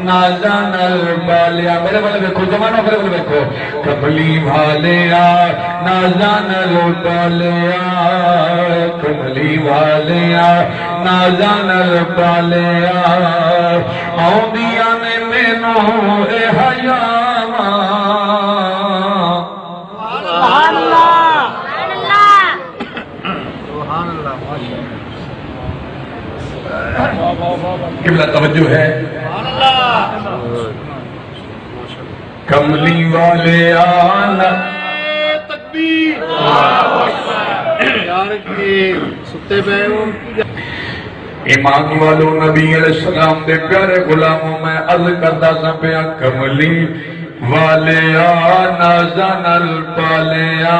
Speaker 2: نازن البالیا میرے بلے بیکھو جمانو میرے بلے بیکھو کملی والیا نازن البالیا کملی والیا نازن البالیا آؤندیا نے مینوں اے حیاواں
Speaker 5: سبحان اللہ سبحان اللہ
Speaker 2: قبلہ توجہ ہے کملی والے آنا
Speaker 3: تکبیر یار کے ستے پہ
Speaker 2: ایمان والو نبی علیہ السلام دے پیارے غلاموں میں عرض کردہ سپیا کملی والے آنا زنل پالیا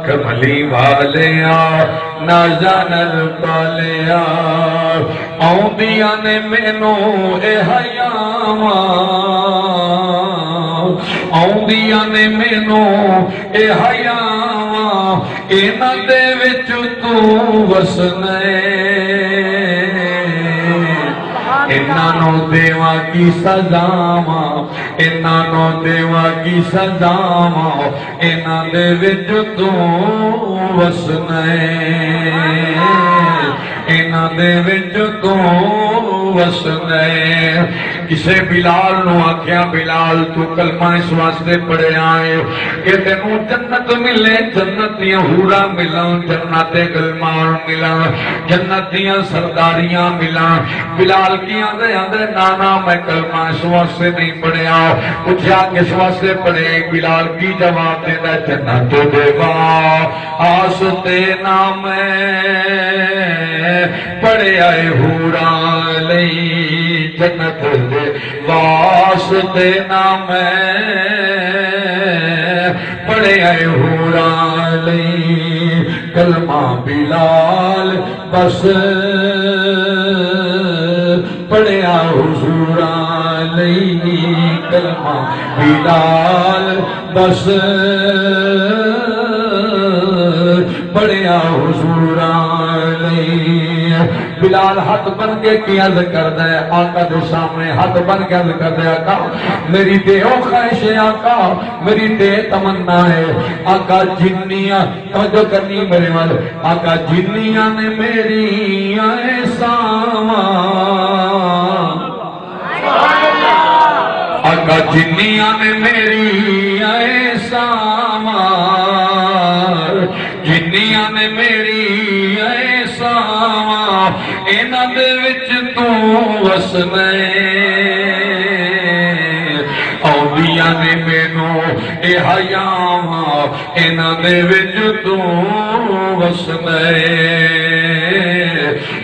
Speaker 2: کملی والے آنا زنل پالیا آؤندیاں نے مینوں اے حیاواں آؤندیاں نے مینوں اے حیاواں انہاں دے وچ تو وسنے انہاں دیواں کی سزاواں انہاں دیواں کی سزاواں انہاں دے وچ تو وسنے انہاں دے وچ تو وسنے کسے بلال نو آکھیا بلال تو کلمہ اس واسطے پڑھے آئے کہ تینوں جنت ملے جنتیاں حورا ملان جنت گلمان ملان جنتیاں سرداریاں ملان بلال کی آندے نانا میں کلمہ اس واسطے نہیں پڑھیا پوچھا کس واسطے پڑھے بلال کی جواب دیتا جنت دیوا آستے نام پڑھے آئے حورا لئی جنت دے واسطے نام پڑھے آئے حورا لئی کلمہ بلال بس پڑھے آ حضورا لئی کلمہ بلال بس پڑھے آ حضورا لئی بلال ہاتھ بن کے کی عرض کر دے آقا دے سامنے ہاتھ بن کے عرض کر دے آقا میری دے او خواہش ہے آقا میری دے تمنا ہے آقا جنیاں توجہ کرنی میرے وال آقا جنیاں نے میری ایساواں آقا جنیاں نے میری ایساواں جنیاں نے میری ایساواں انہاں دے وچ تو وسنے آؤندیاں نے مینوں اے حیاواں انہاں دے وچ تو وسنے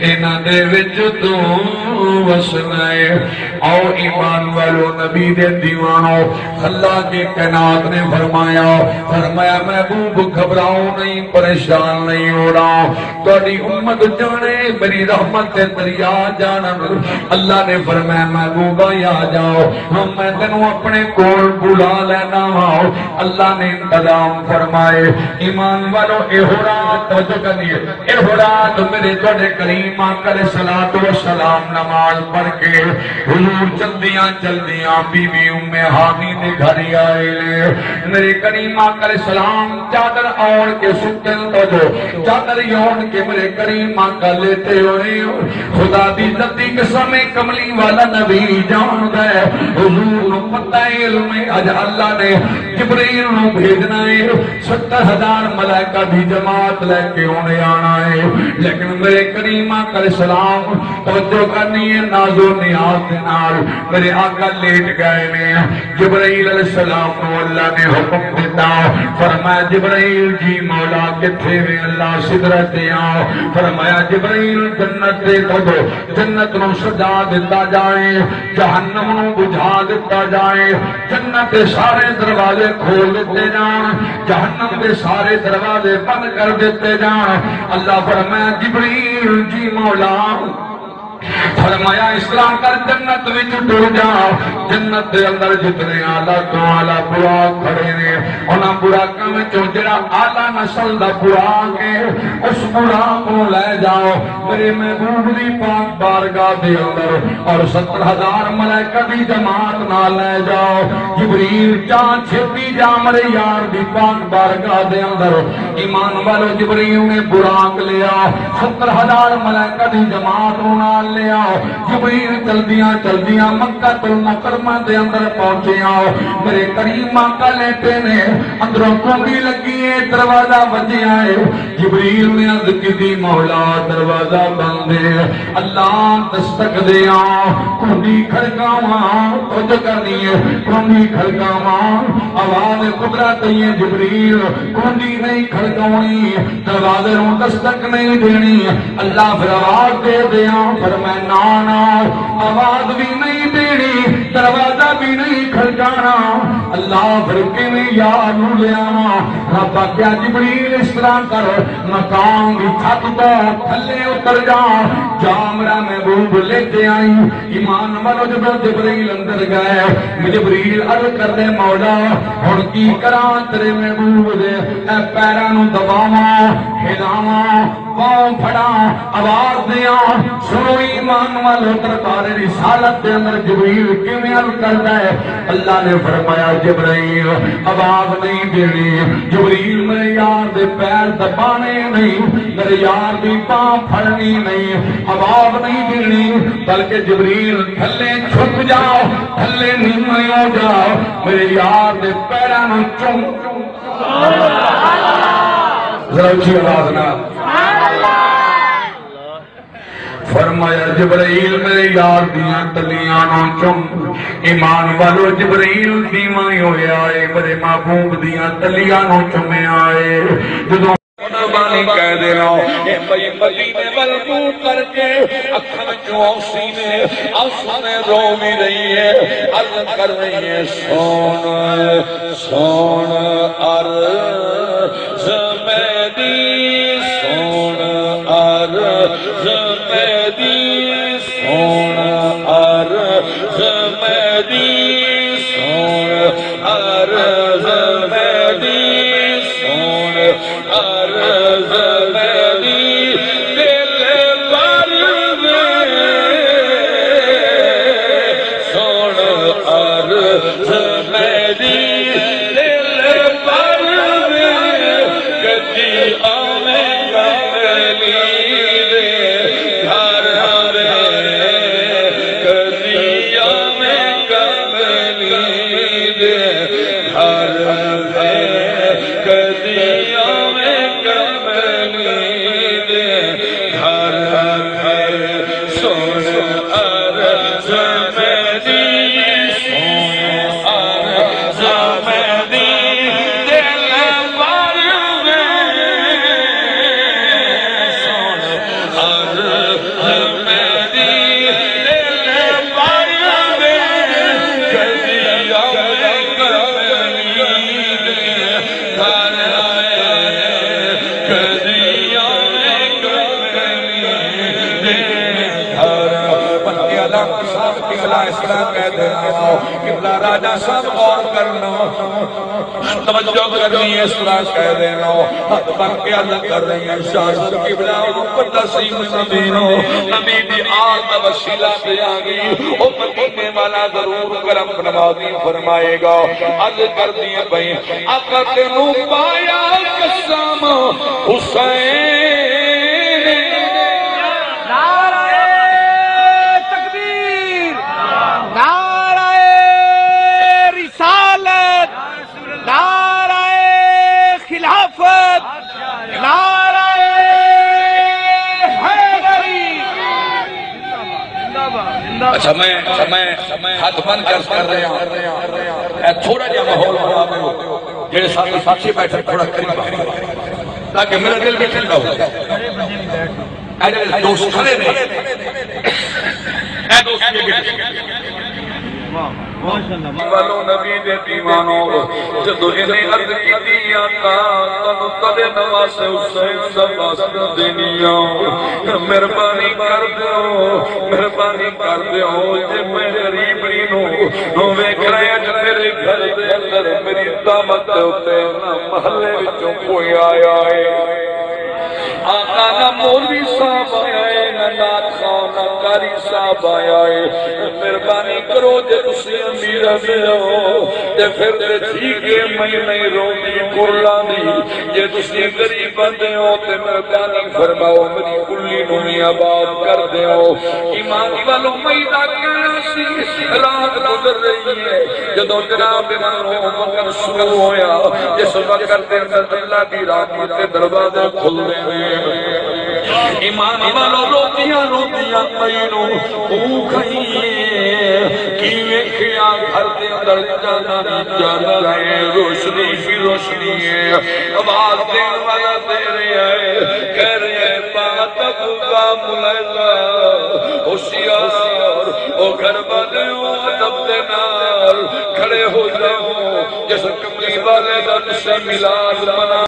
Speaker 2: انہاں دے وچ تو وسنا ہے او ایمان والو نبی دے دیوانو اللہ کے کائنات نے فرمایا محبوب گھبراؤ نہیں پریشان نہیں ہونا تہاڈی امت جانے میری رحمت تے دریا جانن اللہ نے فرمایا محبوبا یا جاؤ میں تینوں اپنے کول بلا لینا ہاں اللہ نے انتظام فرمائے ایمان والو اے ہو رات توجہ کرنی ہے اے ہو رات میرے تواڈے کریم آقا علیہ الصلوۃ والسلام نماز پڑھ کے حضور چلدیاں بی بی ام ہانی دے گھر آئے میرے کریم آقا علیہ السلام چادر اوڑھ کے سکن توجہ چادر اوڑھ کے میرے کریم آقا لیتے ہوئے خدا دی ذاتی قسم کملی والا نبی جان دے حضور نو پتہ علم اج اللہ نے جبرائیل نو بھیجنا ہے 70,000 ملائکہ دی جماعت لے کے ہونے آنا ہے لیکن میرے کریم آقا علیہ السلام توجہ کرنی ہے ناز و نیاز دے نال میرے آقا لیٹ گئے نے جبرائیل علیہ السلام کو اللہ نے حکم دیتا فرمایا جبرائیل جی مولا کتھے میں اللہ سدرت دے آؤ فرمایا جبرائیل جنت دے تو جنت نو سجا دیتا جائے جہنم نو بجھا دیتا جائے جنت دے سارے دروازے کھول دیتے جان جہنم دے سارے دروازے بند کر دیتے جان اللہ فرمایا جبرائیل جی مولا فرمایا اسلام کر جنت وچ ٹر جا جنت دے اندر جتنے آلہ تو آلہ براق کھڑے نے انہاں براقاں وچوں جڑا آلہ نسل دا براق ہے اس براق کو لے جاؤ میرے محبوب دی پاک بارگاہ دے اندر اور 70,000 ملائکہ دی جماعت نہ لے جاؤ جبریل جان چھتی جا میرے یار دی پاک بارگاہ دے اندر ایمان والو جبریل نے براق لیا 70,000 ملائکہ دی جماعت نہ لیا جبریل چلدیاں مکہ المکرمہ دے اندر پہنچے آؤ میرے کریم آقا لیٹے نے اندروں کنڈی لگی ہے دروازہ بجے آئے جبریل نے عرض کی دی مولا دروازہ بند ہے اللہ دستک دے آؤ کنڈی کھڑکاواں توجہ کرنی ہے کنڈی کھڑکاواں آواز قدرت ہے جبریل کنڈی نہیں کھڑکاونی دروازے نوں دستک نہیں دینی اللہ پھر آواز دے دیا فرمایا نانا آواز بھی نہیں دینی دروازہ بھی نہیں کھڑکانا اللہ پھر میں یار نو لے آواں رب کیا جبریل اس طرح کر مقام کی چھت تو تھلے اتر جا میرا محبوب لیتے آئی ایمان والو جب جبریل اندر گئے جبریل عرض کر دے مولا ہن کی کراں تیرے محبوب دے اے پیراں نو دباواں ہلاواں پاؤں پھڑا آواز دیا سنو ایمان والو دربار رسالت دے اندر جبریل کیویں عرض کردا ہے اللہ نے فرمایا جبرائیل آواز نہیں دینی جبریل میرے یار دے پیر دبانے نہیں میرے یار دی پاؤں پھڑنی نہیں آواز نہیں دینی بلکہ جبریل تھلے چھپ جاؤ تھلے نیمے ہو جاؤ میرے یار دے پیراں نوں چوم ذرا اچھی آواز نہ فرمایا جبرائیل میرے یار دیاں تلیاں نوں چوم ایمان والو جبرائیل دیواں ہوئے آئے میرے محبوب دیاں تلیاں نوں چومے آئے جدوں قربانی کہہ دے رہا ہوں اے بھئی مدینے والوں کر کے اکھاں جو آنسو نے رو بھی رہی ہے عرض کر رہی ہے سون عرض میں دی سون عرض میں دی سون عرض میں دی سون عرض میں دی سون عرض میں دی دل پر سون عرض میں دی دل پر کتی آمیں کملی دے گھر رے کتی آمیں کملی دے گھر رے کتی آمیں کملی
Speaker 1: علامہ صاحب قبلہ اس طرح کہہ دے رہا ہوں قبلہ راجہ صاحب غور کرنا توجہ کرنی ہے اس طرح کہہ دے رہا ہوں حد بن کے عزت کر رہی ہیں شاہ صاحب قبلہ اوپر نصیب نبینو نبی دی آل دا وسیلہ پہ آگئی او مدینے والا ضرور کرم نوازی فرمائے گا عرض کر دیے بھئی آقا تینوں پایا قسم حسین
Speaker 5: نعرہ تکبیر، نعرہ رسالت، نعرہ خلافت، نعرہ حیدری۔
Speaker 1: اچھا میں ہاتھ بند کر رہے ہیں تھوڑا جا ماحول بنا دے جیسے ساتھی پیچھے بیٹھے تھوڑا قریب آئے تاکہ میرا دل بھی ٹھنڈا ہو اے دوست کھڑے نہیں اے دوست یہ بیٹھے والوں نبی دے دیوانوں جدو انہیں عرض کی دیا تنو تلے نواز حسین سباست دنیا مہربانی کر دیو جے میں غریبی نو ویکھ رہے ہیں میرے گھر دے اندر میری دامت ہوتے نہ محلے وچوں کوئی آیا ہے آقا نہ مولوی صاحب آیا ہے نہ نات خان نہ قاری صاحب آیا ہے مہربانی کرو جے تسی امیر ہو تے پھر تے ٹھیک ہے میں نہیں روندی کرلانی جے تسی غریب بندے ہو تے مہربانی فرماؤ میری کلی نو آباد کر دیو ایمان والوں میدہ کہنا سی رات گزر رہی ہے جدو جناب امام بکر شروع ہویا جس وقت دے اندر اللہ کی رحمت کے دروازے کھل رہے ہیں ایمان والوں روٹیاں مینوں بھوک کیویں کھیا گھر دے اندر جانا ہے روشنی ہے آواز دین والا دے رہے ہیں کہہ رہے ہیں بات کا ملائزہ ہوشیار او گھر والے ہو ادب دے نال کھڑے ہو جاؤ جس کملی والے دا نشہ ملاد منا